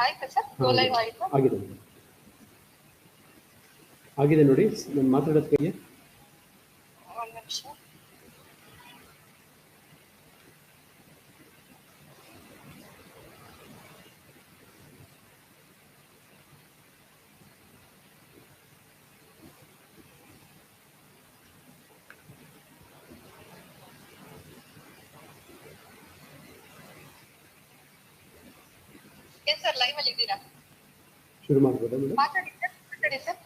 ಆಯ್ತಾ sir? Go live ಆಯ್ತಾ? ಆಗಿದೆ ಆಗಿದೆ ನೋಡಿ, ನಾನು ಮಾತಾಡೋದಕ್ಕೆ ಒಂದು ನಿಮಿಷ. ಸರ್ ಲೈವ್ ಅಲ್ಲಿ ಇದ್ದೀರಾ? ಶುರು ಮಾಡ್ಬೋದಾ ಮೇಡಮ್? ಮಾತಾಡಿ ಸರ್.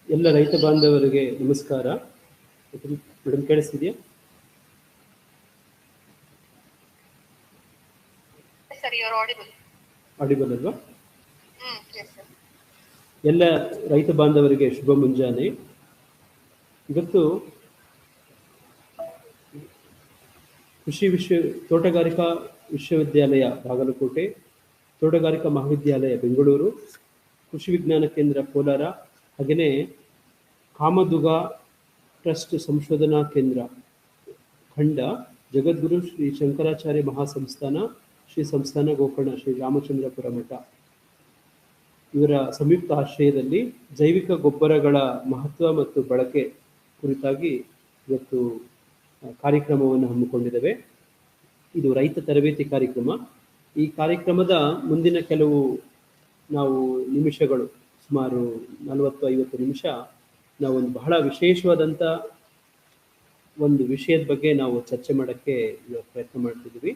ಎಲ್ಲ ರೈತ ಬಾಂಧವರಿಗೆ ನಮಸ್ಕಾರ. ಮೇಡಮ್ ಕೇಳಿಸ್ತಿದೆಯಾ? Sir you are audible. Audible ಅಲ್ವಾ? Yes sir. ಎಲ್ಲ ರೈತ ಬಾಂಧವರಿಗೆ ಶುಭ ಮುಂಜಾನೆ. ಇವತ್ತು ತೋಟಗಾರಿಕಾ ವಿಶ್ವವಿದ್ಯಾಲಯ ಬಾಗಲಕೋಟೆ, ತೋಟಗಾರಿಕಾ ಮಹಾವಿದ್ಯಾಲಯ ಬೆಂಗಳೂರು, ಕೃಷಿ ವಿಜ್ಞಾನ ಕೇಂದ್ರ ಕೋಲಾರ, ಹಾಗೆಯೇ ಕಾಮದುಗ ಟ್ರಸ್ಟ್ ಸಂಶೋಧನಾ ಕೇಂದ್ರ ಖಂಡ, ಜಗದ್ಗುರು ಶ್ರೀ ಶಂಕರಾಚಾರ್ಯ ಮಹಾಸಂಸ್ಥಾನ, ಶ್ರೀ ಸಂಸ್ಥಾನ ಗೋಕರ್ಣ ಶ್ರೀ ರಾಮಚಂದ್ರಪುರ ಮಠ ಇವರ ಸಂಯುಕ್ತ ಆಶ್ರಯದಲ್ಲಿ ಜೈವಿಕ ಗೊಬ್ಬರಗಳ ಮಹತ್ವ ಮತ್ತು ಬಳಕೆ ಕುರಿತಾಗಿ ಇವತ್ತು ಕಾರ್ಯಕ್ರಮವನ್ನು ಹಮ್ಮಿಕೊಂಡಿದ್ದೇವೆ. ಇದು ರೈತ ತರಬೇತಿ ಕಾರ್ಯಕ್ರಮ. ಈ ಕಾರ್ಯಕ್ರಮದ ಮುಂದಿನ ಕೆಲವು ನಾವು ನಿಮಿಷಗಳು, ಸುಮಾರು 40-50 ನಿಮಿಷ, ನಾವೊಂದು ಬಹಳ ವಿಶೇಷವಾದಂಥ ಒಂದು ವಿಷಯದ ಬಗ್ಗೆ ನಾವು ಚರ್ಚೆ ಮಾಡೋಕ್ಕೆ ಪ್ರಯತ್ನ ಮಾಡ್ತಿದ್ದೀವಿ.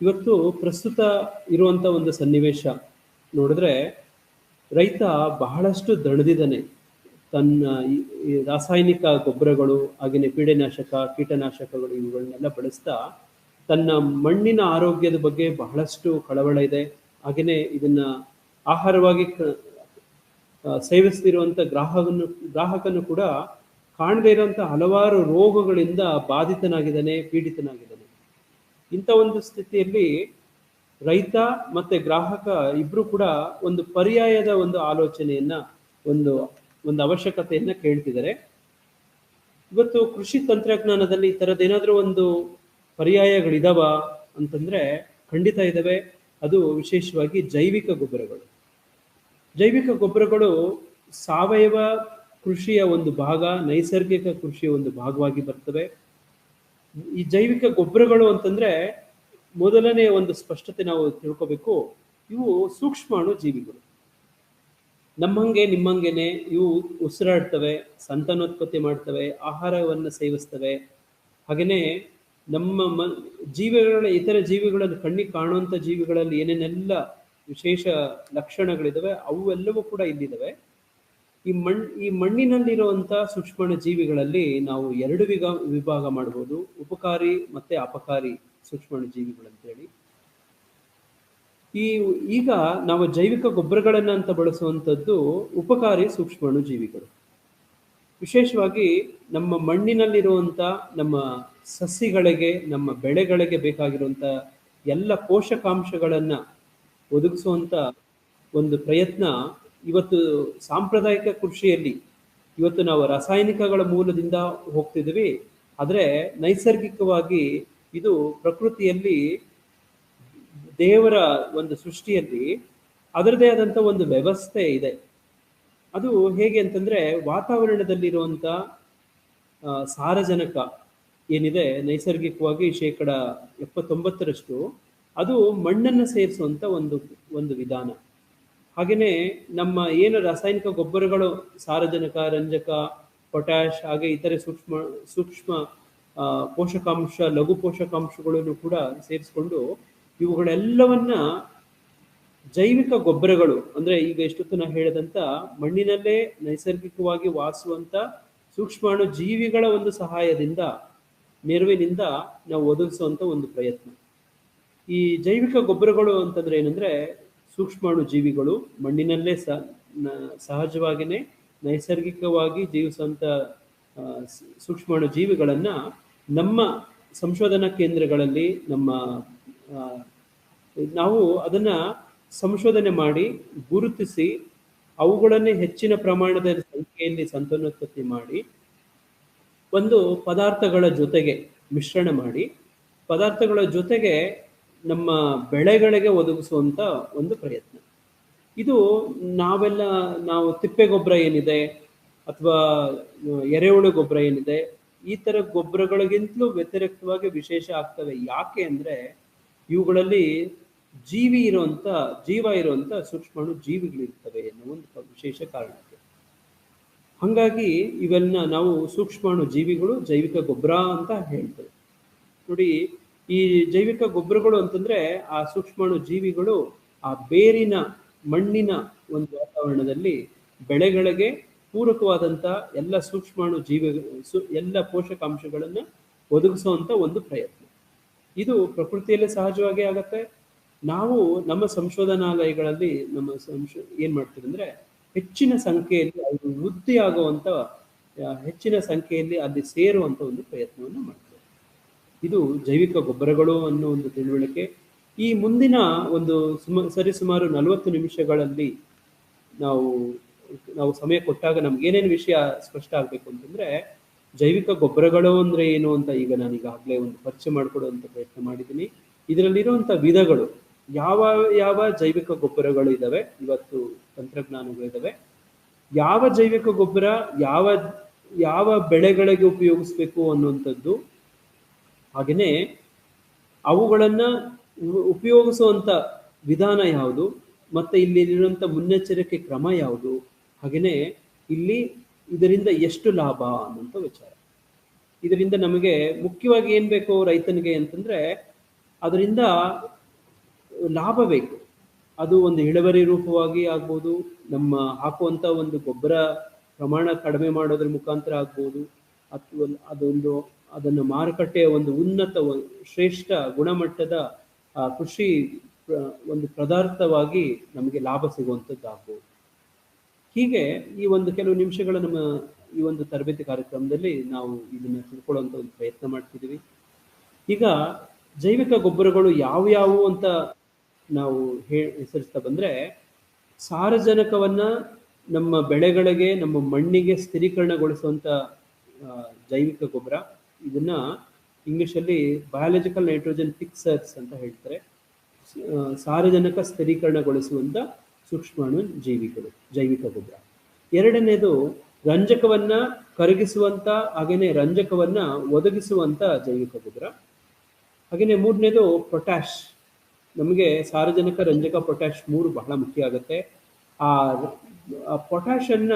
ಇವತ್ತು ಪ್ರಸ್ತುತ ಇರುವಂಥ ಒಂದು ಸನ್ನಿವೇಶ ನೋಡಿದ್ರೆ, ರೈತ ಬಹಳಷ್ಟು ದಣದಿದ್ದಾನೆ. ತನ್ನ ಈ ರಾಸಾಯನಿಕ ಗೊಬ್ಬರಗಳು, ಹಾಗೆಯೇ ಪೀಡೆನಾಶಕ, ಕೀಟನಾಶಕಗಳು ಇವುಗಳನ್ನೆಲ್ಲ ಬಳಸ್ತಾ ತನ್ನ ಮಣ್ಣಿನ ಆರೋಗ್ಯದ ಬಗ್ಗೆ ಬಹಳಷ್ಟು ಕಳವಳ ಇದೆ. ಹಾಗೆಯೇ ಇದನ್ನ ಆಹಾರವಾಗಿ ಸೇವಿಸ್ತಿರುವಂಥ ಗ್ರಾಹಕನು ಕೂಡ ಕಾಣದೇ ಇರುವಂಥ ಹಲವಾರು ರೋಗಗಳಿಂದ ಬಾಧಿತನಾಗಿದ್ದಾನೆ, ಪೀಡಿತನಾಗಿದ್ದಾನೆ. ಇಂಥ ಒಂದು ಸ್ಥಿತಿಯಲ್ಲಿ ರೈತ ಮತ್ತೆ ಗ್ರಾಹಕ ಇಬ್ರು ಕೂಡ ಒಂದು ಪರ್ಯಾಯದ ಒಂದು ಆಲೋಚನೆಯನ್ನ, ಒಂದು ಅವಶ್ಯಕತೆಯನ್ನ ಕೇಳ್ತಿದ್ದಾರೆ. ಇವತ್ತು ಕೃಷಿ ತಂತ್ರಜ್ಞಾನದಲ್ಲಿ ಈ ಥರದ್ದೇನಾದ್ರೂ ಒಂದು ಪರ್ಯಾಯಗಳಿದಾವ ಅಂತಂದ್ರೆ ಖಂಡಿತ ಇದ್ದಾವೆ. ಅದು ವಿಶೇಷವಾಗಿ ಜೈವಿಕ ಗೊಬ್ಬರಗಳು. ಜೈವಿಕ ಗೊಬ್ಬರಗಳು ಸಾವಯವ ಕೃಷಿಯ ಒಂದು ಭಾಗ, ನೈಸರ್ಗಿಕ ಕೃಷಿಯ ಒಂದು ಭಾಗವಾಗಿ ಬರ್ತವೆ. ಈ ಜೈವಿಕ ಗೊಬ್ಬರಗಳು ಅಂತಂದ್ರೆ ಮೊದಲನೇ ಒಂದು ಸ್ಪಷ್ಟತೆ ನಾವು ತಿಳ್ಕೋಬೇಕು. ಇವು ಸೂಕ್ಷ್ಮಾಣು ಜೀವಿಗಳು. ನಮ್ಮಂಗೆ ನಿಮ್ಮಂಗೆನೆ ಇವು ಉಸಿರಾಡ್ತವೆ, ಸಂತಾನೋತ್ಪತ್ತಿ ಮಾಡ್ತವೆ, ಆಹಾರವನ್ನು ಸೇವಿಸ್ತವೆ. ಹಾಗೆಯೇ ನಮ್ಮ ಇತರ ಜೀವಿಗಳಲ್ಲಿ, ಕಣ್ಣಿಗೆ ಕಾಣುವಂಥ ಜೀವಿಗಳಲ್ಲಿ ಏನೇನೆಲ್ಲ ವಿಶೇಷ ಲಕ್ಷಣಗಳಿದಾವೆ ಅವೆಲ್ಲವೂ ಕೂಡ ಇಲ್ಲಿದ್ದಾವೆ. ಈ ಮಣ್ಣಿನಲ್ಲಿರುವಂಥ ಸೂಕ್ಷ್ಮಾಣು ಜೀವಿಗಳಲ್ಲಿ ನಾವು 2 ವಿಭಾಗ ಮಾಡ್ಬೋದು, ಉಪಕಾರಿ ಮತ್ತೆ ಅಪಕಾರಿ ಸೂಕ್ಷ್ಮಾಣು ಜೀವಿಗಳಂತೇಳಿ. ಈಗ ನಾವು ಜೈವಿಕ ಗೊಬ್ಬರಗಳನ್ನ ಅಂತ ಬಳಸುವಂಥದ್ದು ಉಪಕಾರಿ ಸೂಕ್ಷ್ಮಾಣು ಜೀವಿಗಳು. ವಿಶೇಷವಾಗಿ ನಮ್ಮ ಮಣ್ಣಿನಲ್ಲಿರುವಂಥ ನಮ್ಮ ಸಸಿಗಳಿಗೆ, ನಮ್ಮ ಬೆಳೆಗಳಿಗೆ ಬೇಕಾಗಿರುವಂಥ ಎಲ್ಲ ಪೋಷಕಾಂಶಗಳನ್ನು ಒದಗಿಸುವಂಥ ಒಂದು ಪ್ರಯತ್ನ ಇವತ್ತು ಸಾಂಪ್ರದಾಯಿಕ ಕೃಷಿಯಲ್ಲಿ, ಇವತ್ತು ನಾವು ರಾಸಾಯನಿಕಗಳ ಮೂಲದಿಂದ ಹೋಗ್ತಿದ್ದೀವಿ. ಆದರೆ ನೈಸರ್ಗಿಕವಾಗಿ ಇದು ಪ್ರಕೃತಿಯಲ್ಲಿ, ದೇವರ ಒಂದು ಸೃಷ್ಟಿಯಲ್ಲಿ ಅದರದೇ ಆದಂಥ ಒಂದು ವ್ಯವಸ್ಥೆ ಇದೆ. ಅದು ಹೇಗೆ ಅಂತಂದ್ರೆ, ವಾತಾವರಣದಲ್ಲಿರುವಂಥ ಸಾರಜನಕ ಏನಿದೆ ನೈಸರ್ಗಿಕವಾಗಿ 79% ಅದು ಮಣ್ಣನ್ನು ಸೇರಿಸುವಂಥ ಒಂದು ವಿಧಾನ. ಹಾಗೆಯೇ ನಮ್ಮ ಏನು ರಾಸಾಯನಿಕ ಗೊಬ್ಬರಗಳು, ಸಾರಜನಕ, ರಂಜಕ, ಪೊಟ್ಯಾಶ್, ಹಾಗೆ ಇತರೆ ಸೂಕ್ಷ್ಮ ಪೋಷಕಾಂಶ, ಲಘು ಪೋಷಕಾಂಶಗಳನ್ನು ಕೂಡ ಸೇರಿಸ್ಕೊಂಡು ಇವುಗಳೆಲ್ಲವನ್ನ ಜೈವಿಕ ಗೊಬ್ಬರಗಳು ಅಂದ್ರೆ, ಈಗ ಎಷ್ಟೊತ್ತು ನಾವು ಹೇಳಿದಂಥ ಮಣ್ಣಿನಲ್ಲೇ ನೈಸರ್ಗಿಕವಾಗಿ ವಾಸುವಂಥ ಸೂಕ್ಷ್ಮಾಣು ಜೀವಿಗಳ ಒಂದು ಸಹಾಯದಿಂದ, ನೆರವಿನಿಂದ ನಾವು ಒದಗಿಸುವಂಥ ಒಂದು ಪ್ರಯತ್ನ. ಈ ಜೈವಿಕ ಗೊಬ್ಬರಗಳು ಅಂತಂದ್ರೆ ಏನಂದ್ರೆ, ಸೂಕ್ಷ್ಮಾಣು ಜೀವಿಗಳು ಮಣ್ಣಿನಲ್ಲೇ ಸಹಜವಾಗಿಯೇ ನೈಸರ್ಗಿಕವಾಗಿ ಜೀವಿಸುವಂಥ ಸೂಕ್ಷ್ಮಾಣು ಜೀವಿಗಳನ್ನ ನಮ್ಮ ಸಂಶೋಧನಾ ಕೇಂದ್ರಗಳಲ್ಲಿ ನಾವು ಅದನ್ನ ಸಂಶೋಧನೆ ಮಾಡಿ ಗುರುತಿಸಿ ಅವುಗಳನ್ನೇ ಹೆಚ್ಚಿನ ಪ್ರಮಾಣದ ಸಂಖ್ಯೆಯಲ್ಲಿ ಸಂತಾನೋತ್ಪತ್ತಿ ಮಾಡಿ ಒಂದು ಪದಾರ್ಥಗಳ ಜೊತೆಗೆ ಮಿಶ್ರಣ ಮಾಡಿ, ಪದಾರ್ಥಗಳ ಜೊತೆಗೆ ನಮ್ಮ ಬೆಳೆಗಳಿಗೆ ಒದಗಿಸುವಂಥ ಒಂದು ಪ್ರಯತ್ನ. ಇದು ನಾವೆಲ್ಲ ನಾವು ತಿಪ್ಪೆ ಗೊಬ್ಬರ ಏನಿದೆ ಅಥವಾ ಎರೆಹುಳು ಗೊಬ್ಬರ ಏನಿದೆ ಈ ತರ ಗೊಬ್ಬರಗಳಿಗಿಂತಲೂ ವ್ಯತಿರಿಕ್ತವಾಗಿ ವಿಶೇಷ ಆಗ್ತವೆ. ಯಾಕೆ ಅಂದ್ರೆ ಇವುಗಳಲ್ಲಿ ಜೀವ ಇರುವಂತ ಸೂಕ್ಷ್ಮಾಣು ಜೀವಿಗಳಿರ್ತವೆ ಎನ್ನುವ ಒಂದು ವಿಶೇಷ ಕಾರಣಕ್ಕೆ. ಹಾಗಾಗಿ ಇವೆಲ್ಲ ನಾವು ಸೂಕ್ಷ್ಮಾಣು ಜೀವಿಗಳು ಜೈವಿಕ ಗೊಬ್ಬರ ಅಂತ ಹೇಳ್ತೇವೆ. ನೋಡಿ, ಈ ಜೈವಿಕ ಗೊಬ್ಬರಗಳು ಅಂತಂದ್ರೆ ಆ ಸೂಕ್ಷ್ಮಾಣು ಜೀವಿಗಳು ಆ ಬೇರಿನ ಮಣ್ಣಿನ ಒಂದು ವಾತಾವರಣದಲ್ಲಿ ಬೆಳೆಗಳಿಗೆ ಪೂರಕವಾದಂತ ಎಲ್ಲ ಸೂಕ್ಷ್ಮಾಣು ಎಲ್ಲ ಪೋಷಕಾಂಶಗಳನ್ನ ಒದಗಿಸುವಂತ ಒಂದು ಪ್ರಯತ್ನ. ಇದು ಪ್ರಕೃತಿಯಲ್ಲಿ ಸಹಜವಾಗಿ ಆಗತ್ತೆ. ನಾವು ನಮ್ಮ ಸಂಶೋಧನಾಲಯಗಳಲ್ಲಿ ಏನ್ ಮಾಡ್ತೀವಿ ಅಂದ್ರೆ ಹೆಚ್ಚಿನ ಸಂಖ್ಯೆಯಲ್ಲಿ ಅವರು ವೃದ್ಧಿ ಆಗುವಂತ ಹೆಚ್ಚಿನ ಸಂಖ್ಯೆಯಲ್ಲಿ ಅಲ್ಲಿ ಸೇರುವಂತ ಒಂದು ಪ್ರಯತ್ನವನ್ನು ಮಾಡ್ತೇವೆ. ಇದು ಜೈವಿಕ ಗೊಬ್ಬರಗಳು ಅನ್ನೋ ಒಂದು ತಿಳುವಳಿಕೆ. ಈ ಮುಂದಿನ ಒಂದು ಸರಿಸುಮಾರು 40 ನಿಮಿಷಗಳಲ್ಲಿ ನಾವು ಸಮಯ ಕೊಟ್ಟಾಗ ನಮ್ಗೆ ಏನೇನು ವಿಷಯ ಸ್ಪಷ್ಟ ಆಗ್ಬೇಕು ಅಂತಂದ್ರೆ, ಜೈವಿಕ ಗೊಬ್ಬರಗಳು ಅಂದ್ರೆ ಏನು ಅಂತ ಈಗ ನಾನು ಈಗಾಗಲೇ ಒಂದು ಪರಿಚಯ ಮಾಡಿಕೊಡುವಂತ ಪ್ರಯತ್ನ ಮಾಡಿದ್ದೀನಿ. ಇದರಲ್ಲಿರುವಂತ ವಿಧಗಳು, ಯಾವ ಯಾವ ಜೈವಿಕ ಗೊಬ್ಬರಗಳು ಇದಾವೆ, ಇವತ್ತು ತಂತ್ರಜ್ಞಾನಗಳಿದಾವೆ, ಯಾವ ಜೈವಿಕ ಗೊಬ್ಬರ ಯಾವ ಯಾವ ಬೆಳೆಗಳಿಗೆ ಉಪಯೋಗಿಸ್ಬೇಕು ಅನ್ನುವಂಥದ್ದು, ಹಾಗೆಯೇ ಅವುಗಳನ್ನ ಉಪಯೋಗಿಸುವಂತ ವಿಧಾನ ಯಾವುದು, ಮತ್ತೆ ಇಲ್ಲಿರುವಂತ ಮುನ್ನೆಚ್ಚರಿಕೆ ಕ್ರಮ ಯಾವುದು, ಹಾಗೆಯೇ ಇಲ್ಲಿ ಇದರಿಂದ ಎಷ್ಟು ಲಾಭ ಅನ್ನುವಂಥ ವಿಚಾರ. ಇದರಿಂದ ನಮಗೆ ಮುಖ್ಯವಾಗಿ ಏನ್ ಬೇಕು ರೈತನಿಗೆ ಅಂತಂದ್ರೆ, ಅದರಿಂದ ಲಾಭ ಬೇಕು. ಅದು ಒಂದು ಇಳುವರಿ ರೂಪವಾಗಿ ಆಗ್ಬೋದು, ನಮ್ಮ ಹಾಕುವಂತ ಒಂದು ಗೊಬ್ಬರ ಪ್ರಮಾಣ ಕಡಿಮೆ ಮಾಡೋದ್ರ ಮುಖಾಂತರ ಆಗ್ಬೋದು, ಅಥವಾ ಅದನ್ನು ಮಾರುಕಟ್ಟೆಯ ಒಂದು ಉನ್ನತ ಶ್ರೇಷ್ಠ ಗುಣಮಟ್ಟದ ಕೃಷಿ ಒಂದು ಪದಾರ್ಥವಾಗಿ ನಮಗೆ ಲಾಭ ಸಿಗುವಂಥದ್ದು ಆಗ್ಬೋದು. ಹೀಗೆ ಈ ಒಂದು ಕೆಲವು ನಿಮಿಷಗಳ ನಮ್ಮ ಈ ಒಂದು ತರಬೇತಿ ಕಾರ್ಯಕ್ರಮದಲ್ಲಿ ನಾವು ಇದನ್ನ ತಿಳ್ಕೊಳ್ಳುವಂತ ಒಂದು ಪ್ರಯತ್ನ ಮಾಡ್ತಿದ್ದೀವಿ. ಈಗ ಜೈವಿಕ ಗೊಬ್ಬರಗಳು ಯಾವ್ಯಾವು ಅಂತ ನಾವು ಹೆಸರಿಸ್ತಾ ಬಂದ್ರೆ, ಸಾರಜನಕವನ್ನ ನಮ್ಮ ಬೆಳೆಗಳಿಗೆ ನಮ್ಮ ಮಣ್ಣಿಗೆ ಸ್ಥಿರೀಕರಣಗೊಳಿಸುವಂತ ಜೈವಿಕ ಗೊಬ್ಬರ, ಇದನ್ನ ಇಂಗ್ಲಿಷಲ್ಲಿ ಬಯಾಲಜಿಕಲ್ ನೈಟ್ರೋಜನ್ ಫಿಕ್ಸರ್ಸ್ ಅಂತ ಹೇಳ್ತಾರೆ. ಸಾರಜನಕ ಸ್ಥಿರೀಕರಣಗೊಳಿಸುವಂತ ಸೂಕ್ಷ್ಮಾಣು ಜೀವಿಗಳು ಜೈವಿಕ ಗೊಬ್ಬರ. ಎರಡನೇದು ರಂಜಕವನ್ನ ಕರಗಿಸುವಂತ ಹಾಗೇನೆ ರಂಜಕವನ್ನ ಒದಗಿಸುವಂತ ಜೈವಿಕ ಗೊಬ್ಬರ. ಹಾಗೆಯೇ ಮೂರನೇದು ಪೊಟ್ಯಾಶ್. ನಮಗೆ ಸಾರಜನಕ, ರಂಜಕ, ಪೊಟ್ಯಾಶ್ 3 ಬಹಳ ಮುಖ್ಯ ಆಗುತ್ತೆ. ಆ ಪೊಟ್ಯಾಶ್ ಅನ್ನ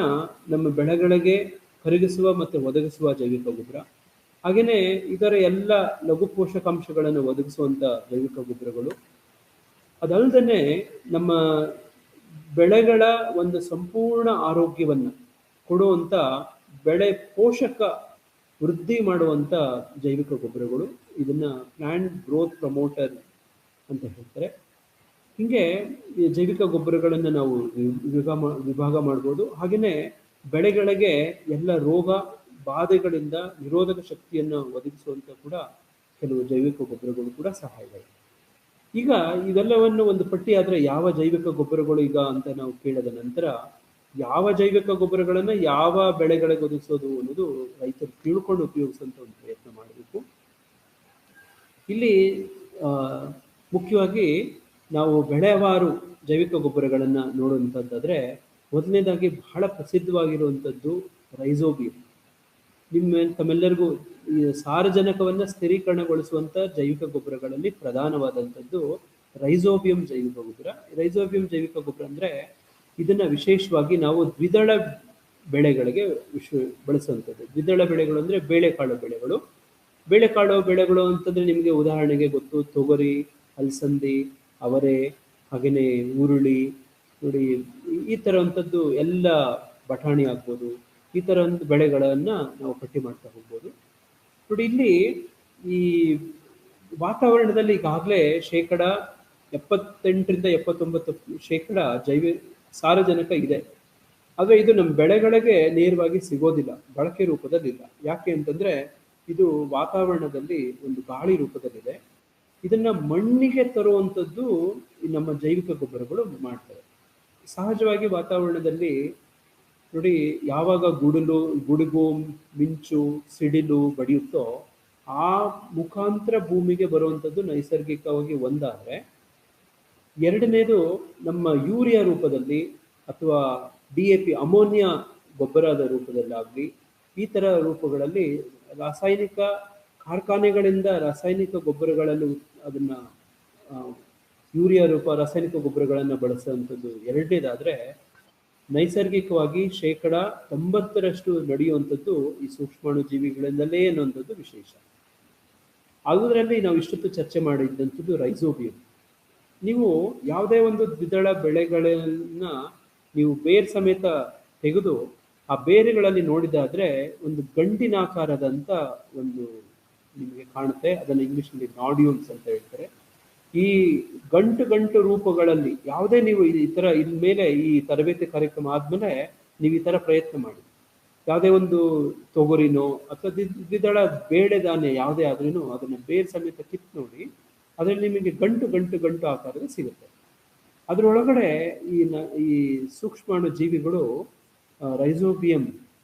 ನಮ್ಮ ಬೆಳೆಗಳಿಗೆ ಕರಗಿಸುವ ಮತ್ತೆ ಒದಗಿಸುವ ಜೈವಿಕ ಗೊಬ್ಬರ. ಹಾಗೆಯೇ ಇದರ ಎಲ್ಲ ಲಘು ಪೋಷಕಾಂಶಗಳನ್ನು ಒದಗಿಸುವಂತ ಜೈವಿಕ ಗೊಬ್ಬರಗಳು. ಅದಲ್ಲದೆ ನಮ್ಮ ಬೆಳೆಗಳ ಒಂದು ಸಂಪೂರ್ಣ ಆರೋಗ್ಯವನ್ನ ಕೊಡುವಂತ, ಬೆಳೆ ಪೋಷಕ ವೃದ್ಧಿ ಮಾಡುವಂತ ಜೈವಿಕ ಗೊಬ್ಬರಗಳು. ಇದನ್ನ ಪ್ಲಾಂಟ್ ಗ್ರೋತ್ ಪ್ರಮೋಟರ್ ಅಂತ ಹೇಳ್ತಾರೆ. ಹೀಗೆ ಈ ಜೈವಿಕ ಗೊಬ್ಬರಗಳನ್ನು ನಾವು ವಿಭಾಗ ಮಾಡ್ಬೋದು. ಹಾಗೆಯೇ ಬೆಳೆಗಳಿಗೆ ಎಲ್ಲ ರೋಗ ಬಾಧೆಗಳಿಂದ ನಿರೋಧಕ ಶಕ್ತಿಯನ್ನು ಒದಗಿಸುವಂತ ಕೂಡ ಕೆಲವು ಜೈವಿಕ ಗೊಬ್ಬರಗಳು ಕೂಡ ಸಹಾಯವಾಗಿದೆ. ಈಗ ಇವೆಲ್ಲವನ್ನು ಒಂದು ಪಟ್ಟಿ ಆದ್ರೆ ಯಾವ ಜೈವಿಕ ಗೊಬ್ಬರಗಳು ಈಗ ಅಂತ ನಾವು ಕೇಳಿದ ನಂತರ, ಯಾವ ಜೈವಿಕ ಗೊಬ್ಬರಗಳನ್ನ ಯಾವ ಬೆಳೆಗಳಿಗೆ ಒದಗಿಸೋದು ಅನ್ನೋದು ರೈತರು ತಿಳ್ಕೊಂಡು ಉಪಯೋಗಿಸುವಂತ ಒಂದು ಪ್ರಯತ್ನ ಮಾಡಬೇಕು. ಇಲ್ಲಿ ಮುಖ್ಯವಾಗಿ ನಾವು ಬೆಳೆವಾರು ಜೈವಿಕ ಗೊಬ್ಬರಗಳನ್ನ ನೋಡುವಂಥದ್ದಾದ್ರೆ, ಮೊದಲನೇದಾಗಿ ಬಹಳ ಪ್ರಸಿದ್ಧವಾಗಿರುವಂಥದ್ದು ರೈಸೋಬಿಯಂ. ತಮ್ಮೆಲ್ಲರಿಗೂ ಈ ಸಾರಜನಕವನ್ನ ಸ್ಥಿರೀಕರಣಗೊಳಿಸುವಂತ ಜೈವಿಕ ಗೊಬ್ಬರಗಳಲ್ಲಿ ಪ್ರಧಾನವಾದಂಥದ್ದು ರೈಸೋಬಿಯಂ ಜೈವಿಕ ಗೊಬ್ಬರ. ರೈಸೋಬಿಯಂ ಜೈವಿಕ ಗೊಬ್ಬರ ಅಂದ್ರೆ ಇದನ್ನ ವಿಶೇಷವಾಗಿ ನಾವು ದ್ವಿದಳ ಬೆಳೆಗಳಿಗೆ ಬಳಸುವಂಥದ್ದು. ದ್ವಿದಳ ಬೆಳೆಗಳು ಅಂದ್ರೆ ಬೇಳೆಕಾಳು ಬೆಳೆಗಳು. ಬೇಳೆಕಾಳು ಬೆಳೆಗಳು ಅಂತಂದ್ರೆ ನಿಮಗೆ ಉದಾಹರಣೆಗೆ ಗೊತ್ತು, ತೊಗರಿ, ಅಲಸಂದಿ, ಅವರೆ, ಹಾಗೆಯೇ ಹುರುಳಿ, ನೋಡಿ ಈ ಥರವಂಥದ್ದು ಎಲ್ಲ, ಬಟಾಣಿ ಆಗ್ಬೋದು, ಈ ಥರ ಒಂದು ಬೆಳೆಗಳನ್ನ ನಾವು ಪಟ್ಟಿ ಮಾಡ್ತಾ ಹೋಗ್ಬೋದು. ನೋಡಿ ಇಲ್ಲಿ ಈ ವಾತಾವರಣದಲ್ಲಿ ಈಗಾಗಲೇ 78% 79% ಸಾರಜನಕ ಇದೆ. ಆದರೆ ಇದು ನಮ್ಮ ಬೆಳೆಗಳಿಗೆ ನೇರವಾಗಿ ಸಿಗೋದಿಲ್ಲ, ಬಳಕೆ ರೂಪದಲ್ಲಿಲ್ಲ. ಯಾಕೆ ಅಂತಂದ್ರೆ ಇದು ವಾತಾವರಣದಲ್ಲಿ ಒಂದು ಗಾಳಿ ರೂಪದಲ್ಲಿದೆ. ಇದನ್ನ ಮಣ್ಣಿಗೆ ತರುವಂಥದ್ದು ನಮ್ಮ ಜೈವಿಕ ಗೊಬ್ಬರಗಳು ಮಾಡ್ತವೆ. ಸಹಜವಾಗಿ ವಾತಾವರಣದಲ್ಲಿ ನೋಡಿ, ಯಾವಾಗ ಗುಡುಗು, ಮಿಂಚು, ಸಿಡಿಲು ಬಡಿಯುತ್ತೋ ಆ ಮುಖಾಂತರ ಭೂಮಿಗೆ ಬರುವಂಥದ್ದು ನೈಸರ್ಗಿಕವಾಗಿ ಒಂದಾದ್ರೆ, ಎರಡನೇದು ನಮ್ಮ ಯೂರಿಯಾ ರೂಪದಲ್ಲಿ ಅಥವಾ DAP ಅಮೋನಿಯಾ ಗೊಬ್ಬರದ ರೂಪದಲ್ಲಾಗಲಿ ಈ ಥರ ರೂಪಗಳಲ್ಲಿ ರಾಸಾಯನಿಕ ಕಾರ್ಖಾನೆಗಳಿಂದ ರಾಸಾಯನಿಕ ಗೊಬ್ಬರಗಳನ್ನು ಅದನ್ನು ಯೂರಿಯಾ ರೂಪ ರಾಸಾಯನಿಕ ಗೊಬ್ಬರಗಳನ್ನು ಬಳಸುವಂಥದ್ದು ಎರಡನೇದಾದರೆ, ನೈಸರ್ಗಿಕವಾಗಿ 90% ನಡೆಯುವಂಥದ್ದು ಈ ಸೂಕ್ಷ್ಮಾಣು ಜೀವಿಗಳಿಂದಲೇ ಅನ್ನುವಂಥದ್ದು ವಿಶೇಷ. ಅದರಲ್ಲಿ ನಾವು ಇಷ್ಟೊತ್ತು ಚರ್ಚೆ ಮಾಡಿದ್ದಂಥದ್ದು ರೈಸೋಬಿಯಂ. ನೀವು ಯಾವುದೇ ಒಂದು ದ್ವಿದಳ ಬೆಳೆಗಳನ್ನ ನೀವು ಬೇರ್ ಸಮೇತ ತೆಗೆದು ಆ ಬೇರುಗಳಲ್ಲಿ ನೋಡಿದಾದ್ರೆ ಒಂದು ಗಂಟಿನಾಕಾರದಂತ ಒಂದು ನಿಮಗೆ ಕಾಣುತ್ತೆ. ಅದನ್ನು ಇಂಗ್ಲಿಷ್ನಲ್ಲಿ ನಾಡ್ಯೂಲ್ಸ್ ಅಂತ ಹೇಳ್ತಾರೆ. ಈ ಗಂಟು ರೂಪಗಳಲ್ಲಿ ಯಾವುದೇ ನೀವು ಈ ಥರ ಇನ್ಮೇಲೆ ಈ ತರಬೇತಿ ಕಾರ್ಯಕ್ರಮ ಆದಮೇಲೆ ನೀವು ಈ ಥರ ಪ್ರಯತ್ನ ಮಾಡಿ. ಯಾವುದೇ ಒಂದು ತೊಗರಿನೋ ಅಥವಾ ದ್ವಿದಳ ಬೇಳೆ ಧಾನ್ಯ ಯಾವುದೇ ಆದ್ರೂ ಅದನ್ನು ಬೇರ್ ಸಮೇತ ಕಿತ್ತು ನೋಡಿ, ಅದರಲ್ಲಿ ನಿಮಗೆ ಗಂಟು ಆಕಾರದ ಸಿಗುತ್ತೆ. ಅದರೊಳಗಡೆ ಈ ಸೂಕ್ಷ್ಮಾಣು ಜೀವಿಗಳು ರೈಸೋಬಿಯಂ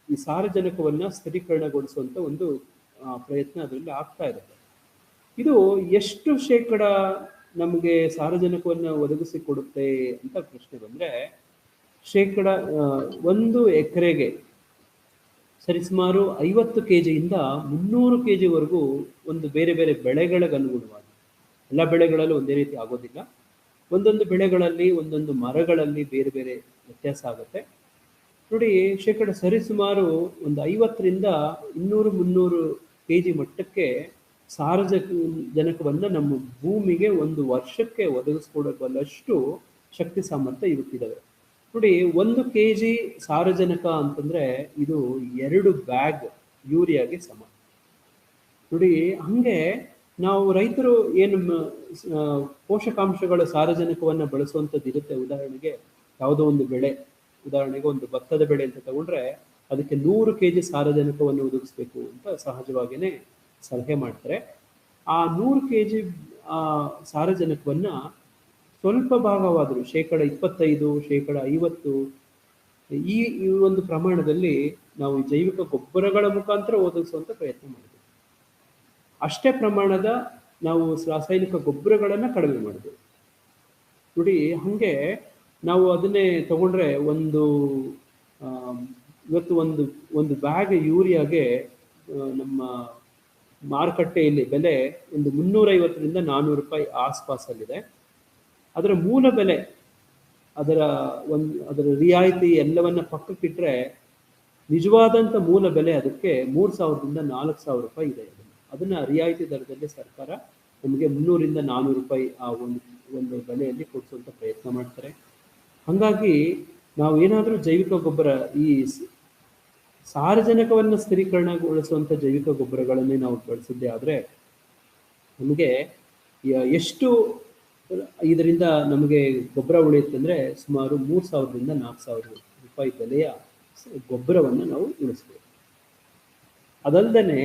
ಈ ಸಾರಜನಕವನ್ನು ಸ್ಥಿರೀಕರಣಗೊಳಿಸುವಂಥ ಒಂದು ಪ್ರಯತ್ನ ಅದರಲ್ಲಿ ಆಗ್ತಾ ಇರುತ್ತೆ. ಇದು ಎಷ್ಟು ಶೇಕಡ ನಮಗೆ ಸಾರಜನಕವನ್ನು ಒದಗಿಸಿಕೊಡುತ್ತೆ ಅಂತ ಪ್ರಶ್ನೆ ಬಂದರೆ, ಶೇಕಡ 1 ಎಕರೆಗೆ ಸರಿಸುಮಾರು 50 kgಯಿಂದ 300 kgವರೆಗೂ ಒಂದು ಬೇರೆ ಬೇರೆ ಬೆಳೆಗಳಿಗೆ ಅನುಗುಣವಾಗಿ, ಎಲ್ಲ ಬೆಳೆಗಳಲ್ಲೂ ಒಂದೇ ರೀತಿ ಆಗೋದಿಲ್ಲ, ಒಂದೊಂದು ಬೆಳೆಗಳಲ್ಲಿ ಒಂದೊಂದು ಮರಗಳಲ್ಲಿ ಬೇರೆ ಬೇರೆ ವ್ಯತ್ಯಾಸ ಆಗುತ್ತೆ ನೋಡಿ. ಶೇಕಡ ಸರಿಸುಮಾರು ಒಂದು 50ರಿಂದ 200-300 kg ಮಟ್ಟಕ್ಕೆ ಸಾರಜನಕವನ್ನು ನಮ್ಮ ಭೂಮಿಗೆ ಒಂದು ವರ್ಷಕ್ಕೆ ಒದಗಿಸ್ಕೊಡಬಲ್ಲಷ್ಟು ಶಕ್ತಿ ಸಾಮರ್ಥ್ಯ ಇವಕ್ಕಿದ್ದಾವೆ ನೋಡಿ. 1 kg ಸಾರಜನಕ ಅಂತಂದ್ರೆ ಇದು 2 ಬ್ಯಾಗ್ ಯೂರಿಯಾಗೆ ಸಮ ನೋಡಿ. ಹಂಗೆ ನಾವು ರೈತರು ಏನು ಪೋಷಕಾಂಶಗಳ ಸಾರಜನಕವನ್ನು ಬಳಸುವಂಥದ್ದು ಇರುತ್ತೆ. ಉದಾಹರಣೆಗೆ ಯಾವುದೋ ಒಂದು ಬೆಳೆ, ಉದಾಹರಣೆಗೆ ಒಂದು ಭತ್ತದ ಬೆಳೆ ಅಂತ ತಗೊಂಡ್ರೆ ಅದಕ್ಕೆ 100 kg ಸಾರಜನಕವನ್ನು ಒದಗಿಸ್ಬೇಕು ಅಂತ ಸಹಜವಾಗಿಯೇ ಸಲಹೆ ಮಾಡ್ತಾರೆ. ಆ 100 kg ಸಾರಜನಕವನ್ನು ಸ್ವಲ್ಪ ಭಾಗವಾದರೂ ಶೇಕಡ 25, ಶೇಕಡ 50 ಈ ಒಂದು ಪ್ರಮಾಣದಲ್ಲಿ ನಾವು ಜೈವಿಕ ಗೊಬ್ಬರಗಳ ಮುಖಾಂತರ ಒದಗಿಸುವಂಥ ಪ್ರಯತ್ನ ಮಾಡಿದ್ವಿ. ಅಷ್ಟೇ ಪ್ರಮಾಣದ ನಾವು ರಾಸಾಯನಿಕ ಗೊಬ್ಬರಗಳನ್ನು ಕಡಿಮೆ ಮಾಡಿದ್ವಿ ನೋಡಿ. ಹಾಗೆ ನಾವು ಅದನ್ನೇ ತಗೊಂಡ್ರೆ ಇವತ್ತು ಒಂದು ಬ್ಯಾಗ್ ಯೂರಿಯಾಗೆ ನಮ್ಮ ಮಾರುಕಟ್ಟೆಯಲ್ಲಿ ಬೆಲೆ ಒಂದು 350ರಿಂದ 400 ರೂಪಾಯಿ ಆಸ್ಪಾಸಲ್ಲಿದೆ. ಅದರ ಮೂಲ ಬೆಲೆ, ಅದರ ರಿಯಾಯಿತಿ ಎಲ್ಲವನ್ನ ಪಕ್ಕಕ್ಕಿಟ್ರೆ ನಿಜವಾದಂಥ ಮೂಲ ಬೆಲೆ ಅದಕ್ಕೆ 3000ರಿಂದ 4000 ರೂಪಾಯಿ ಇದೆ. ಅದನ್ನ ರಿಯಾಯಿತಿ ದರದಲ್ಲಿ ಸರ್ಕಾರ ನಮಗೆ 300ರಿಂದ 400 ರೂಪಾಯಿ ಆ ಒಂದು ಬೆಲೆಯಲ್ಲಿ ಕೊಡಿಸುವಂಥ ಪ್ರಯತ್ನ ಮಾಡ್ತಾರೆ. ಹಾಗಾಗಿ ನಾವು ಏನಾದರೂ ಜೈವಿಕ ಗೊಬ್ಬರ, ಈ ಸಾರಜನಕವನ್ನು ಸ್ಥಿರೀಕರಣಗೊಳಿಸುವಂಥ ಜೈವಿಕ ಗೊಬ್ಬರಗಳನ್ನೇ ನಾವು ಬಳಸಿದ್ದೇ ಆದರೆ ನಮಗೆ ಎಷ್ಟು ಇದರಿಂದ ನಮಗೆ ಗೊಬ್ಬರ ಉಳಿಯುತ್ತೆ ಅಂದರೆ ಸುಮಾರು 3000ರಿಂದ 4000 ರೂಪಾಯಿ ಬೆಲೆಯ ಗೊಬ್ಬರವನ್ನು ನಾವು ಉಳಿಸ್ಬೋದು. ಅದಲ್ಲದೆ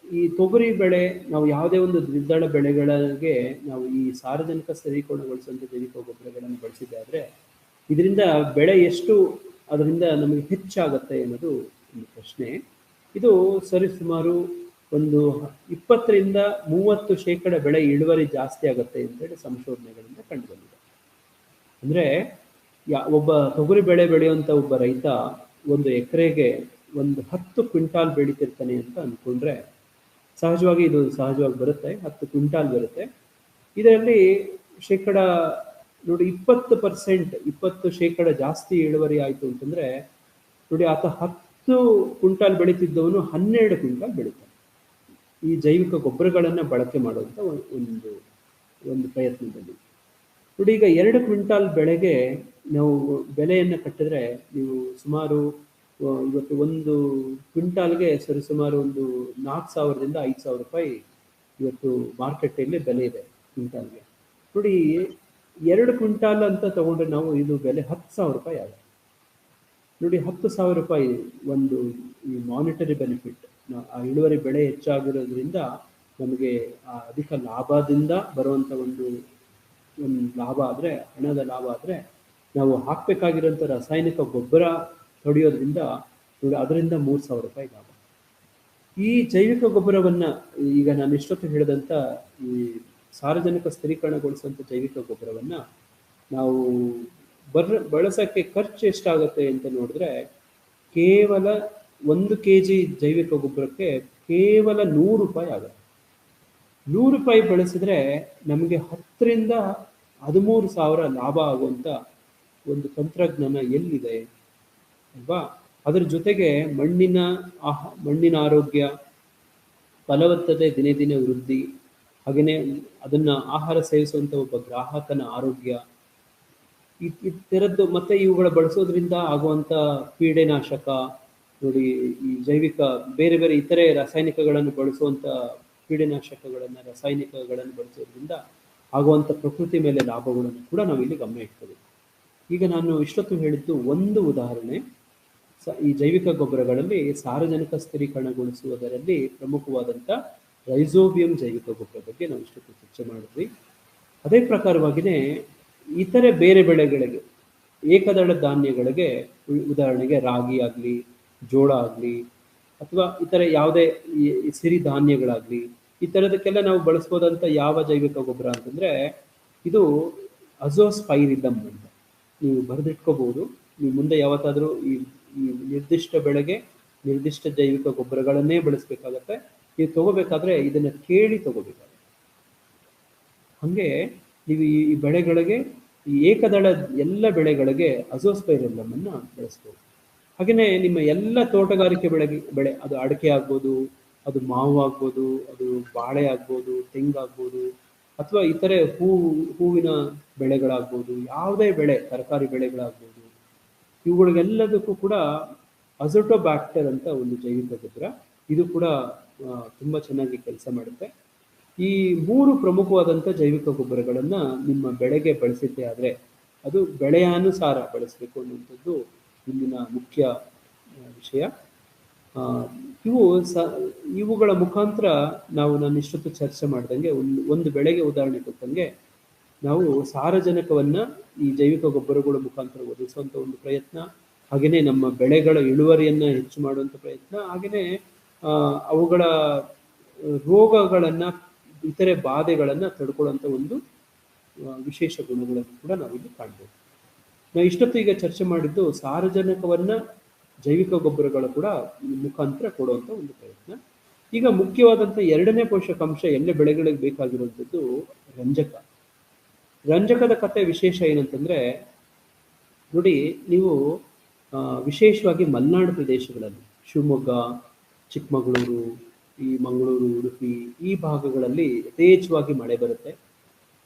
ಈ ತೊಗರಿ ಬೆಳೆ, ನಾವು ಯಾವುದೇ ಒಂದು ದ್ವಿದಳ ಬೆಳೆಗಳಿಗೆ ನಾವು ಈ ಸಾರಜನಕ ಸ್ಥಿರೀಕರಣಗೊಳಿಸುವಂಥ ಜೈವಿಕ ಗೊಬ್ಬರಗಳನ್ನು ಬಳಸಿದ್ದೆ ಆದರೆ ಇದರಿಂದ ಬೆಳೆ ಎಷ್ಟು ಅದರಿಂದ ನಮಗೆ ಹೆಚ್ಚಾಗತ್ತೆ ಅನ್ನೋದು ಒಂದು ಪ್ರಶ್ನೆ. ಇದು ಸರಿಸುಮಾರು ಒಂದು 20ರಿಂದ 30% ಬೆಳೆ ಇಳುವರಿ ಜಾಸ್ತಿ ಆಗುತ್ತೆ ಅಂತೇಳಿ ಸಂಶೋಧನೆಗಳಿಂದ ಕಂಡುಬಂದಿದೆ. ಅಂದರೆ ಒಬ್ಬ ತೊಗರಿ ಬೆಳೆ ಬೆಳೆಯುವಂಥ ಒಬ್ಬ ರೈತ ಒಂದು ಎಕರೆಗೆ ಒಂದು 10 ಕ್ವಿಂಟಾಲ್ ಬೆಳೀತಿರ್ತಾನೆ ಅಂತ ಅಂದ್ಕೊಂಡ್ರೆ ಸಹಜವಾಗಿ ಬರುತ್ತೆ, 10 ಕ್ವಿಂಟಾಲ್ ಬರುತ್ತೆ. ಇದರಲ್ಲಿ ಶೇಕಡ ನೋಡಿ 20% ಜಾಸ್ತಿ ಇಳುವರಿ ಆಯಿತು ಅಂತಂದರೆ ನೋಡಿ, ಆತ 10 ಕ್ವಿಂಟಾಲ್ ಬೆಳೀತಿದ್ದವನು 12 ಕ್ವಿಂಟಾಲ್ ಬೆಳೀತಾನೆ. ಈ ಜೈವಿಕ ಗೊಬ್ಬರಗಳನ್ನು ಬಳಕೆ ಮಾಡುವಂಥ ಒಂದು ಪ್ರಯತ್ನದಲ್ಲಿ ನೋಡಿ. ಈಗ 2 ಕ್ವಿಂಟಾಲ್ ಬೆಳೆಗೆ ನಾವು ಬೆಲೆಯನ್ನು ಕಟ್ಟಿದ್ರೆ ನೀವು ಸುಮಾರು ಇವತ್ತು ಒಂದು ಕ್ವಿಂಟಾಲ್ಗೆ ಸರಿಸುಮಾರು ಒಂದು 4000ರಿಂದ 5000 ರೂಪಾಯಿ ಇವತ್ತು ಮಾರ್ಕೆಟಲ್ಲಿ ಬೆಲೆ ಇದೆ ಕ್ವಿಂಟಾಲ್ಗೆ ನೋಡಿ. 2 ಕ್ವಿಂಟಾಲ್ ಅಂತ ತಗೊಂಡ್ರೆ ನಾವು ಇದು ಬೆಲೆ 10,000 ರೂಪಾಯಿ ಆಗುತ್ತೆ ನೋಡಿ. 10,000 ರೂಪಾಯಿ ಒಂದು ಈ ಮಾನಿಟರಿ ಬೆನಿಫಿಟ್, ಆ ಇಳುವರಿ ಬೆಳೆ ಹೆಚ್ಚಾಗಿರೋದ್ರಿಂದ ನಮಗೆ ಆ ಅಧಿಕ ಲಾಭದಿಂದ ಬರುವಂಥ ಒಂದು ಲಾಭ ಆದರೆ, ಹಣದ ಲಾಭ ಆದರೆ, ನಾವು ಹಾಕಬೇಕಾಗಿರೋಂಥ ರಾಸಾಯನಿಕ ಗೊಬ್ಬರ ತೊಡೆಯೋದ್ರಿಂದ ನೋಡಿ ಅದರಿಂದ 3000 ರೂಪಾಯಿ ಲಾಭ. ಈ ಜೈವಿಕ ಗೊಬ್ಬರವನ್ನು ಈಗ ನಾನು ಇಷ್ಟೊತ್ತು ಹೇಳಿದಂಥ ಈ ಸಾರಜನಕ ಸ್ಥಿರೀಕರಣಗೊಳಿಸುವಂಥ ಜೈವಿಕ ಗೊಬ್ಬರವನ್ನು ನಾವು ಬಳಸೋಕ್ಕೆ ಖರ್ಚು ಎಷ್ಟಾಗುತ್ತೆ ಅಂತ ನೋಡಿದ್ರೆ ಕೇವಲ 1 kg ಜೈವಿಕ ಗೊಬ್ಬರಕ್ಕೆ ಕೇವಲ 100 ರೂಪಾಯಿ ಆಗುತ್ತೆ. 100 ರೂಪಾಯಿ ಬಳಸಿದ್ರೆ ನಮಗೆ 10ರಿಂದ 13 ಸಾವಿರ ಲಾಭ ಆಗುವಂಥ ಒಂದು ತಂತ್ರಜ್ಞಾನ ಎಲ್ಲಿದೆ ಅಲ್ವಾ? ಅದರ ಜೊತೆಗೆ ಮಣ್ಣಿನ ಆರೋಗ್ಯ, ಫಲವತ್ತತೆ ದಿನೇ ದಿನೇ ವೃದ್ಧಿ, ಹಾಗೆಯೇ ಅದನ್ನು ಆಹಾರ ಸೇವಿಸುವಂಥ ಒಬ್ಬ ಗ್ರಾಹಕನ ಆರೋಗ್ಯ, ಈ ಥರದ್ದು ಮತ್ತೆ ಇವುಗಳ ಬಳಸೋದ್ರಿಂದ ಆಗುವಂಥ ಪೀಡೆನಾಶಕ ನೋಡಿ, ಈ ಜೈವಿಕ ಬೇರೆ ಬೇರೆ ಇತರೆ ರಾಸಾಯನಿಕಗಳನ್ನು ಬಳಸುವಂಥ ರಾಸಾಯನಿಕಗಳನ್ನು ಬಳಸೋದ್ರಿಂದ ಆಗುವಂಥ ಪ್ರಕೃತಿ ಮೇಲೆ ಲಾಭಗಳನ್ನು ಕೂಡ ನಾವಿಲ್ಲಿ ಗಮನ ಇಡ್ತೇವೆ. ಈಗ ನಾನು ಇಷ್ಟೊತ್ತು ಹೇಳಿದ್ದು ಒಂದು ಉದಾಹರಣೆ. ಈ ಜೈವಿಕ ಗೊಬ್ಬರಗಳಲ್ಲಿ ಸಾರಜನಕ ಸ್ಥಿರೀಕರಣಗೊಳಿಸುವುದರಲ್ಲಿ ಪ್ರಮುಖವಾದಂಥ ರೈಸೋಬಿಯಂ ಜೈವಿಕ ಗೊಬ್ಬರ ಬಗ್ಗೆ ನಾವು ಇಷ್ಟೊತ್ತು ಚರ್ಚೆ ಮಾಡಿದ್ವಿ. ಅದೇ ಪ್ರಕಾರವಾಗಿಯೇ ಇತರೆ ಬೇರೆ ಬೆಳೆಗಳಿಗೆ, ಏಕದಳ ಧಾನ್ಯಗಳಿಗೆ, ಉದಾಹರಣೆಗೆ ರಾಗಿ ಆಗಲಿ, ಜೋಳ ಆಗಲಿ, ಅಥವಾ ಇತರೆ ಯಾವುದೇ ಸಿರಿ ಧಾನ್ಯಗಳಾಗಲಿ, ಈ ಥರದಕ್ಕೆಲ್ಲ ನಾವು ಬಳಸ್ಬೋದಂಥ ಯಾವ ಜೈವಿಕ ಗೊಬ್ಬರ ಅಂತಂದರೆ ಇದು ಅಜೋಸ್ಪೈರಿಲಮ್ ಅಂತ ನೀವು ಬರೆದಿಟ್ಕೋಬಹುದು. ನೀವು ಮುಂದೆ ಯಾವತ್ತಾದರೂ ಈ ನಿರ್ದಿಷ್ಟ ಬೆಳೆಗೆ ನಿರ್ದಿಷ್ಟ ಜೈವಿಕ ಗೊಬ್ಬರಗಳನ್ನೇ ಬಳಸಬೇಕಾಗತ್ತೆ. ನೀವು ತಗೋಬೇಕಾದ್ರೆ ಇದನ್ನು ಕೇಳಿ ತಗೋಬೇಕಾಗುತ್ತೆ. ಹಾಗೆ ನೀವು ಈ ಬೆಳೆಗಳಿಗೆ, ಈ ಏಕದಳ ಎಲ್ಲ ಬೆಳೆಗಳಿಗೆ ಅಜೋಸ್ಪೈರಿಲಮ್ ಅನ್ನು ಬಳಸ್ಬೋದು. ಹಾಗೆಯೇ ನಿಮ್ಮ ಎಲ್ಲ ತೋಟಗಾರಿಕೆ ಬೆಳೆ, ಅದು ಅಡಿಕೆ ಆಗ್ಬೋದು, ಅದು ಮಾವು ಆಗ್ಬೋದು, ಅದು ಬಾಳೆ ಆಗ್ಬೋದು, ತೆಂಗಾಗ್ಬೋದು, ಅಥವಾ ಇತರೆ ಹೂವಿನ ಬೆಳೆಗಳಾಗ್ಬೋದು, ಯಾವುದೇ ಬೆಳೆ, ತರಕಾರಿ ಬೆಳೆಗಳಾಗ್ಬೋದು, ಇವುಗಳಿಗೆಲ್ಲದಕ್ಕೂ ಕೂಡ ಅಜೋಟೋಬ್ಯಾಕ್ಟರ್ ಅಂತ ಒಂದು ಜೈವಿಕ ಗೊಬ್ಬರ, ಇದು ಕೂಡ ತುಂಬ ಚೆನ್ನಾಗಿ ಕೆಲಸ ಮಾಡುತ್ತೆ. ಈ 3 ಪ್ರಮುಖವಾದಂಥ ಜೈವಿಕ ಗೊಬ್ಬರಗಳನ್ನು ನಿಮ್ಮ ಬೆಳೆಗೆ ಬಳಸಿದ್ದೇ ಆದರೆ ಅದು ಬೆಳೆಯ ಅನುಸಾರ ಬಳಸಬೇಕು ಅನ್ನುವಂಥದ್ದು ಇಲ್ಲಿನ ಮುಖ್ಯ ವಿಷಯ. ಇವುಗಳ ಮುಖಾಂತರ ನಾನು ಇಷ್ಟೊತ್ತು ಚರ್ಚೆ ಮಾಡ್ದಂಗೆ ಒಂದು ಬೆಳೆಗೆ ಉದಾಹರಣೆ ಕೊಟ್ಟಂಗೆ ನಾವು ಸಾರಜನಕವನ್ನು ಈ ಜೈವಿಕ ಗೊಬ್ಬರಗಳ ಮುಖಾಂತರ ಒದಗಿಸುವಂಥ ಒಂದು ಪ್ರಯತ್ನ, ಹಾಗೆಯೇ ನಮ್ಮ ಬೆಳೆಗಳ ಇಳುವರಿಯನ್ನು ಹೆಚ್ಚು ಮಾಡುವಂಥ ಪ್ರಯತ್ನ, ಹಾಗೆಯೇ ಅವುಗಳ ರೋಗಗಳನ್ನು, ಇತರೆ ಬಾಧೆಗಳನ್ನು ತಡ್ಕೊಳ್ಳುವಂಥ ಒಂದು ವಿಶೇಷ ಗುಣಗಳನ್ನು ಕೂಡ ನಾವಿಲ್ಲಿ ಕಾಣ್ಬೋದು. ನಾವು ಇಷ್ಟೊತ್ತು ಈಗ ಚರ್ಚೆ ಮಾಡಿದ್ದು ಸಾರಜನಕವನ್ನು ಜೈವಿಕ ಗೊಬ್ಬರಗಳು ಕೂಡ ಮುಖಾಂತರ ಕೊಡುವಂಥ ಒಂದು ಪ್ರಯತ್ನ. ಈಗ ಮುಖ್ಯವಾದಂಥ 2ನೇ ಪೋಷಕಾಂಶ ಎಲ್ಲ ಬೆಳೆಗಳಿಗೆ ಬೇಕಾಗಿರುವಂಥದ್ದು ರಂಜಕ. ರಂಜಕದ ಕಥೆ ವಿಶೇಷ ಏನಂತಂದರೆ ನೋಡಿ, ನೀವು ವಿಶೇಷವಾಗಿ ಮಲೆನಾಡು ಪ್ರದೇಶಗಳಲ್ಲಿ, ಶಿವಮೊಗ್ಗ, ಚಿಕ್ಕಮಗಳೂರು, ಈ ಮಂಗಳೂರು, ಉಡುಪಿ, ಈ ಭಾಗಗಳಲ್ಲಿ ಯಥೇಚ್ಛವಾಗಿ ಮಳೆ ಬರುತ್ತೆ.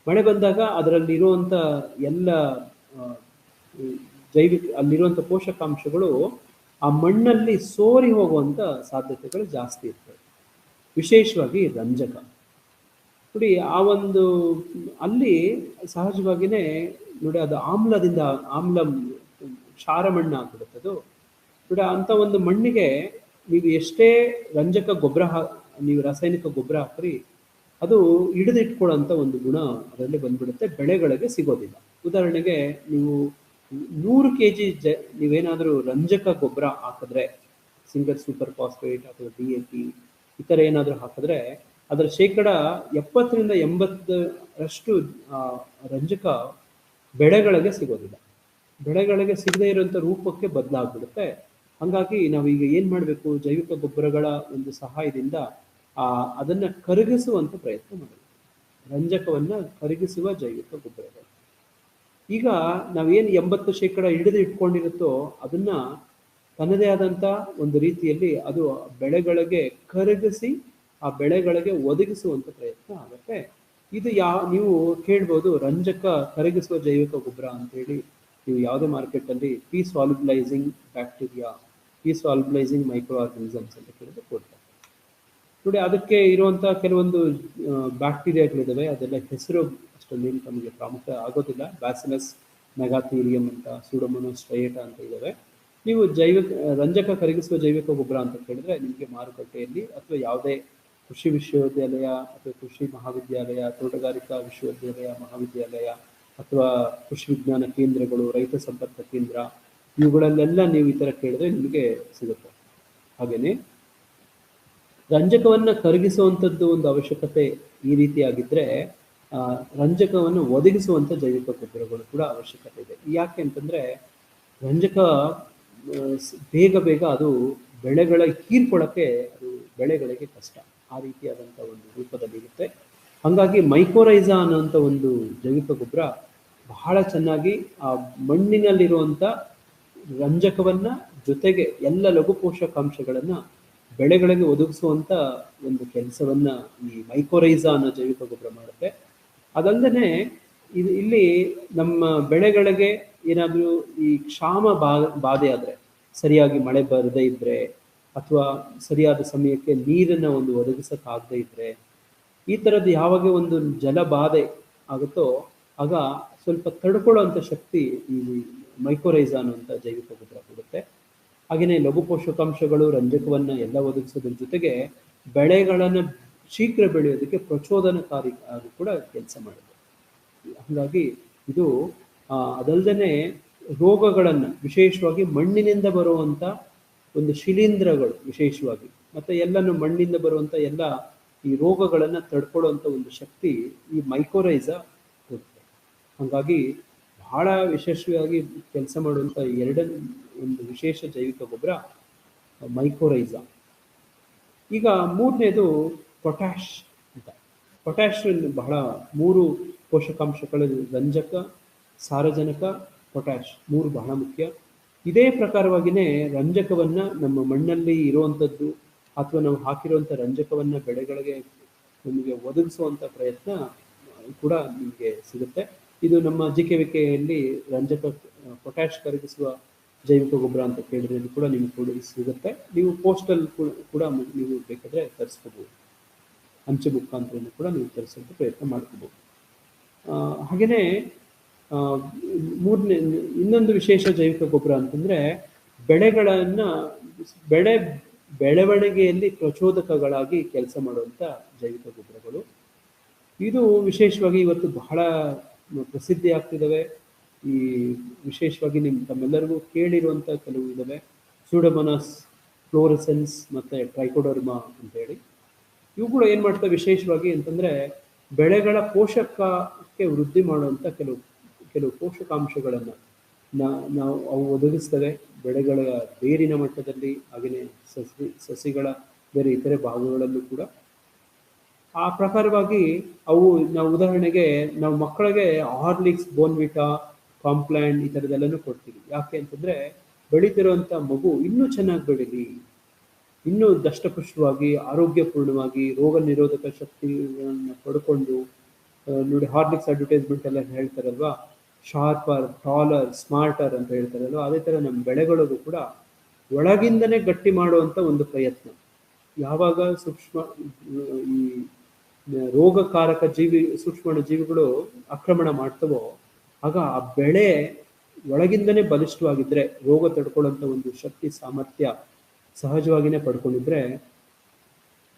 ಮಳೆ ಬಂದಾಗ ಅದರಲ್ಲಿರುವಂಥ ಎಲ್ಲ ಅಲ್ಲಿರುವಂಥ ಪೋಷಕಾಂಶಗಳು ಆ ಮಣ್ಣಲ್ಲಿ ಸೋರಿ ಹೋಗುವಂಥ ಸಾಧ್ಯತೆಗಳು ಜಾಸ್ತಿ ಇರ್ತವೆ, ವಿಶೇಷವಾಗಿ ರಂಜಕ. ನೋಡಿ, ಆ ಒಂದು ಅಲ್ಲಿ ಸಹಜವಾಗಿಯೇ ನೋಡಿ ಅದು ಆಮ್ಲ ಕ್ಷಾರ ಮಣ್ಣು ಆಗ್ಬಿಡುತ್ತದು. ನೋಡಿ, ಅಂಥ ಒಂದು ಮಣ್ಣಿಗೆ ನೀವು ಎಷ್ಟೇ ರಂಜಕ ಗೊಬ್ಬರ ನೀವು ರಾಸಾಯನಿಕ ಗೊಬ್ಬರ ಹಾಕ್ರಿ, ಅದು ಹಿಡಿದಿಟ್ಕೊಳ್ಳೋಂಥ ಒಂದು ಗುಣ ಅದರಲ್ಲಿ ಬಂದ್ಬಿಡುತ್ತೆ, ಬೆಳೆಗಳಿಗೆ ಸಿಗೋದಿಲ್ಲ. ಉದಾಹರಣೆಗೆ ನೀವು 100 kg ನೀವೇನಾದರೂ ರಂಜಕ ಗೊಬ್ಬರ ಹಾಕಿದ್ರೆ, ಸಿಂಗಲ್ ಸೂಪರ್ ಫಾಸ್ಫೇಟ್ ಅಥವಾ DAP ಈ ಥರ ಏನಾದರೂ ಹಾಕಿದ್ರೆ ಅದರ 70% 80% ರಂಜಕ ಬೆಳೆಗಳಿಗೆ ಸಿಗೋದಿಲ್ಲ. ಬೆಳೆಗಳಿಗೆ ಸಿಗದೇ ಇರುವಂಥ ರೂಪಕ್ಕೆ ಬದಲಾಗ್ಬಿಡುತ್ತೆ. ಹಾಗಾಗಿ ನಾವೀಗ ಏನು ಮಾಡಬೇಕು, ಜೈವಿಕ ಗೊಬ್ಬರಗಳ ಒಂದು ಸಹಾಯದಿಂದ ಅದನ್ನು ಕರಗಿಸುವಂಥ ಪ್ರಯತ್ನ ಮಾಡಬೇಕು. ರಂಜಕವನ್ನು ಕರಗಿಸುವ ಜೈವಿಕ ಗೊಬ್ಬರಗಳು. ಈಗ ನಾವೇನು 80% ಹಿಡಿದು ಇಟ್ಕೊಂಡಿರುತ್ತೋ ಅದನ್ನು ತನ್ನದೇ ಆದಂಥ ಒಂದು ರೀತಿಯಲ್ಲಿ ಅದು ಬೆಳೆಗಳಿಗೆ ಕರಗಿಸಿ ಆ ಬೆಳೆಗಳಿಗೆ ಒದಗಿಸುವಂಥ ಪ್ರಯತ್ನ ಆಗುತ್ತೆ. ಇದು ನೀವು ಕೇಳ್ಬೋದು, ರಂಜಕ ಕರಗಿಸುವ ಜೈವಿಕ ಗೊಬ್ಬರ ಅಂತೇಳಿ ನೀವು ಯಾವುದೇ ಮಾರ್ಕೆಟಲ್ಲಿ P solubilising bacteria, P solubilising micro organisms ಅಂತ ಕೇಳಿದ್ರೆ ಕೊಡ್ತಾರೆ. ನೋಡಿ, ಅದಕ್ಕೆ ಇರುವಂಥ ಕೆಲವೊಂದು ಬ್ಯಾಕ್ಟೀರಿಯಾಗಳಿದ್ದಾವೆ, ಅದೆಲ್ಲ ಹೆಸರು ಅಷ್ಟೊಂದೇನು ನಮಗೆ ಪ್ರಾಮುಖ್ಯ ಆಗೋದಿಲ್ಲ. ಬ್ಯಾಸಿಲಸ್ ಮೆಗಾಥೀರಿಯಂ ಅಂತ, ಸೂಡೋಮೋನಾಸ್ ಸ್ಟ್ರೈಯೇಟಾ ಅಂತ ಇದ್ದಾವೆ. ನೀವು ರಂಜಕ ಕರಗಿಸುವ ಜೈವಿಕ ಗೊಬ್ಬರ ಅಂತ ಕೇಳಿದ್ರೆ ನಿಮಗೆ ಮಾರುಕಟ್ಟೆಯಲ್ಲಿ ಅಥವಾ ಯಾವುದೇ ಕೃಷಿ ವಿಶ್ವವಿದ್ಯಾಲಯ ಅಥವಾ ಕೃಷಿ ಮಹಾವಿದ್ಯಾಲಯ, ತೋಟಗಾರಿಕಾ ವಿಶ್ವವಿದ್ಯಾಲಯ, ಮಹಾವಿದ್ಯಾಲಯ ಅಥವಾ ಕೃಷಿ ವಿಜ್ಞಾನ ಕೇಂದ್ರಗಳು, ರೈತ ಸಂಪರ್ಕ ಕೇಂದ್ರ, ಇವುಗಳಲ್ಲೆಲ್ಲ ನೀವು ಈ ಥರ ಕೇಳಿದ್ರೆ ನಿಮಗೆ ಸಿಗುತ್ತೆ. ಹಾಗೆಯೇ ರಂಜಕವನ್ನು ಕರಗಿಸುವಂಥದ್ದು ಒಂದು ಅವಶ್ಯಕತೆ ಈ ರೀತಿಯಾಗಿದ್ದರೆ ಆ, ರಂಜಕವನ್ನು ಒದಗಿಸುವಂಥ ಜೈವಿಕ ಗೊಬ್ಬರಗಳು ಕೂಡ ಅವಶ್ಯಕತೆ ಇದೆ. ಯಾಕೆ ಅಂತಂದರೆ ರಂಜಕ ಬೇಗ ಬೇಗ ಅದು ಬೆಳೆಗಳ ಹೀರ್ಕೊಳ್ಳೋಕ್ಕೆ ಅದು ಬೆಳೆಗಳಿಗೆ ಕಷ್ಟ, ಆ ರೀತಿಯಾದಂಥ ಒಂದು ರೂಪದಲ್ಲಿರುತ್ತೆ. ಹಾಗಾಗಿ ಮೈಕೋರೈಸಾ ಅನ್ನೋಂಥ ಒಂದು ಜೈವಿಕ ಗೊಬ್ಬರ ಬಹಳ ಚೆನ್ನಾಗಿ ಆ ಮಣ್ಣಿನಲ್ಲಿರುವಂಥ ರಂಜಕವನ್ನು ಜೊತೆಗೆ ಎಲ್ಲ ಲಘು ಪೋಷಕಾಂಶಗಳನ್ನು ಬೆಳೆಗಳಿಗೆ ಒದಗಿಸುವಂಥ ಒಂದು ಕೆಲಸವನ್ನು ಈ ಮೈಕೋರೈಸಾ ಅನ್ನೋ ಜೈವಿಕ ಗೊಬ್ಬರ ಮಾಡುತ್ತೆ. ಅದಲ್ಲದೆ ಇಲ್ಲಿ ನಮ್ಮ ಬೆಳೆಗಳಿಗೆ ಏನಾದರೂ ಈ ಕ್ಷಾಮ ಬಾಧೆ ಆದರೆ, ಸರಿಯಾಗಿ ಮಳೆ ಬರದೇ ಇದ್ದರೆ ಅಥವಾ ಸರಿಯಾದ ಸಮಯಕ್ಕೆ ನೀರನ್ನು ಒಂದು ಒದಗಿಸೋಕ್ಕಾಗದೇ ಇದ್ದರೆ, ಈ ಥರದ್ದು ಯಾವಾಗ ಒಂದು ಜಲಬಾಧೆ ಆಗುತ್ತೋ ಆಗ ಸ್ವಲ್ಪ ತಡ್ಕೊಳ್ಳೋವಂಥ ಶಕ್ತಿ ಈ ಮೈಕೋರೈಸಾ ಅನ್ನುವಂಥ ಜೈವಿಕ ಗೊಬ್ಬರ ಕೊಡುತ್ತೆ. ಹಾಗೆಯೇ ಲಘು ಪೋಷಕಾಂಶಗಳು ರಂಜಕವನ್ನು ಎಲ್ಲ ಒದಗಿಸೋದ್ರ ಜೊತೆಗೆ ಬೆಳೆಗಳನ್ನು ಶೀಘ್ರ ಬೆಳೆಯೋದಕ್ಕೆ ಪ್ರಚೋದನಕಾರಿ ಆಗಿ ಕೂಡ ಕೆಲಸ ಮಾಡುತ್ತೆ. ಹಾಗಾಗಿ ಇದು ಅದಲ್ಲದೆ ರೋಗಗಳನ್ನು, ವಿಶೇಷವಾಗಿ ಮಣ್ಣಿನಿಂದ ಬರುವಂಥ ಒಂದು ಶಿಲೀಂಧ್ರಗಳು ವಿಶೇಷವಾಗಿ, ಮತ್ತು ಎಲ್ಲನೂ ಮಣ್ಣಿಂದ ಬರುವಂಥ ಎಲ್ಲ ಈ ರೋಗಗಳನ್ನು ತಡ್ಕೊಳ್ಳುವಂಥ ಒಂದು ಶಕ್ತಿ ಈ ಮೈಕೋರೈಸಾ ಕೊಡುತ್ತೆ. ಹಾಗಾಗಿ ಬಹಳ ಯಶಸ್ವಿಯಾಗಿ ಕೆಲಸ ಮಾಡುವಂಥ ಎರಡನೇ ಒಂದು ವಿಶೇಷ ಜೈವಿಕ ಗೊಬ್ಬರ ಮೈಕೋರೈಸಾ. ಈಗ ಮೂರನೇದು ಪೊಟ್ಯಾಶ್ ಅಂತ. ಪೊಟ್ಯಾಶ್ ಬಹಳ 3 ಪೋಷಕಾಂಶಗಳು, ರಂಜಕ, ಸಾರಜನಕ, ಪೊಟ್ಯಾಶ್ 3 ಬಹಳ ಮುಖ್ಯ. ಇದೇ ಪ್ರಕಾರವಾಗಿಯೇ ರಂಜಕವನ್ನು ನಮ್ಮ ಮಣ್ಣಲ್ಲಿ ಇರುವಂಥದ್ದು ಅಥವಾ ನಾವು ಹಾಕಿರುವಂಥ ರಂಜಕವನ್ನು ಬೆಳೆಗಳಿಗೆ ನಮಗೆ ಒದಗಿಸುವಂಥ ಪ್ರಯತ್ನ ಕೂಡ ನಿಮಗೆ ಸಿಗುತ್ತೆ. ಇದು ನಮ್ಮ ಜಿಕೆವಿಕೆಯಲ್ಲಿ ರಂಜಕ ಪೊಟ್ಯಾಶ್ ಕರಗಿಸುವ ಜೈವಿಕ ಗೊಬ್ಬರ ಅಂತ ಕೇಳಿದ್ರೆ ಕೂಡ ನಿಮಗೆ ಕೂಡ ಸಿಗುತ್ತೆ. ನೀವು ಪೋಸ್ಟಲ್ ಕೂಡ ನೀವು ಬೇಕಾದರೆ ತರಿಸ್ಕೋಬೋದು, ಅಂಚೆ ಮುಖಾಂತರ ಕೂಡ ನೀವು ತರಿಸೋಕ್ಕೆ ಪ್ರಯತ್ನ ಮಾಡ್ಕೋಬೋದು. ಹಾಗೆಯೇ ಮೂರನೇ ಇನ್ನೊಂದು ವಿಶೇಷ ಜೈವಿಕ ಗೊಬ್ಬರ ಅಂತಂದರೆ ಬೆಳೆಗಳನ್ನು ಬೆಳವಣಿಗೆಯಲ್ಲಿ ಪ್ರಚೋದಕಗಳಾಗಿ ಕೆಲಸ ಮಾಡುವಂಥ ಜೈವಿಕ ಗೊಬ್ಬರಗಳು. ಇದು ವಿಶೇಷವಾಗಿ ಇವತ್ತು ಬಹಳ ಪ್ರಸಿದ್ಧಿ ಆಗ್ತಿದ್ದಾವೆ. ಈ ವಿಶೇಷವಾಗಿ ತಮ್ಮೆಲ್ಲರಿಗೂ ಕೇಳಿರುವಂಥ ಕೆಲವು ಇದ್ದಾವೆ, ಸೂಡೋಮೋನಾಸ್ ಫ್ಲೋರೆಸೆನ್ಸ್ ಮತ್ತು ಟ್ರೈಕೋಡರ್ಮಾ ಅಂತೇಳಿ. ಇವುಗಳು ಏನು ಮಾಡ್ತವೆ ವಿಶೇಷವಾಗಿ ಅಂತಂದರೆ ಬೆಳೆಗಳ ಪೋಷಕಕ್ಕೆ ವೃದ್ಧಿ ಮಾಡುವಂಥ ಕೆಲವು ಪೋಷಕಾಂಶಗಳನ್ನು ನಾವು ಅವು ಒದಗಿಸ್ತವೆ ಬೆಳೆಗಳ ಬೇರಿನ ಮಟ್ಟದಲ್ಲಿ, ಹಾಗೆಯೇ ಸಸಿಗಳ ಬೇರೆ ಇತರೆ ಭಾಗಗಳಲ್ಲೂ ಕೂಡ. ಆ ಪ್ರಕಾರವಾಗಿ ಅವು ನಾವು ಉದಾಹರಣೆಗೆ ನಾವು ಮಕ್ಕಳಿಗೆ ಹಾರ್ಲಿಕ್ಸ್, ಬೋರ್ನ್ವಿಟಾ, ಕಾಂಪ್ಲಾನ್ ಈ ಥರದ್ದೆಲ್ಲನೂ ಕೊಡ್ತೀವಿ. ಯಾಕೆ ಅಂತಂದರೆ ಬೆಳೀತಿರುವಂಥ ಮಗು ಇನ್ನೂ ಚೆನ್ನಾಗಿ ಬೆಳೀಲಿ, ಇನ್ನೂ ದಷ್ಟಪುಷ್ಟವಾಗಿ ಆರೋಗ್ಯಪೂರ್ಣವಾಗಿ ರೋಗ ನಿರೋಧಕ ಶಕ್ತಿಯನ್ನು ಪಡ್ಕೊಂಡು. ನೋಡಿ, ಹಾರ್ಲಿಕ್ಸ್ ಅಡ್ವರ್ಟೈಸ್ಮೆಂಟ್ ಎಲ್ಲ ಹೇಳ್ತಾರಲ್ವಾ, ಶಾರ್ಪರ್, ಟಾಲರ್, ಸ್ಮಾರ್ಟರ್ ಅಂತ ಹೇಳ್ತಾರಲ್ವ, ಅದೇ ಥರ ನಮ್ಮ ಬೆಳೆಗಳಿಗೂ ಕೂಡ ಒಳಗಿಂದನೇ ಗಟ್ಟಿ ಮಾಡುವಂಥ ಒಂದು ಪ್ರಯತ್ನ. ಯಾವಾಗ ಈ ರೋಗಕಾರಕ ಸೂಕ್ಷ್ಮ ಜೀವಿಗಳು ಆಕ್ರಮಣ ಮಾಡ್ತವೋ ಆಗ ಆ ಬೆಳೆ ಒಳಗಿಂದನೇ ಬಲಿಷ್ಠವಾಗಿದ್ದರೆ, ರೋಗ ತಡ್ಕೊಳ್ಳೋಂಥ ಒಂದು ಶಕ್ತಿ ಸಾಮರ್ಥ್ಯ ಸಹಜವಾಗಿಯೇ ಪಡ್ಕೊಂಡಿದ್ರೆ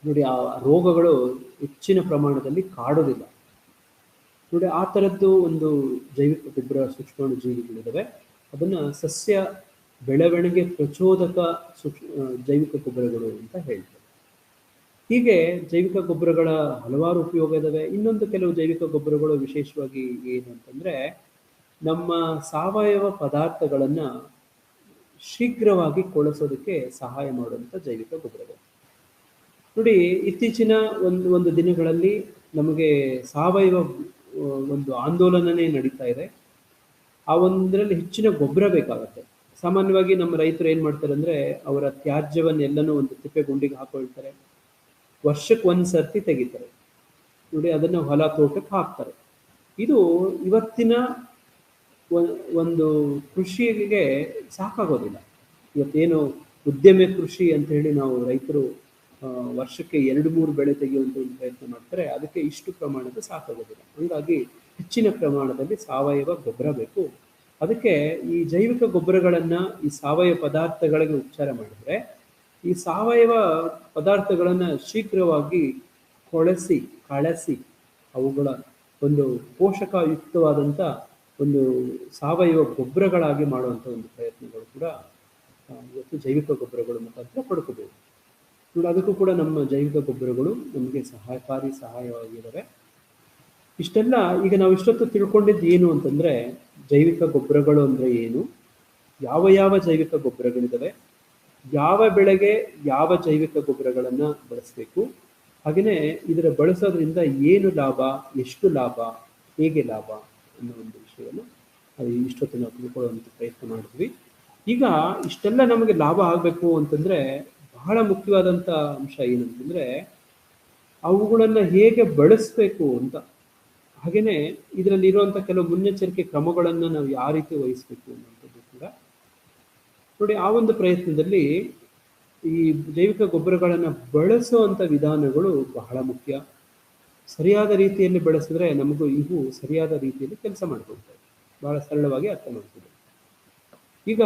ನೋಡಿ ಆ ರೋಗಗಳು ಹೆಚ್ಚಿನ ಪ್ರಮಾಣದಲ್ಲಿ ಕಾಡೋದಿಲ್ಲ. ನೋಡಿ, ಆ ಥರದ್ದು ಒಂದು ಜೈವಿಕ ಗೊಬ್ಬರ ಸೂಕ್ಷ್ಮಾಣು ಜೀವಿಗಳಿದ್ದಾವೆ. ಅದನ್ನು ಸಸ್ಯ ಬೆಳವಣಿಗೆ ಪ್ರಚೋದಕ ಜೈವಿಕ ಗೊಬ್ಬರಗಳು ಅಂತ ಹೇಳ್ತಾರೆ. ಹೀಗೆ ಜೈವಿಕ ಗೊಬ್ಬರಗಳ ಹಲವಾರು ಉಪಯೋಗ ಇದ್ದಾವೆ. ಇನ್ನೊಂದು ಕೆಲವು ಜೈವಿಕ ಗೊಬ್ಬರಗಳು ವಿಶೇಷವಾಗಿ ಏನು ಅಂತಂದರೆ ನಮ್ಮ ಸಾವಯವ ಪದಾರ್ಥಗಳನ್ನು ಶೀಘ್ರವಾಗಿ ಕೊಳೆಸೋದಕ್ಕೆ ಸಹಾಯ ಮಾಡುವಂಥ ಜೈವಿಕ ಗೊಬ್ಬರಗಳು. ನೋಡಿ, ಇತ್ತೀಚಿನ ಒಂದು ದಿನಗಳಲ್ಲಿ ನಮಗೆ ಸಾವಯವ ಒಂದು ಆಂದೋಲನನೇ ನಡೀತಾ ಇದೆ. ಆ ಒಂದರಲ್ಲಿ ಹೆಚ್ಚಿನ ಗೊಬ್ಬರ ಬೇಕಾಗತ್ತೆ. ಸಾಮಾನ್ಯವಾಗಿ ನಮ್ಮ ರೈತರು ಏನು ಮಾಡ್ತಾರೆ ಅಂದರೆ ಅವರ ತ್ಯಾಜ್ಯವನ್ನೆಲ್ಲನೂ ಒಂದು ತಿಪ್ಪೆ ಗುಂಡಿಗೆ ಹಾಕೊಳ್ತಾರೆ, ವರ್ಷಕ್ಕೆ ಒಂದು ಸರ್ತಿ ತೆಗಿತಾರೆ. ನೋಡಿ, ಅದನ್ನು ಹೊಲ ತೋಟಕ್ಕೆ ಹಾಕ್ತಾರೆ. ಇದು ಇವತ್ತಿನ ಒಂದು ಕೃಷಿಗೆ ಸಾಕಾಗೋದಿಲ್ಲ. ಇವತ್ತೇನು ಉದ್ಯಮ ಕೃಷಿ ಅಂತ ಹೇಳಿ ನಾವು ರೈತರು ವರ್ಷಕ್ಕೆ 2-3 ಬೆಳೆ ತೆಗೆಯುವಂಥ ಒಂದು ಪ್ರಯತ್ನ ಮಾಡ್ತಾರೆ, ಅದಕ್ಕೆ ಇಷ್ಟು ಪ್ರಮಾಣದ ಸಾಕಾಗೋದಿಲ್ಲ. ಹಾಗಾಗಿ ಹೆಚ್ಚಿನ ಪ್ರಮಾಣದಲ್ಲಿ ಸಾವಯವ ಗೊಬ್ಬರ ಬೇಕು. ಅದಕ್ಕೆ ಈ ಜೈವಿಕ ಗೊಬ್ಬರಗಳನ್ನು ಈ ಸಾವಯವ ಪದಾರ್ಥಗಳಿಗೆ ಉಪಚಾರ ಮಾಡಿದರೆ ಈ ಸಾವಯವ ಪದಾರ್ಥಗಳನ್ನು ಶೀಘ್ರವಾಗಿ ಕಳಸಿ ಅವುಗಳ ಒಂದು ಪೋಷಕಯುಕ್ತವಾದಂಥ ಒಂದು ಸಾವಯವ ಗೊಬ್ಬರಗಳಾಗಿ ಮಾಡುವಂಥ ಒಂದು ಪ್ರಯತ್ನಗಳು ಕೂಡ ಇವತ್ತು ಜೈವಿಕ ಗೊಬ್ಬರಗಳ ಮುಖಾಂತರ ಪಡ್ಕೋಬಹುದು. ನೋಡಿ, ಅದಕ್ಕೂ ಕೂಡ ನಮ್ಮ ಜೈವಿಕ ಗೊಬ್ಬರಗಳು ನಮಗೆ ಸಹಾಯವಾಗಿದ್ದಾವೆ. ಇಷ್ಟೆಲ್ಲ ಈಗ ನಾವು ಇಷ್ಟೊತ್ತು ತಿಳ್ಕೊಂಡಿದ್ದು ಏನು ಅಂತಂದ್ರೆ ಜೈವಿಕ ಗೊಬ್ಬರಗಳು ಅಂದ್ರೆ ಏನು, ಯಾವ ಯಾವ ಜೈವಿಕ ಗೊಬ್ಬರಗಳಿದಾವೆ, ಯಾವ ಬೆಳೆಗೆ ಯಾವ ಜೈವಿಕ ಗೊಬ್ಬರಗಳನ್ನ ಬಳಸಬೇಕು, ಹಾಗೆಯೇ ಇದರ ಬಳಸೋದ್ರಿಂದ ಏನು ಲಾಭ, ಎಷ್ಟು ಲಾಭ, ಹೇಗೆ ಲಾಭ ಅನ್ನೋ ಒಂದು ವಿಷಯವನ್ನು ಅದು ಇಷ್ಟೊತ್ತು ನಾವು ತಿಳ್ಕೊಳ್ಳುವಂಥ ಪ್ರಯತ್ನ ಮಾಡಿದ್ವಿ. ಈಗ ಇಷ್ಟೆಲ್ಲ ನಮಗೆ ಲಾಭ ಆಗಬೇಕು ಅಂತಂದ್ರೆ ಬಹಳ ಮುಖ್ಯವಾದಂಥ ಅಂಶ ಏನಂತಂದ್ರೆ ಅವುಗಳನ್ನು ಹೇಗೆ ಬಳಸಬೇಕು ಅಂತ, ಹಾಗೆಯೇ ಇದರಲ್ಲಿ ಇರುವಂಥ ಕೆಲವು ಮುನ್ನೆಚ್ಚರಿಕೆ ಕ್ರಮಗಳನ್ನು ನಾವು ಯಾವ ರೀತಿ ವಹಿಸಬೇಕು ಅನ್ನೋಂಥದ್ದು ಕೂಡ ನೋಡಿ. ಆ ಒಂದು ಪ್ರಯತ್ನದಲ್ಲಿ ಈ ಜೈವಿಕ ಗೊಬ್ಬರಗಳನ್ನು ಬಳಸುವಂಥ ವಿಧಾನಗಳು ಬಹಳ ಮುಖ್ಯ. ಸರಿಯಾದ ರೀತಿಯಲ್ಲಿ ಬೆಳೆಸಿದ್ರೆ ನಮಗೂ ಇವು ಸರಿಯಾದ ರೀತಿಯಲ್ಲಿ ಕೆಲಸ ಮಾಡ್ಕೊಳ್ತವೆ, ಬಹಳ ಸರಳವಾಗಿ ಅರ್ಥ ಮಾಡ್ತೀವಿ. ಈಗ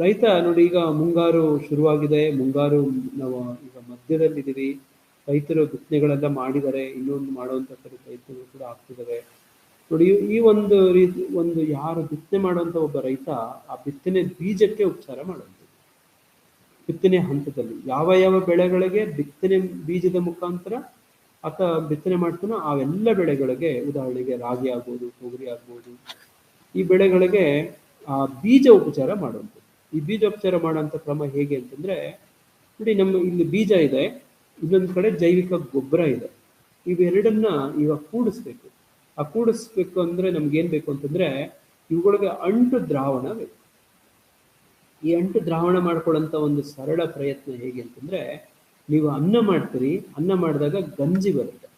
ರೈತ ನೋಡಿ, ಈಗ ಮುಂಗಾರು ಶುರುವಾಗಿದೆ, ಮುಂಗಾರು ನಾವು ಈಗ ಮಧ್ಯದಲ್ಲಿದ್ದೀವಿ, ರೈತರು ಬಿತ್ತನೆಗಳೆಲ್ಲ ಮಾಡಿದ್ದಾರೆ, ಇನ್ನೊಂದು ಮಾಡುವಂಥ ರೈತರು ಕೂಡ ಆಗ್ತಿದ್ದಾರೆ ನೋಡಿ. ಈ ಒಂದು ರೀತಿ ಒಂದು ಯಾರು ಬಿತ್ತನೆ ಮಾಡುವಂಥ ಒಬ್ಬ ರೈತ ಆ ಬಿತ್ತನೆ ಬೀಜಕ್ಕೆ ಉಪಚಾರ ಮಾಡುವಂಥದ್ದು. ಬಿತ್ತನೆ ಹಂತದಲ್ಲಿ ಯಾವ ಯಾವ ಬೆಳೆಗಳಿಗೆ ಬಿತ್ತನೆ ಬೀಜದ ಮುಖಾಂತರ ಆತ ಬಿತ್ತನೆ ಮಾಡ್ತಾನೋ ಅವೆಲ್ಲ ಬೆಳೆಗಳಿಗೆ, ಉದಾಹರಣೆಗೆ ರಾಗಿ ಆಗ್ಬೋದು, ತೊಗರಿ ಆಗ್ಬೋದು, ಈ ಬೆಳೆಗಳಿಗೆ ಆ ಬೀಜ ಉಪಚಾರ ಮಾಡುವಂಥದ್ದು. ಈ ಬೀಜ ಉಪಚಾರ ಮಾಡುವಂಥ ಕ್ರಮ ಹೇಗೆ ಅಂತಂದ್ರೆ ನೋಡಿ, ನಮ್ಮ ಇಲ್ಲಿ ಬೀಜ ಇದೆ, ಇನ್ನೊಂದು ಕಡೆ ಜೈವಿಕ ಗೊಬ್ಬರ ಇದೆ. ಇವೆರಡನ್ನ ಈಗ ಕೂಡಿಸ್ಬೇಕು. ಆ ಕೂಡಿಸ್ಬೇಕು ಅಂದ್ರೆ ನಮ್ಗೆ ಏನ್ ಬೇಕು ಅಂತಂದ್ರೆ ಇವುಗಳಿಗೆ ಅಂಟು ದ್ರಾವಣ ಬೇಕು. ಈ ಅಂಟು ದ್ರಾವಣ ಮಾಡ್ಕೊಳ್ಳೋಂಥ ಒಂದು ಸರಳ ಪ್ರಯತ್ನ ಹೇಗೆ ಅಂತಂದ್ರೆ, ನೀವು ಅನ್ನ ಮಾಡ್ತೀರಿ, ಅನ್ನ ಮಾಡಿದಾಗ ಗಂಜಿ ಬರುತ್ತೆ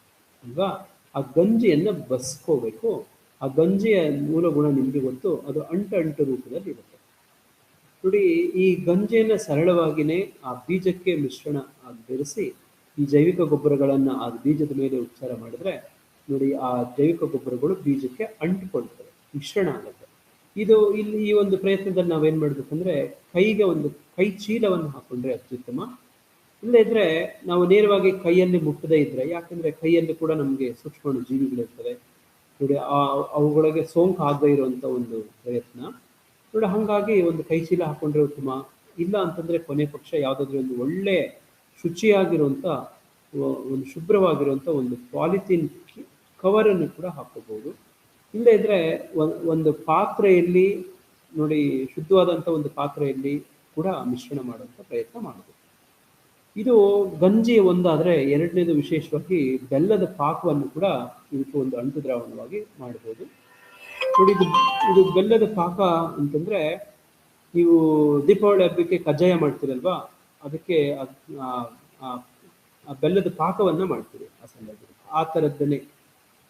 ಅಲ್ವಾ, ಆ ಗಂಜಿಯನ್ನ ಬಸ್ಕೋಬೇಕು. ಆ ಗಂಜಿಯ ಮೂಲ ಗುಣ ನಿಮ್ಗೆ ಗೊತ್ತು, ಅದು ಅಂಟು ರೂಪದಲ್ಲಿ ಇರುತ್ತೆ ನೋಡಿ. ಈ ಗಂಜಿಯನ್ನ ಸರಳವಾಗಿನೇ ಆ ಬೀಜಕ್ಕೆ ಮಿಶ್ರಣ ಬೆರೆಸಿ ಈ ಜೈವಿಕ ಗೊಬ್ಬರಗಳನ್ನ ಆ ಬೀಜದ ಮೇಲೆ ಉಪಚಾರ ಮಾಡಿದ್ರೆ ನೋಡಿ, ಆ ಜೈವಿಕ ಗೊಬ್ಬರಗಳು ಬೀಜಕ್ಕೆ ಅಂಟಿಕೊಳ್ತವೆ, ಮಿಶ್ರಣ ಆಗುತ್ತೆ. ಇದು ಇಲ್ಲಿ ಈ ಒಂದು ಪ್ರಯತ್ನದಲ್ಲಿ ನಾವೇನ್ ಮಾಡ್ಬೇಕಂದ್ರೆ ಕೈಗೆ ಒಂದು ಕೈ ಚೀಲವನ್ನು ಹಾಕೊಂಡ್ರೆ ಅತ್ಯುತ್ತಮ. ಇಲ್ಲದೇ ಇದ್ರೆ ನಾವು ನೇರವಾಗಿ ಕೈಯಲ್ಲಿ ಮುಟ್ಟದೇ ಇದ್ರೆ, ಯಾಕಂದ್ರೆ ಕೈಯಲ್ಲಿ ಕೂಡ ನಮಗೆ ಸೂಕ್ಷ್ಮಾಣು ಜೀವಿಗಳಿರ್ತವೆ ನೋಡಿ, ಅವುಗಳಿಗೆ ಸೋಂಕು ಆಗದೇ ಇರುವಂತ ಒಂದು ಪ್ರಯತ್ನ ನೋಡಿ. ಹಾಗಾಗಿ ಒಂದು ಕೈ ಚೀಲ ಹಾಕೊಂಡ್ರೆ ಉತ್ತಮ. ಇಲ್ಲ ಅಂತಂದ್ರೆ ಕೊನೆ ಪಕ್ಷ ಯಾವುದಾದ್ರೂ ಒಂದು ಒಳ್ಳೆ ಶುಚಿಯಾಗಿರುವಂತ ಒಂದು ಶುಭ್ರವಾಗಿರುವಂತ ಒಂದು ಪಾಲಿಥೀನ್ ಕವರ್ ಅನ್ನು ಕೂಡ ಹಾಕೋಬಹುದು. ಇಲ್ಲದೇ ಇದ್ರೆ ಒಂದು ಪಾತ್ರೆಯಲ್ಲಿ ನೋಡಿ, ಶುದ್ಧವಾದಂಥ ಒಂದು ಪಾತ್ರೆಯಲ್ಲಿ ಕೂಡ ಮಿಶ್ರಣ ಮಾಡುವಂಥ ಪ್ರಯತ್ನ ಮಾಡಬೇಕು. ಇದು ಗಂಜಿ ಒಂದಾದ್ರೆ, ಎರಡನೇದು ವಿಶೇಷವಾಗಿ ಬೆಲ್ಲದ ಪಾಕವನ್ನು ಕೂಡ ಇದಕ್ಕೆ ಒಂದು ಅಂಟು ದ್ರಾವಣವಾಗಿ ಮಾಡಬಹುದು ನೋಡಿ. ಇದು ಬೆಲ್ಲದ ಪಾಕ ಅಂತಂದ್ರೆ ನೀವು ದೀಪಾವಳಿ ಹಬ್ಬಕ್ಕೆ ಕಜ್ಜಾಯ ಮಾಡ್ತೀರಲ್ವಾ, ಅದಕ್ಕೆ ಆ ಬೆಲ್ಲದ ಪಾಕವನ್ನ ಮಾಡ್ತೀರಿ. ಆ ಸಂದರ್ಭದಲ್ಲಿ ಆ ಥರದ್ದನ್ನೇ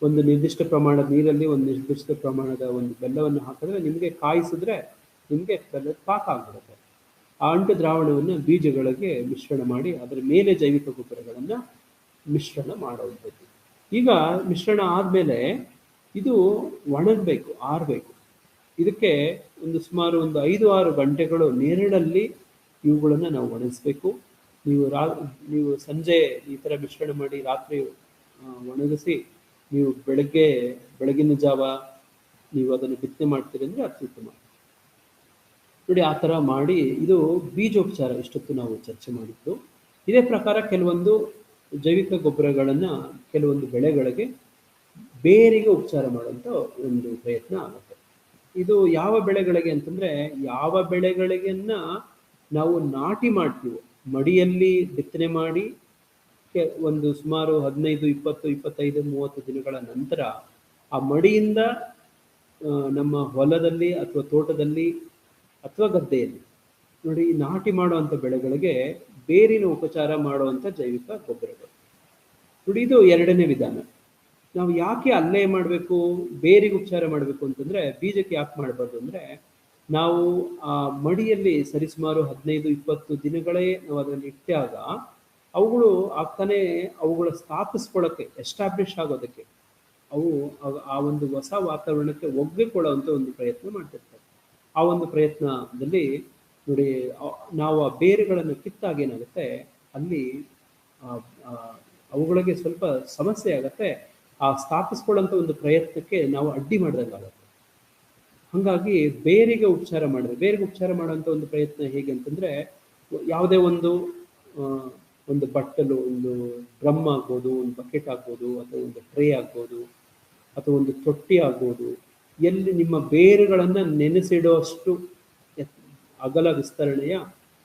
ಒಂದು ನಿರ್ದಿಷ್ಟ ಪ್ರಮಾಣದ ನೀರಲ್ಲಿ ಒಂದು ನಿರ್ದಿಷ್ಟ ಪ್ರಮಾಣದ ಒಂದು ಬೆಲ್ಲವನ್ನು ಹಾಕಿದ್ರೆ ನಿಮಗೆ ಕಾಯಿಸಿದ್ರೆ ನಿಮಗೆ ಬೆಲ್ಲದ ಪಾಕ ಆಗ್ಬಿಡುತ್ತೆ. ಆ ಅಂಟು ದ್ರಾವಣವನ್ನು ಬೀಜಗಳಿಗೆ ಮಿಶ್ರಣ ಮಾಡಿ ಅದರ ಮೇಲೆ ಜೈವಿಕ ಗೊಬ್ಬರಗಳನ್ನು ಮಿಶ್ರಣ ಮಾಡುವಂಥದ್ದು. ಈಗ ಮಿಶ್ರಣ ಆದಮೇಲೆ ಇದು ಒಣಗಬೇಕು, ಆರಬೇಕು. ಇದಕ್ಕೆ ಒಂದು ಸುಮಾರು ಒಂದು 5-6 ಗಂಟೆಗಳು ನೆರಳಲ್ಲಿ ಇವುಗಳನ್ನು ನಾವು ಒಣಗಿಸ್ಬೇಕು. ನೀವು ಸಂಜೆ ಈ ಥರ ಮಿಶ್ರಣ ಮಾಡಿ ರಾತ್ರಿ ಒಣಗಿಸಿ ನೀವು ಬೆಳಗಿನ ಜಾವ ನೀವು ಅದನ್ನು ಬಿತ್ತನೆ ಮಾಡ್ತೀರಿ ಅಂದರೆ ಅತ್ಯುತ್ತಮ ನೋಡಿ. ಆ ಥರ ಮಾಡಿ ಇದು ಬೀಜೋಪಚಾರ ಇಷ್ಟೊತ್ತು ನಾವು ಚರ್ಚೆ ಮಾಡಿದ್ದು. ಇದೇ ಪ್ರಕಾರ ಕೆಲವೊಂದು ಜೈವಿಕ ಗೊಬ್ಬರಗಳನ್ನು ಕೆಲವೊಂದು ಬೆಳೆಗಳಿಗೆ ಬೇರಿಗೆ ಉಪಚಾರ ಮಾಡುವಂಥ ಒಂದು ಪ್ರಯತ್ನ ಆಗುತ್ತೆ. ಇದು ಯಾವ ಬೆಳೆಗಳಿಗೆ ಅಂತಂದ್ರೆ, ಯಾವ ಬೆಳೆಗಳಿಗೆನ್ನ ನಾವು ನಾಟಿ ಮಾಡ್ತೀವೋ, ಮಡಿಯಲ್ಲಿ ಬಿತ್ತನೆ ಮಾಡಿ ಒಂದು ಸುಮಾರು 15, 20, 25, 30 ದಿನಗಳ ನಂತರ ಆ ಮಡಿಯಿಂದ ನಮ್ಮ ಹೊಲದಲ್ಲಿ ಅಥವಾ ತೋಟದಲ್ಲಿ ಅಥವಾ ಗದ್ದೆಯಲ್ಲಿ ನೋಡಿ ನಾಟಿ ಮಾಡುವಂಥ ಬೆಳೆಗಳಿಗೆ ಬೇರಿನ ಉಪಚಾರ ಮಾಡುವಂಥ ಜೈವಿಕ ಗೊಬ್ಬರಗಳು ನೋಡಿ. ಇದು ಎರಡನೇ ವಿಧಾನ. ನಾವು ಯಾಕೆ ಅಲ್ಲೇ ಮಾಡಬೇಕು, ಬೇರಿಗೆ ಉಪಚಾರ ಮಾಡಬೇಕು ಅಂತಂದ್ರೆ, ಬೀಜಕ್ಕೆ ಯಾಕೆ ಮಾಡಬಾರ್ದು ಅಂದ್ರೆ, ನಾವು ಆ ಮಡಿಯಲ್ಲಿ ಸರಿಸುಮಾರು 15-20 ದಿನಗಳೇ ನಾವು ಅದರಲ್ಲಿ ಇಟ್ಟಾಗ ಅವುಗಳು ಆಗ್ತಾನೆ ಅವುಗಳ ಸ್ಥಾಪಿಸ್ಕೊಳ್ಳೋಕ್ಕೆ, ಎಸ್ಟಾಬ್ಲಿಷ್ ಆಗೋದಕ್ಕೆ, ಅವು ಆ ಒಂದು ಹೊಸ ವಾತಾವರಣಕ್ಕೆ ಒಗ್ಗಿಕೊಳ್ಳುವಂಥ ಒಂದು ಪ್ರಯತ್ನ ಮಾಡ್ತಿರ್ತಾರೆ. ಆ ಒಂದು ಪ್ರಯತ್ನದಲ್ಲಿ ನೋಡಿ ನಾವು ಆ ಬೇರುಗಳನ್ನು ಕಿತ್ತಾಗ ಏನಾಗುತ್ತೆ, ಅಲ್ಲಿ ಅವುಗಳಿಗೆ ಸ್ವಲ್ಪ ಸಮಸ್ಯೆ ಆಗುತ್ತೆ. ಆ ಸ್ಥಾಪಿಸ್ಕೊಳ್ಳೋಂಥ ಒಂದು ಪ್ರಯತ್ನಕ್ಕೆ ನಾವು ಅಡ್ಡಿ ಮಾಡಿದಂಗಾಗುತ್ತೆ. ಹಾಗಾಗಿ ಬೇರಿಗೆ ಉಪಚಾರ ಮಾಡಿದ್ರೆ, ಬೇರಿಗೆ ಉಪಚಾರ ಮಾಡುವಂಥ ಒಂದು ಪ್ರಯತ್ನ ಹೇಗೆ ಅಂತಂದ್ರೆ, ಯಾವುದೇ ಒಂದು ಬಟ್ಟಲು, ಒಂದು ಡ್ರಮ್ ಆಗ್ಬೋದು, ಒಂದು ಬಕೆಟ್ ಆಗ್ಬೋದು, ಅಥವಾ ಒಂದು ಟ್ರೇ ಆಗ್ಬೋದು, ಅಥವಾ ಒಂದು ತೊಟ್ಟಿ ಆಗ್ಬೋದು, ಎಲ್ಲಿ ನಿಮ್ಮ ಬೇರುಗಳನ್ನು ನೆನೆಸಿಡುವಷ್ಟು ಅಗಲ ವಿಸ್ತರಣೆಯ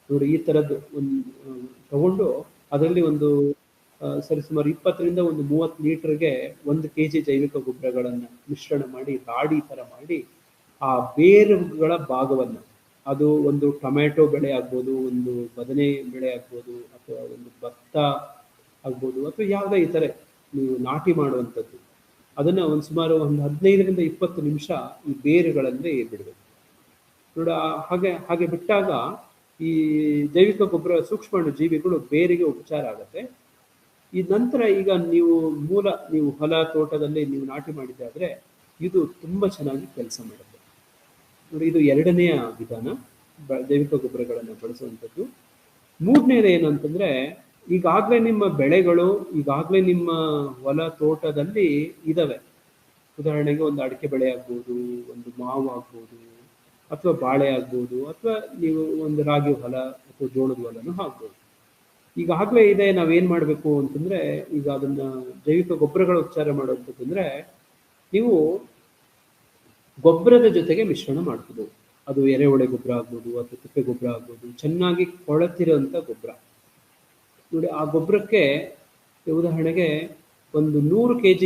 ನೋಡಿ ಈ ಥರದ್ದು ಒಂದು ತಗೊಂಡು ಅದರಲ್ಲಿ ಒಂದು ಸರಿಸುಮಾರು 20ರಿಂದ ಒಂದು 30 ಲೀಟರ್ಗೆ 1 kg ಜೈವಿಕ ಗೊಬ್ಬರಗಳನ್ನು ಮಿಶ್ರಣ ಮಾಡಿ ರಾಡಿ ಥರ ಮಾಡಿ ಆ ಬೇರುಗಳ ಭಾಗವನ್ನು, ಅದು ಒಂದು ಟೊಮ್ಯಾಟೊ ಬೆಳೆ ಆಗ್ಬೋದು, ಒಂದು ಬದನೆ ಬೆಳೆ ಆಗ್ಬೋದು, ಅಥವಾ ಒಂದು ಭತ್ತ ಆಗ್ಬೋದು, ಅಥವಾ ಯಾವುದೇ ಇತರೆ ನೀವು ನಾಟಿ ಮಾಡುವಂಥದ್ದು, ಅದನ್ನು ಒಂದು ಸುಮಾರು ಒಂದು 15ರಿಂದ 20 ನಿಮಿಷ ಈ ಬೇರುಗಳಲ್ಲಿ ಬಿಡಬೇಕು ನೋಡಿ. ಹಾಗೆ ಬಿಟ್ಟಾಗ ಈ ಜೈವಿಕ ಗೊಬ್ಬರ ಸೂಕ್ಷ್ಮಾಣು ಜೀವಿಗಳು ಬೇರಿಗೆ ಉಪಚಾರ ಆಗುತ್ತೆ. ಈ ನಂತರ ಈಗ ನೀವು ಹೊಲ ತೋಟದಲ್ಲಿ ನೀವು ನಾಟಿ ಮಾಡಿದ್ದಾದ್ರೆ ಇದು ತುಂಬ ಚೆನ್ನಾಗಿ ಕೆಲಸ ಮಾಡುತ್ತೆ ನೋಡಿ. ಇದು 2ನೆಯ ವಿಧಾನ ಜೈವಿಕ ಗೊಬ್ಬರಗಳನ್ನು ಬಳಸುವಂಥದ್ದು. 3ನೇದು ಏನು ಅಂತಂದ್ರೆ, ಈಗಾಗಲೇ ನಿಮ್ಮ ಬೆಳೆಗಳು ಈಗಾಗಲೇ ನಿಮ್ಮ ಹೊಲ ತೋಟದಲ್ಲಿ ಇದಾವೆ. ಉದಾಹರಣೆಗೆ ಒಂದು ಅಡಿಕೆ ಬೆಳೆ ಆಗ್ಬೋದು, ಒಂದು ಮಾವು ಆಗ್ಬೋದು, ಅಥವಾ ಬಾಳೆ ಆಗ್ಬೋದು, ಅಥವಾ ನೀವು ಒಂದು ರಾಗಿ ಹೊಲ ಅಥವಾ ಜೋಳದ ಹೊಲನೂ ಹಾಕ್ಬೋದು. ಈಗಾಗಲೇ ಇದೆ, ನಾವೇನು ಮಾಡಬೇಕು ಅಂತಂದರೆ, ಈಗ ಅದನ್ನು ಜೈವಿಕ ಗೊಬ್ಬರಗಳ ಉಪಚಾರ ಮಾಡೋದಂತಂದರೆ ನೀವು ಗೊಬ್ಬರದ ಜೊತೆಗೆ ಮಿಶ್ರಣ ಮಾಡ್ಬೋದು. ಅದು ಎರೆಹುಳೆ ಗೊಬ್ಬರ ಆಗ್ಬೋದು, ಅಥವಾ ತಿಪ್ಪೆ ಗೊಬ್ಬರ ಆಗ್ಬೋದು, ಚೆನ್ನಾಗಿ ಕೊಳೆತಿರೋಂಥ ಗೊಬ್ಬರ ನೋಡಿ. ಆ ಗೊಬ್ಬರಕ್ಕೆ ಉದಾಹರಣೆಗೆ ಒಂದು 100 kg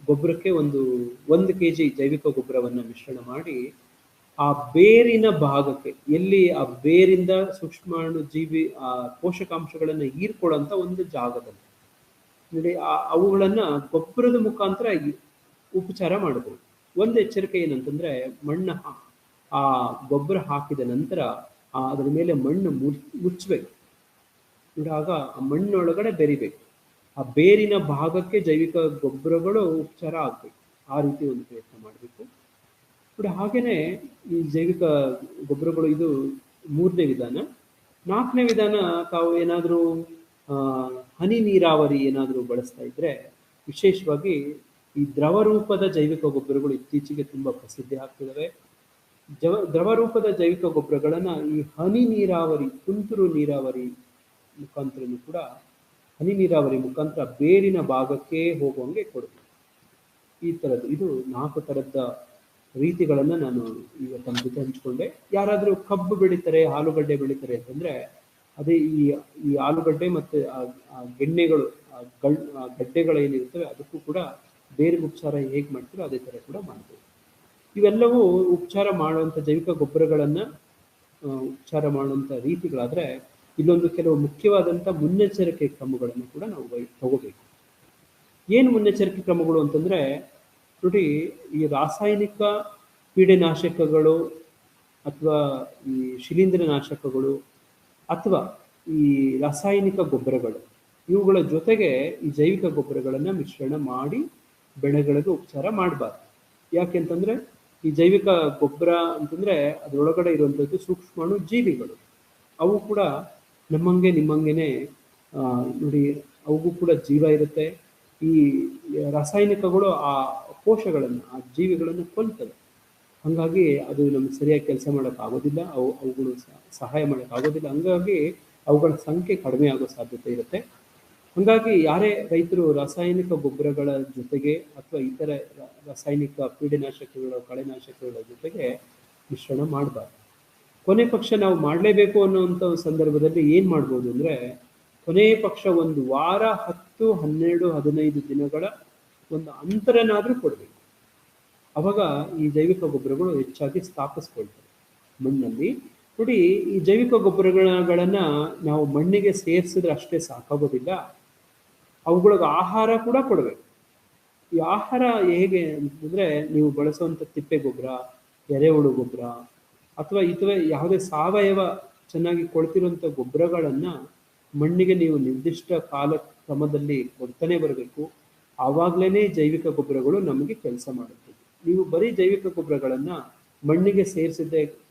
ಗೊಬ್ಬರಕ್ಕೆ ಒಂದು 1 kg ಜೈವಿಕ ಗೊಬ್ಬರವನ್ನು ಮಿಶ್ರಣ ಮಾಡಿ ಆ ಬೇರಿನ ಭಾಗಕ್ಕೆ, ಎಲ್ಲಿ ಆ ಬೇರಿಂದ ಸೂಕ್ಷ್ಮಾಣು ಜೀವಿ ಆ ಪೋಷಕಾಂಶಗಳನ್ನು ಹೀರ್ಕೊಳ್ಳೋಂಥ ಒಂದು ಜಾಗದಲ್ಲಿ ನೋಡಿ ಅವುಗಳನ್ನು ಗೊಬ್ಬರದ ಮುಖಾಂತರ ಉಪಚಾರ ಮಾಡಬಹುದು. ಒಂದು ಎಚ್ಚರಿಕೆ ಏನಂತಂದ್ರೆ, ಆ ಗೊಬ್ಬರ ಹಾಕಿದ ನಂತರ ಅದರ ಮೇಲೆ ಮಣ್ಣು ಮುಚ್ಚಬೇಕು ನೋಡಿ. ಆಗ ಆ ಮಣ್ಣೊಳಗಡೆ ಬೆರಿಬೇಕು, ಆ ಬೇರಿನ ಭಾಗಕ್ಕೆ ಜೈವಿಕ ಗೊಬ್ಬರಗಳು ಉಪಚಾರ ಆಗ್ಬೇಕು. ಆ ರೀತಿ ಒಂದು ಪ್ರಯತ್ನ ಮಾಡಬೇಕು ನೋಡಿ. ಹಾಗೇನೆ ಈ ಜೈವಿಕ ಗೊಬ್ಬರಗಳು, ಇದು 3ನೇ ವಿಧಾನ. 4ನೇ ವಿಧಾನ, ತಾವು ಏನಾದರೂ ಹನಿ ನೀರಾವರಿ ಏನಾದರೂ ಬಳಸ್ತಾ ಇದ್ರೆ, ವಿಶೇಷವಾಗಿ ಈ ದ್ರವ ರೂಪದ ಜೈವಿಕ ಗೊಬ್ಬರಗಳು ಇತ್ತೀಚೆಗೆ ತುಂಬ ಪ್ರಸಿದ್ಧಿ ಆಗ್ತಿದ್ದಾವೆ. ದ್ರವ ರೂಪದ ಜೈವಿಕ ಗೊಬ್ಬರಗಳನ್ನು ಈ ಹನಿ ನೀರಾವರಿ, ತುಂತುರು ನೀರಾವರಿ ಮುಖಾಂತರನೂ ಕೂಡ, ಹನಿ ನೀರಾವರಿ ಮುಖಾಂತರ ಬೇರಿನ ಭಾಗಕ್ಕೆ ಹೋಗುವಂಗೆ ಕೊಡಬೇಕು. ಈ ಥರದ್ದು ಇದು 4 ಥರದ ರೀತಿಗಳನ್ನು ನಾನು ಈಗ ತಮ್ಮ ಜೊತೆ ಹಂಚಿಕೊಂಡೆ. ಯಾರಾದರೂ ಕಬ್ಬು ಬೆಳೀತಾರೆ, ಆಲೂಗಡ್ಡೆ ಬೆಳೀತಾರೆ ಅಂತಂದರೆ, ಅದೇ ಈ ಆಲೂಗಡ್ಡೆ ಮತ್ತು ಆ ಗೆಣ್ಣೆಗಳು, ಗಡ್ಡೆಗಳೇನಿರ್ತವೆ ಅದಕ್ಕೂ ಕೂಡ ಬೇರೆ ಉಪಚಾರ ಹೇಗೆ ಮಾಡ್ತೀರೋ ಅದೇ ಥರ ಕೂಡ ಮಾಡ್ಬೋದು. ಇವೆಲ್ಲವೂ ಉಪಚಾರ ಮಾಡುವಂಥ ಜೈವಿಕ ಗೊಬ್ಬರಗಳನ್ನು ಉಪಚಾರ ಮಾಡುವಂಥ ರೀತಿಗಳಾದರೆ, ಇಲ್ಲೊಂದು ಕೆಲವು ಮುಖ್ಯವಾದಂಥ ಮುನ್ನೆಚ್ಚರಿಕೆ ಕ್ರಮಗಳನ್ನು ಕೂಡ ನಾವು ತಗೋಬೇಕು. ಏನು ಮುನ್ನೆಚ್ಚರಿಕೆ ಕ್ರಮಗಳು ಅಂತಂದರೆ ನೋಡಿ, ಈ ರಾಸಾಯನಿಕ ಪೀಡೆನಾಶಕಗಳು ಅಥವಾ ಈ ಶಿಲೀಂಧ್ರನಾಶಕಗಳು ಅಥವಾ ಈ ರಾಸಾಯನಿಕ ಗೊಬ್ಬರಗಳು, ಇವುಗಳ ಜೊತೆಗೆ ಈ ಜೈವಿಕ ಗೊಬ್ಬರಗಳನ್ನು ಮಿಶ್ರಣ ಮಾಡಿ ಬೆಳೆಗಳಿಗೆ ಉಪಚಾರ ಮಾಡಬಾರ್ದು. ಯಾಕೆಂತಂದರೆ ಈ ಜೈವಿಕ ಗೊಬ್ಬರ ಅಂತಂದರೆ ಅದರೊಳಗಡೆ ಇರುವಂಥದ್ದು ಸೂಕ್ಷ್ಮಾಣು ಜೀವಿಗಳು. ಅವು ಕೂಡ ನಿಮ್ಮಂಗೆನೇ ನೋಡಿ, ಅವಗೂ ಕೂಡ ಜೀವ ಇರುತ್ತೆ. ಈ ರಾಸಾಯನಿಕಗಳು ಆ ಕೋಶಗಳನ್ನು, ಆ ಜೀವಿಗಳನ್ನು ಕೊಲ್ತವೆ. ಹಾಗಾಗಿ ಅದು ನಮಗೆ ಸರಿಯಾಗಿ ಕೆಲಸ ಮಾಡೋಕ್ಕಾಗೋದಿಲ್ಲ, ಅವುಗಳು ಸಹಾಯ ಮಾಡೋಕ್ಕಾಗೋದಿಲ್ಲ. ಹಂಗಾಗಿ ಅವುಗಳ ಸಂಖ್ಯೆ ಕಡಿಮೆ ಆಗೋ ಸಾಧ್ಯತೆ ಇರುತ್ತೆ. ಹಾಗಾಗಿ ಯಾರೇ ರೈತರು ರಾಸಾಯನಿಕ ಗೊಬ್ಬರಗಳ ಜೊತೆಗೆ ಅಥವಾ ಇತರ ರಾಸಾಯನಿಕ ಪೀಡೆನಾಶಕಗಳ, ಕಳೆನಾಶಕಗಳ ಜೊತೆಗೆ ಮಿಶ್ರಣ ಮಾಡಬಾರ್ದು. ಕೊನೆ ಪಕ್ಷ ನಾವು ಮಾಡಲೇಬೇಕು ಅನ್ನೋವಂಥ ಸಂದರ್ಭದಲ್ಲಿ ಏನು ಮಾಡ್ಬೋದು ಅಂದರೆ, ಕೊನೆಯ ಪಕ್ಷ ಒಂದು ವಾರ 10, 12, 15 ದಿನಗಳ ಒಂದು ಅಂತರನಾದರೂ ಕೊಡಬೇಕು. ಅವಾಗ ಈ ಜೈವಿಕ ಗೊಬ್ಬರಗಳು ಹೆಚ್ಚಾಗಿ ಸ್ಥಾಪಿಸ್ಕೊಳ್ತವೆ ಮಣ್ಣಲ್ಲಿ ನೋಡಿ. ಈ ಜೈವಿಕ ಗೊಬ್ಬರಗಳನ್ನು ನಾವು ಮಣ್ಣಿಗೆ ಸೇರಿಸಿದ್ರೆ ಅಷ್ಟೇ ಸಾಕಾಗೋದಿಲ್ಲ, ಅವುಗಳಿಗೆ ಆಹಾರ ಕೂಡ ಕೊಡಬೇಕು. ಈ ಆಹಾರ ಹೇಗೆ ಅಂತಂದರೆ, ನೀವು ಬಳಸುವಂಥ ತಿಪ್ಪೆ ಗೊಬ್ಬರ, ಎರೆಹುಳು ಗೊಬ್ಬರ ಅಥವಾ ಯಾವುದೇ ಸಾವಯವ ಚೆನ್ನಾಗಿ ಕೊಳ್ತಿರುವಂಥ ಗೊಬ್ಬರಗಳನ್ನು ಮಣ್ಣಿಗೆ ನೀವು ನಿರ್ದಿಷ್ಟ ಕಾಲ ಕ್ರಮದಲ್ಲಿ ಕೊಡ್ತಾನೆ ಬರಬೇಕು. ಆವಾಗಲೇ ಜೈವಿಕ ಗೊಬ್ಬರಗಳು ನಮಗೆ ಕೆಲಸ ಮಾಡುತ್ತದೆ. ನೀವು ಬರೀ ಜೈವಿಕ ಗೊಬ್ಬರಗಳನ್ನು ಮಣ್ಣಿಗೆ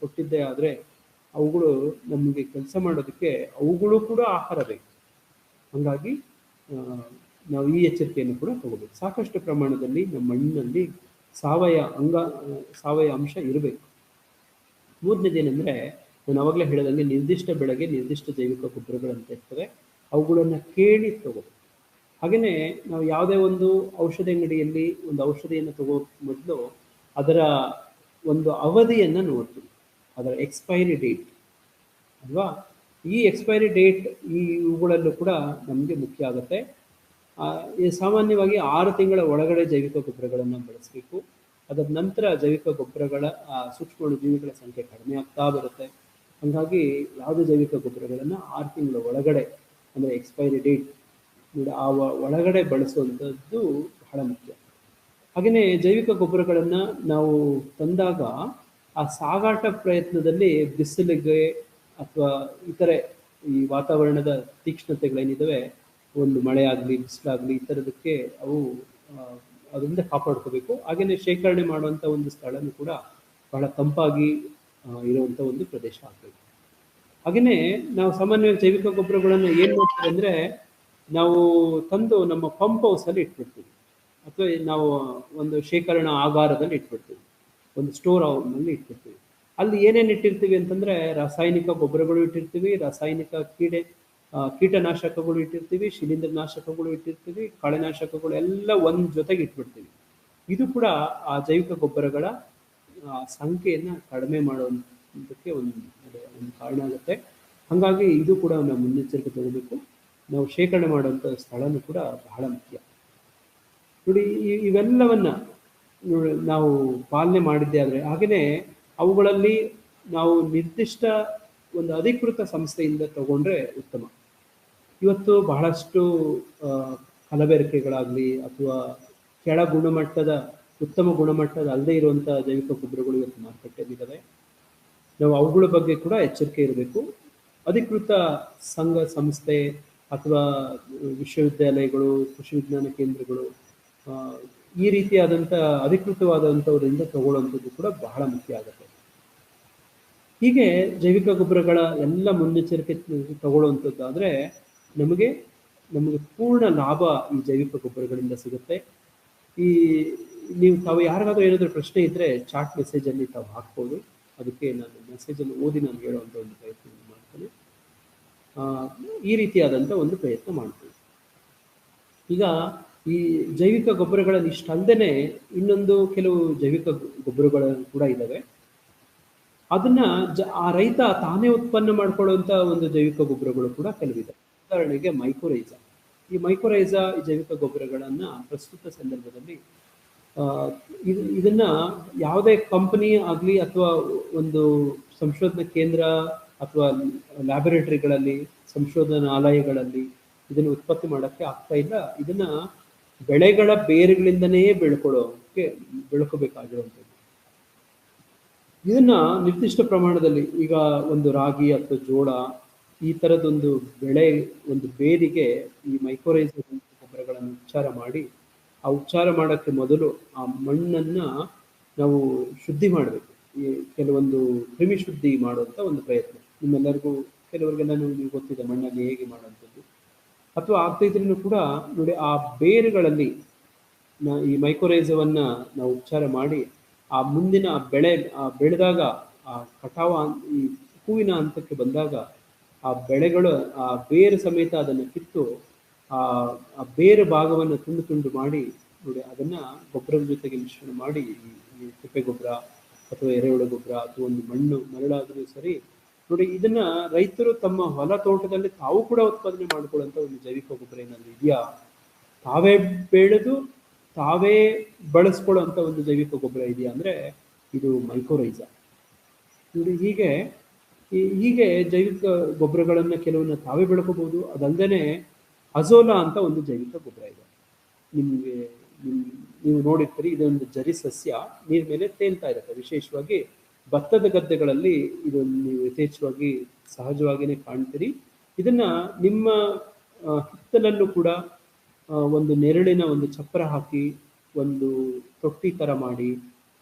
ಕೊಟ್ಟಿದ್ದೇ ಆದರೆ ಅವುಗಳು ನಮಗೆ ಕೆಲಸ ಮಾಡೋದಕ್ಕೆ ಅವುಗಳು ಕೂಡ ಆಹಾರ ಬೇಕು. ಹಾಗಾಗಿ ನಾವು ಈ ಎಚ್ಚರಿಕೆಯನ್ನು ಕೂಡ ತಗೋಬೇಕು. ಸಾಕಷ್ಟು ಪ್ರಮಾಣದಲ್ಲಿ ನಮ್ಮ ಮಣ್ಣಿನಲ್ಲಿ ಸಾವಯವ ಅಂಶ ಇರಬೇಕು. 3ನೇದೇನೆಂದರೆ, ನಾನು ಆವಾಗಲೇ ಹೇಳಿದಂಗೆ ನಿರ್ದಿಷ್ಟ ಬೆಳೆಗೆ ನಿರ್ದಿಷ್ಟ ಜೈವಿಕ ಗೊಬ್ಬರಗಳಂತ ಇರ್ತವೆ, ಅವುಗಳನ್ನು ಕೇಳಿ ತಗೋಬೇಕು. ಹಾಗೆಯೇ ನಾವು ಯಾವುದೇ ಒಂದು ಔಷಧಿ ಅಂಗಡಿಯಲ್ಲಿ ಒಂದು ಔಷಧಿಯನ್ನು ತಗೋ ಮೊದಲು ಅದರ ಒಂದು ಅವಧಿಯನ್ನು ನೋಡ್ತೀವಿ, ಅದರ ಎಕ್ಸ್ಪೈರಿ ಡೇಟ್ ಅಲ್ವಾ. ಈ ಎಕ್ಸ್ಪೈರಿ ಡೇಟ್ ಇವುಗಳಲ್ಲೂ ಕೂಡ ನಮಗೆ ಮುಖ್ಯ ಆಗುತ್ತೆ. ಈ ಸಾಮಾನ್ಯವಾಗಿ 6 ತಿಂಗಳ ಒಳಗಡೆ ಜೈವಿಕ ಗೊಬ್ಬರಗಳನ್ನು ಬಳಸಬೇಕು. ಅದರ ನಂತರ ಜೈವಿಕ ಗೊಬ್ಬರಗಳ ಸೂಕ್ಷ್ಮಾಣು ಜೀವಿಗಳ ಸಂಖ್ಯೆ ಕಡಿಮೆ ಆಗ್ತಾ ಬರುತ್ತೆ. ಹಾಗಾಗಿ ಯಾವುದೇ ಜೈವಿಕ ಗೊಬ್ಬರಗಳನ್ನು 6 ತಿಂಗಳ ಒಳಗಡೆ ಅಂದರೆ ಎಕ್ಸ್ಪೈರಿ ಡೇಟ್ ಆ ಒಳಗಡೆ ಬಳಸುವಂಥದ್ದು ಬಹಳ ಮುಖ್ಯ. ಹಾಗೆಯೇ ಜೈವಿಕ ಗೊಬ್ಬರಗಳನ್ನು ನಾವು ತಂದಾಗ ಆ ಸಾಗಾಟ ಪ್ರಯತ್ನದಲ್ಲಿ ಬಿಸಿಲಿಗೆ ಅಥವಾ ಇತರೆ ಈ ವಾತಾವರಣದ ತೀಕ್ಷ್ಣತೆಗಳೇನಿದ್ದಾವೆ, ಒಂದು ಮಳೆ ಆಗಲಿ ಬಿಸಿಲಾಗಲಿ ಈ ಥರದಕ್ಕೆ ಅವು ಅದರಿಂದ ಕಾಪಾಡ್ಕೋಬೇಕು. ಹಾಗೆಯೇ ಶೇಖರಣೆ ಮಾಡುವಂಥ ಒಂದು ಸ್ಥಳನೂ ಕೂಡ ಬಹಳ ತಂಪಾಗಿ ಇರುವಂಥ ಒಂದು ಪ್ರದೇಶ ಆಗಬೇಕು. ಹಾಗೆಯೇ ನಾವು ಸಾಮಾನ್ಯವಾಗಿ ಜೈವಿಕ ಗೊಬ್ಬರಗಳನ್ನು ಏನು ಮಾಡ್ತೀವಿ ಅಂದರೆ, ನಾವು ತಂದು ನಮ್ಮ ಪಂಪ್ ಹೌಸಲ್ಲಿ ಇಟ್ಬಿಡ್ತೀವಿ ಅಥವಾ ನಾವು ಒಂದು ಶೇಖರಣಾ ಆಗಾರದಲ್ಲಿ ಇಟ್ಬಿಡ್ತೀವಿ, ಒಂದು ಸ್ಟೋರ್ ಹೌಸ್ನಲ್ಲಿ ಇಟ್ಬಿಡ್ತೀವಿ. ಅಲ್ಲಿ ಏನೇನು ಇಟ್ಟಿರ್ತೀವಿ ಅಂತಂದರೆ ರಾಸಾಯನಿಕ ಗೊಬ್ಬರಗಳು ಇಟ್ಟಿರ್ತೀವಿ, ರಾಸಾಯನಿಕ ಕೀಟನಾಶಕಗಳು ಇಟ್ಟಿರ್ತೀವಿ, ಶಿಲೀಂಧ್ರನಾಶಕಗಳು ಇಟ್ಟಿರ್ತೀವಿ, ಕಳೆನಾಶಕಗಳು ಎಲ್ಲ ಒಂದು ಜೊತೆಗೆ ಇಟ್ಬಿಡ್ತೀವಿ. ಇದು ಕೂಡ ಆ ಜೈವಿಕ ಗೊಬ್ಬರಗಳ ಸಂಖ್ಯೆಯನ್ನು ಕಡಿಮೆ ಮಾಡೋದಕ್ಕೆ ಒಂದು ಕಾರಣ ಆಗುತ್ತೆ. ಹಾಗಾಗಿ ಇದು ಕೂಡ ನಾವು ಮುನ್ನೆಚ್ಚರಿಕೆ ತಗೋಬೇಕು. ನಾವು ಶೇಖರಣೆ ಮಾಡುವಂಥ ಸ್ಥಳನೂ ಕೂಡ ಬಹಳ ಮುಖ್ಯ. ನೋಡಿ, ಇವೆಲ್ಲವನ್ನ ನಾವು ಪಾಲನೆ ಮಾಡಿದ್ದೇ ಆದರೆ, ಹಾಗೆಯೇ ಅವುಗಳಲ್ಲಿ ನಾವು ನಿರ್ದಿಷ್ಟ ಒಂದು ಅಧಿಕೃತ ಸಂಸ್ಥೆಯಿಂದ ತಗೊಂಡ್ರೆ ಉತ್ತಮ. ಇವತ್ತು ಬಹಳಷ್ಟು ಕಲಬೆರಕೆಗಳಾಗಲಿ ಅಥವಾ ಕೆಳ ಗುಣಮಟ್ಟದ ಉತ್ತಮ ಗುಣಮಟ್ಟದ ಅಲ್ಲದೆ ಇರುವಂಥ ಜೈವಿಕ ಗೊಬ್ಬರಗಳು ಇವತ್ತು ಮಾರುಕಟ್ಟೆಯಲ್ಲಿದ್ದಾವೆ. ನಾವು ಅವುಗಳ ಬಗ್ಗೆ ಕೂಡ ಎಚ್ಚರಿಕೆ ಇರಬೇಕು. ಅಧಿಕೃತ ಸಂಘ ಸಂಸ್ಥೆ ಅಥವಾ ವಿಶ್ವವಿದ್ಯಾಲಯಗಳು, ಕೃಷಿ ವಿಜ್ಞಾನ ಕೇಂದ್ರಗಳು ಈ ರೀತಿಯಾದಂಥ ಅಧಿಕೃತವಾದಂಥವರಿಂದ ತಗೊಳ್ಳುವಂಥದ್ದು ಕೂಡ ಬಹಳ ಮುಖ್ಯ ಆಗುತ್ತೆ. ಹೀಗೆ ಜೈವಿಕ ಗೊಬ್ಬರಗಳ ಎಲ್ಲ ಮುನ್ನೆಚ್ಚರಿಕೆ ತಗೊಳ್ಳುವಂಥದ್ದಾದರೆ ನಮಗೆ ಪೂರ್ಣ ಲಾಭ ಈ ಜೈವಿಕ ಗೊಬ್ಬರಗಳಿಂದ ಸಿಗುತ್ತೆ. ತಾವು ಯಾರಿಗಾದ್ರೂ ಏನಾದರೂ ಪ್ರಶ್ನೆ ಇದ್ದರೆ ಚಾಟ್ ಮೆಸೇಜಲ್ಲಿ ತಾವು ಹಾಕ್ಬೋದು. ಅದಕ್ಕೆ ನಾನು ಮೆಸೇಜನ್ನು ಓದಿ ನಾನು ಹೇಳುವಂಥ ಒಂದು ಪ್ರಯತ್ನ ಮಾಡ್ತೇನೆ. ಈ ರೀತಿಯಾದಂಥ ಒಂದು ಪ್ರಯತ್ನ ಮಾಡ್ತೀವಿ. ಈಗ ಈ ಜೈವಿಕ ಗೊಬ್ಬರಗಳಲ್ಲಿ ಇಷ್ಟಲ್ಲದೆ ಇನ್ನೊಂದು ಕೆಲವು ಜೈವಿಕ ಗೊಬ್ಬರಗಳು ಕೂಡ ಇದ್ದಾವೆ. ಅದನ್ನ ಆ ರೈತ ತಾನೇ ಉತ್ಪನ್ನ ಮಾಡ್ಕೊಳ್ಳುವಂಥ ಒಂದು ಜೈವಿಕ ಗೊಬ್ಬರಗಳು ಕೂಡ ಕೆಲವಿದೆ. ಉದಾಹರಣೆಗೆ ಮೈಕೋರೈಜಾ. ಈ ಮೈಕೋರೈಜಾ ಜೈವಿಕ ಗೊಬ್ಬರಗಳನ್ನು ಪ್ರಸ್ತುತ ಸಂದರ್ಭದಲ್ಲಿ ಇದನ್ನ ಯಾವುದೇ ಕಂಪನಿ ಆಗಲಿ ಅಥವಾ ಒಂದು ಸಂಶೋಧನಾ ಕೇಂದ್ರ ಅಥವಾ ಲ್ಯಾಬೊರೇಟರಿಗಳಲ್ಲಿ ಸಂಶೋಧನಾಲಯಗಳಲ್ಲಿ ಇದನ್ನು ಉತ್ಪತ್ತಿ ಮಾಡೋಕ್ಕೆ ಆಗ್ತಾ ಇಲ್ಲ. ಇದನ್ನ ಬೆಳೆಗಳ ಬೇರುಗಳಿಂದನೇ ಬೆಳ್ಕೋಬೇಕಾಗಿರುವಂಥದ್ದು. ಇದನ್ನ ನಿರ್ದಿಷ್ಟ ಪ್ರಮಾಣದಲ್ಲಿ ಈಗ ಒಂದು ರಾಗಿ ಅಥವಾ ಜೋಳ ಈ ಥರದೊಂದು ಬೆಳೆ ಒಂದು ಬೇರಿಗೆ ಈ ಮೈಕೋರೈಜಾ ಗೊಬ್ಬರಗಳನ್ನು ಉಪಚಾರ ಮಾಡಿ, ಆ ಉಪಚಾರ ಮಾಡೋಕ್ಕೆ ಮೊದಲು ಆ ಮಣ್ಣನ್ನು ನಾವು ಶುದ್ಧಿ ಮಾಡಬೇಕು. ಈ ಕೆಲವೊಂದು ಕ್ರಿಮಿ ಶುದ್ಧಿ ಮಾಡುವಂಥ ಒಂದು ಪ್ರಯತ್ನ ನಿಮ್ಮೆಲ್ಲರಿಗೂ ಕೆಲವರಿಗೆಲ್ಲ ನಿಮ್ಗೆ ಗೊತ್ತಿದೆ ಮಣ್ಣಲ್ಲಿ ಹೇಗೆ ಮಾಡುವಂಥದ್ದು. ಅಥವಾ ಆಗ್ತಾಯಿದ್ರೂ ಕೂಡ ನೋಡಿ, ಆ ಬೇರುಗಳಲ್ಲಿ ಈ ಮೈಕೋರೈಜಾವನ್ನು ನಾವು ಉಪಚಾರ ಮಾಡಿ ಆ ಮುಂದಿನ ಬೆಳೆದಾಗ ಆ ಕಟಾವ ಈ ಹೂವಿನ ಹಂತಕ್ಕೆ ಬಂದಾಗ ಆ ಬೆಳೆಗಳು ಆ ಬೇರು ಸಮೇತ ಅದನ್ನು ಕಿತ್ತು ಆ ಬೇರು ಭಾಗವನ್ನು ತುಂಡು ತುಂಡು ಮಾಡಿ ನೋಡಿ ಅದನ್ನು ಗೊಬ್ಬರದ ಜೊತೆಗೆ ಮಿಶ್ರಣ ಮಾಡಿ ಈ ತಿಪ್ಪೆ ಗೊಬ್ಬರ ಅಥವಾ ಎರೆಹುಳು ಗೊಬ್ಬರ ಅಥವಾ ಒಂದು ಮರಳಾದರೂ ಸರಿ ನೋಡಿ, ಇದನ್ನ ರೈತರು ತಮ್ಮ ಹೊಲ ತೋಟದಲ್ಲಿ ತಾವು ಕೂಡ ಉತ್ಪಾದನೆ ಮಾಡಿಕೊಳ್ಳುವಂಥ ಒಂದು ಜೈವಿಕ ಗೊಬ್ಬರ ಏನಾದರೂ ಇದೆಯಾ, ತಾವೇ ಬೆಳೆದು ತಾವೇ ಬಳಸ್ಕೊಳ್ಳುವಂಥ ಒಂದು ಜೈವಿಕ ಗೊಬ್ಬರ ಇದೆಯಾ ಅಂದರೆ ಇದು ಮೈಕೋರೈಜಾ. ನೋಡಿ, ಹೀಗೆ ಜೈವಿಕ ಗೊಬ್ಬರಗಳನ್ನು ಕೆಲವನ್ನ ತಾವೇ ಬೆಳ್ಕೋಬಹುದು. ಅದಲ್ಲದೆ ಅಜೋಲಾ ಅಂತ ಒಂದು ಜೈವಿಕ ಗೊಬ್ಬರ ಇದೆ. ನೀವು ನೋಡಿರ್ತೀರಿ, ಇದೊಂದು ಜರಿ ಸಸ್ಯ ನೀರ ಮೇಲೆ ತೇಲ್ತಾ ಇರುತ್ತೆ. ವಿಶೇಷವಾಗಿ ಭತ್ತದ ಗದ್ದೆಗಳಲ್ಲಿ ಇದನ್ನು ನೀವು ಯಥೇಚ್ಛವಾಗಿ ಸಹಜವಾಗಿಯೇ ಕಾಣ್ತೀರಿ. ಇದನ್ನ ನಿಮ್ಮ ಹಿತ್ತಲಲ್ಲೂ ಕೂಡ ಒಂದು ನೆರಳಿನ ಒಂದು ಚಪ್ಪರ ಹಾಕಿ ಒಂದು ತೊಟ್ಟಿ ಥರ ಮಾಡಿ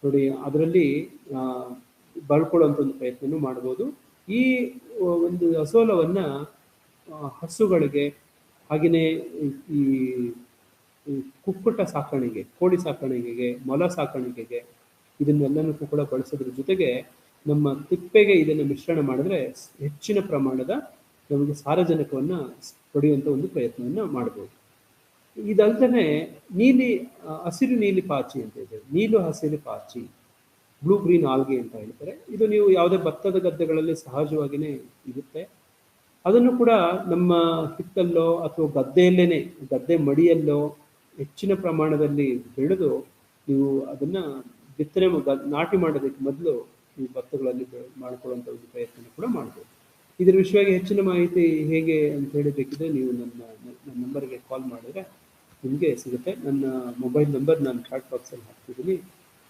ನೋಡಿ ಅದರಲ್ಲಿ ಬಳ್ಕೊಳ್ಳುವಂಥ ಒಂದು ಪ್ರಯತ್ನನೂ ಮಾಡ್ಬೋದು. ಈ ಒಂದು ಅಸೋಲವನ್ನು ಹಸುಗಳಿಗೆ ಹಾಗೆಯೇ ಈ ಕುಕ್ಕುಟ ಸಾಕಾಣಿಕೆ, ಕೋಳಿ ಸಾಕಾಣಿಕೆಗೆ, ಮೊಲ ಸಾಕಾಣಿಕೆಗೆ ಇದನ್ನೆಲ್ಲನೂ ಕೂಡ ಬಳಸೋದ್ರ ಜೊತೆಗೆ ನಮ್ಮ ತಿಪ್ಪೆಗೆ ಇದನ್ನು ಮಿಶ್ರಣ ಮಾಡಿದ್ರೆ ಹೆಚ್ಚಿನ ಪ್ರಮಾಣದ ನಮಗೆ ಸಾರಜನಕವನ್ನು ಪಡೆಯುವಂಥ ಒಂದು ಪ್ರಯತ್ನವನ್ನು ಮಾಡ್ಬೋದು. ಇದಲ್ದೇ ನೀಲಿ ಹಸಿರು ನೀಲಿ ಪಾಚಿ ಅಂತ ಇದೆ, ನೀಲು ಹಸಿರು ಪಾಚಿ, ಬ್ಲೂ ಗ್ರೀನ್ ಆಲ್ಗೆ ಅಂತ ಹೇಳ್ತಾರೆ. ಇದು ನೀವು ಯಾವುದೇ ಭತ್ತದ ಗದ್ದೆಗಳಲ್ಲಿ ಸಹಜವಾಗಿಯೇ ಇರುತ್ತೆ. ಅದನ್ನು ಕೂಡ ನಮ್ಮ ಹಿತ್ತಲ್ಲೋ ಅಥವಾ ಗದ್ದೆಯಲ್ಲೇನೆ, ಗದ್ದೆ ಮಡಿಯಲ್ಲೋ ಹೆಚ್ಚಿನ ಪ್ರಮಾಣದಲ್ಲಿ ಬೆಳೆದು ನೀವು ಅದನ್ನ ಬಿತ್ತನೆ ನಾಟಿ ಮಾಡೋದಕ್ಕೆ ಮೊದಲು ನೀವು ಭತ್ತಗಳಲ್ಲಿ ಮಾಡ್ಕೊಳ್ಳುವಂಥ ಒಂದು ಪ್ರಯತ್ನ ಕೂಡ ಮಾಡ್ಬೋದು. ಇದರ ವಿಷಯವಾಗಿ ಹೆಚ್ಚಿನ ಮಾಹಿತಿ ಹೇಗೆ ಅಂತ ಹೇಳಿ ಬೇಕಿದ್ರೆ ನೀವು ನನ್ನ ನಂಬರ್ಗೆ ಕಾಲ್ ಮಾಡಿದ್ರೆ ನಿಮಗೆ ಸಿಗುತ್ತೆ. ನನ್ನ ಮೊಬೈಲ್ ನಂಬರ್ ನಾನು ಚಾಟ್ ಬಾಕ್ಸಲ್ಲಿ ಹಾಕ್ತಿದ್ದೀನಿ,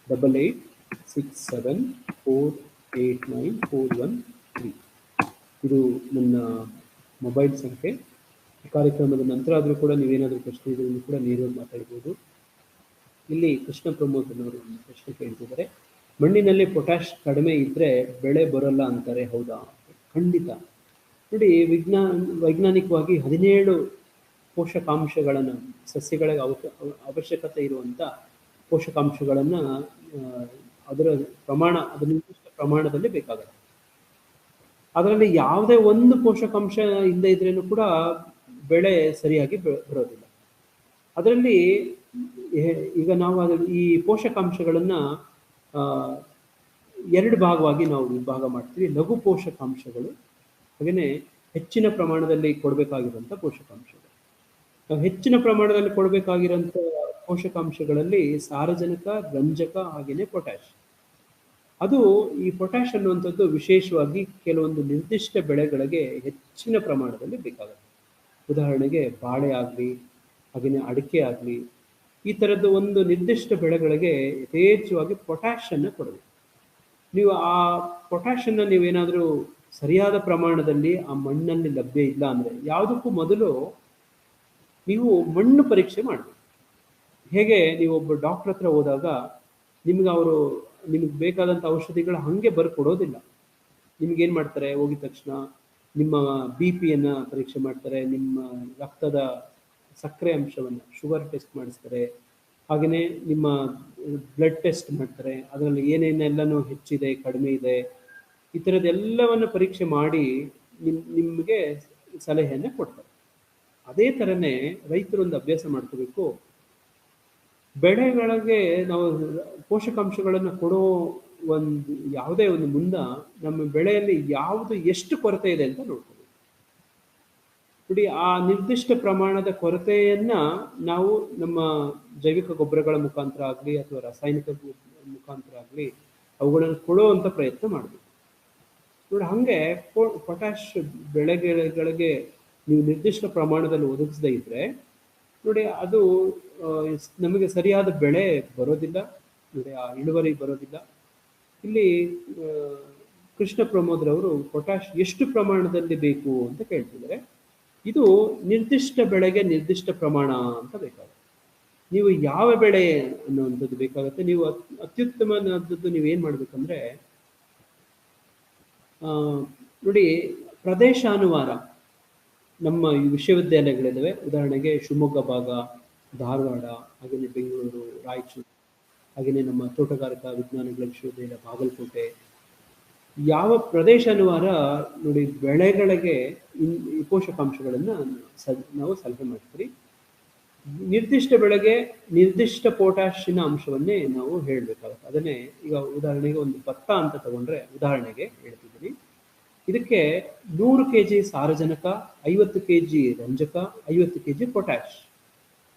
8867489413. ಇದು ನನ್ನ ಮೊಬೈಲ್ ಸಂಖ್ಯೆ. ಈ ಕಾರ್ಯಕ್ರಮದ ನಂತರ ಆದರೂ ಕೂಡ ನೀವೇನಾದರೂ ಪ್ರಶ್ನೆ ಇದನ್ನು ಕೂಡ ನೇರವಾಗಿ ಮಾತಾಡ್ಬೋದು. ಇಲ್ಲಿ ಕೃಷ್ಣ ಪ್ರಮೋದ್ ಅವರು ಒಂದು ಪ್ರಶ್ನೆ ಕೇಳ್ತಿದ್ದಾರೆ, ಮಣ್ಣಿನಲ್ಲಿ ಪೊಟ್ಯಾಶ್ ಕಡಿಮೆ ಇದ್ದರೆ ಬೆಳೆ ಬರೋಲ್ಲ ಅಂತಾರೆ, ಹೌದಾ? ಖಂಡಿತ. ನೋಡಿ, ವೈಜ್ಞಾನಿಕವಾಗಿ 17 ಪೋಷಕಾಂಶಗಳನ್ನು, ಸಸ್ಯಗಳಿಗೆ ಅವಶ್ಯಕತೆ ಇರುವಂಥ ಪೋಷಕಾಂಶಗಳನ್ನು ಅದರ ಪ್ರಮಾಣ, ಅದರ ನಿರ್ದಿಷ್ಟ ಪ್ರಮಾಣದಲ್ಲಿ ಬೇಕಾಗುತ್ತೆ. ಅದರಲ್ಲಿ ಯಾವುದೇ ಒಂದು ಪೋಷಕಾಂಶ ಇಲ್ಲದೆ ಇದ್ರೇನು ಕೂಡ ಬೆಳೆ ಸರಿಯಾಗಿ ಬರೋದಿಲ್ಲ. ಅದರಲ್ಲಿ ಈಗ ನಾವು ಈ ಪೋಷಕಾಂಶಗಳನ್ನು 2 ಭಾಗವಾಗಿ ನಾವು ವಿಭಾಗ ಮಾಡ್ತೀವಿ. ಲಘು ಪೋಷಕಾಂಶಗಳು, ಹಾಗೆಯೇ ಹೆಚ್ಚಿನ ಪ್ರಮಾಣದಲ್ಲಿ ಕೊಡಬೇಕಾಗಿರುವಂಥ ಪೋಷಕಾಂಶಗಳು. ನಾವು ಹೆಚ್ಚಿನ ಪ್ರಮಾಣದಲ್ಲಿ ಕೊಡಬೇಕಾಗಿರೋಂಥ ಪೋಷಕಾಂಶಗಳಲ್ಲಿ ಸಾರಜನಕ, ರಂಜಕ ಹಾಗೆಯೇ ಪೊಟ್ಯಾಶ್. ಅದು ಈ ಪೊಟ್ಯಾಶ್ ಅನ್ನುವಂಥದ್ದು ವಿಶೇಷವಾಗಿ ಕೆಲವೊಂದು ನಿರ್ದಿಷ್ಟ ಬೆಳೆಗಳಿಗೆ ಹೆಚ್ಚಿನ ಪ್ರಮಾಣದಲ್ಲಿ ಬೇಕಾಗುತ್ತೆ. ಉದಾಹರಣೆಗೆ ಬಾಳೆ ಆಗಲಿ, ಹಾಗೆಯೇ ಅಡಿಕೆ ಆಗಲಿ, ಈ ಥರದ್ದು ಒಂದು ನಿರ್ದಿಷ್ಟ ಬೆಳೆಗಳಿಗೆ ಯಥೇಚ್ಛವಾಗಿ ಪೊಟ್ಯಾಶನ್ನು ಕೊಡಬೇಕು. ನೀವು ಆ ಪೊಟ್ಯಾಶನ್ನು ನೀವೇನಾದರೂ ಸರಿಯಾದ ಪ್ರಮಾಣದಲ್ಲಿ ಆ ಮಣ್ಣಲ್ಲಿ ಲಭ್ಯ ಇಲ್ಲ ಅಂದರೆ, ಯಾವುದಕ್ಕೂ ಮೊದಲು ನೀವು ಮಣ್ಣು ಪರೀಕ್ಷೆ ಮಾಡಬೇಕು. ಹೇಗೆ ನೀವು ಒಬ್ಬ ಡಾಕ್ಟ್ರ್ ಹತ್ರ ಹೋದಾಗ ನಿಮಗೆ ಬೇಕಾದಂಥ ಔಷಧಿಗಳು ಹಾಗೆ ಬರ್ಕೊಡೋದಿಲ್ಲ. ನಿಮ್ಗೇನು ಮಾಡ್ತಾರೆ, ಹೋಗಿದ ತಕ್ಷಣ ನಿಮ್ಮ BP ಪರೀಕ್ಷೆ ಮಾಡ್ತಾರೆ, ನಿಮ್ಮ ರಕ್ತದ ಸಕ್ಕರೆ ಅಂಶವನ್ನು, ಶುಗರ್ ಟೆಸ್ಟ್ ಮಾಡಿಸ್ತಾರೆ, ಹಾಗೆಯೇ ನಿಮ್ಮ ಬ್ಲಡ್ ಟೆಸ್ಟ್ ಮಾಡ್ತಾರೆ, ಅದರಲ್ಲಿ ಏನೇನೆಲ್ಲನೂ ಹೆಚ್ಚಿದೆ ಕಡಿಮೆ ಇದೆ, ಈ ಥರದ್ದೆಲ್ಲವನ್ನು ಪರೀಕ್ಷೆ ಮಾಡಿ ನಿಮಗೆ ಸಲಹೆಯನ್ನು ಕೊಡ್ತಾರೆ. ಅದೇ ಥರನೇ ರೈತರೊಂದು ಅಭ್ಯಾಸ ಮಾಡ್ಕೋಬೇಕು. ಬೆಳೆಗಳಿಗೆ ನಾವು ಪೋಷಕಾಂಶಗಳನ್ನು ಕೊಡೋ ಯಾವುದೇ ಒಂದು ನಮ್ಮ ಬೆಳೆಯಲ್ಲಿ ಯಾವುದು ಎಷ್ಟು ಕೊರತೆ ಇದೆ ಅಂತ ನೋಡ್ಕೋಬೇಕು. ನೋಡಿ, ಆ ನಿರ್ದಿಷ್ಟ ಪ್ರಮಾಣದ ಕೊರತೆಯನ್ನ ನಾವು ನಮ್ಮ ಜೈವಿಕ ಗೊಬ್ಬರಗಳ ಮುಖಾಂತರ ಆಗಲಿ ಅಥವಾ ರಾಸಾಯನಿಕ ಮುಖಾಂತರ ಆಗಲಿ ಅವುಗಳನ್ನು ಕೊಡುವಂಥ ಪ್ರಯತ್ನ ಮಾಡಬೇಕು. ನೋಡಿ, ಹಾಗೆ ಪೊಟ್ಯಾಶ್ ಬೆಳೆಗಳಿಗೆ ನೀವು ನಿರ್ದಿಷ್ಟ ಪ್ರಮಾಣದಲ್ಲಿ ಒದಗಿಸದೇ ಇದ್ದರೆ ನೋಡಿ ಅದು ನಮಗೆ ಸರಿಯಾದ ಬೆಳೆ ಬರೋದಿಲ್ಲ, ನೋಡಿ ಆ ಇಳುವರಿ ಬರೋದಿಲ್ಲ. ಇಲ್ಲಿ ಕೃಷ್ಣ ಪ್ರಮೋದ್ರವರು ಪೊಟ್ಯಾಶ್ ಎಷ್ಟು ಪ್ರಮಾಣದಲ್ಲಿ ಬೇಕು ಅಂತ ಕೇಳ್ತಿದ್ದಾರೆ. ಇದು ನಿರ್ದಿಷ್ಟ ಬೆಳೆಗೆ ನಿರ್ದಿಷ್ಟ ಪ್ರಮಾಣ ಅಂತ ಬೇಕಾಗುತ್ತೆ. ನೀವು ಯಾವ ಬೆಳೆ ಅನ್ನುವಂಥದ್ದು ಬೇಕಾಗುತ್ತೆ. ನೀವು ಅತ್ಯುತ್ತಮವಾದದ್ದು ನೀವೇನು ಮಾಡಬೇಕಂದ್ರೆ, ನೋಡಿ, ಪ್ರದೇಶಾನುವಾರ ನಮ್ಮ ಈ ವಿಶ್ವವಿದ್ಯಾಲಯಗಳಿದ್ದಾವೆ. ಉದಾಹರಣೆಗೆ ಶಿವಮೊಗ್ಗ ಭಾಗ, ಧಾರವಾಡ, ಹಾಗೆಯೇ ಬೆಂಗಳೂರು, ರಾಯಚೂರು, ಹಾಗೆಯೇ ನಮ್ಮ ತೋಟಗಾರಿಕಾ ವಿಜ್ಞಾನಗಳ ವಿಶ್ವವಿದ್ಯಾಲಯ ಬಾಗಲಕೋಟೆ. ಯಾವ ಪ್ರದೇಶಾನುವಾರ ನೋಡಿ ಬೆಳೆಗಳಿಗೆ ಈ ಪೋಷಕಾಂಶಗಳನ್ನು ನಾವು ಸಲಹೆ ಮಾಡ್ತೀವಿ. ನಿರ್ದಿಷ್ಟ ಬೆಳೆಗೆ ನಿರ್ದಿಷ್ಟ ಪೊಟ್ಯಾಶಿನ ಅಂಶವನ್ನೇ ನಾವು ಹೇಳಬೇಕಾಗುತ್ತೆ. ಅದನ್ನೇ ಈಗ ಉದಾಹರಣೆಗೆ ಒಂದು ಭತ್ತ ಅಂತ ತಗೊಂಡ್ರೆ, ಉದಾಹರಣೆಗೆ ಹೇಳ್ತಿದ್ದೀನಿ, ಇದಕ್ಕೆ 100 kg ಸಾರಜನಕ, 50 kg ರಂಜಕ, 50 kg ಪೊಟ್ಯಾಶ್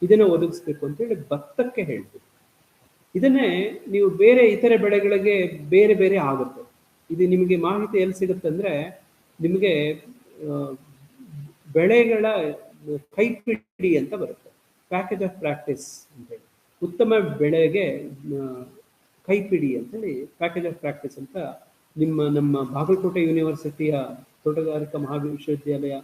ಇದನ್ನು ಒದಗಿಸ್ಬೇಕು ಅಂತೇಳಿ ಭತ್ತಕ್ಕೆ ಹೇಳ್ತೀವಿ. ಇದನ್ನೇ ನೀವು ಬೇರೆ ಇತರೆ ಬೆಳೆಗಳಿಗೆ ಬೇರೆ ಬೇರೆ ಆಗುತ್ತೆ. ಇದು ನಿಮಗೆ ಮಾಹಿತಿ ಎಲ್ಲಿ ಸಿಗುತ್ತೆ ಅಂದರೆ, ನಿಮಗೆ ಬೆಳೆಗಳ ಕೈಪಿಡಿ ಅಂತ ಬರುತ್ತೆ, ಪ್ಯಾಕೇಜ್ ಆಫ್ ಪ್ರಾಕ್ಟೀಸ್ ಅಂತೇಳಿ. ಉತ್ತಮ ಬೆಳೆಗೆ ಕೈಪಿಡಿ ಅಂತೇಳಿ ಪ್ಯಾಕೇಜ್ ಆಫ್ ಪ್ರಾಕ್ಟೀಸ್ ಅಂತ ನಮ್ಮ ಬಾಗಲಕೋಟೆ ಯೂನಿವರ್ಸಿಟಿಯ ತೋಟಗಾರಿಕಾ ಮಹಾವಿಶ್ವವಿದ್ಯಾಲಯ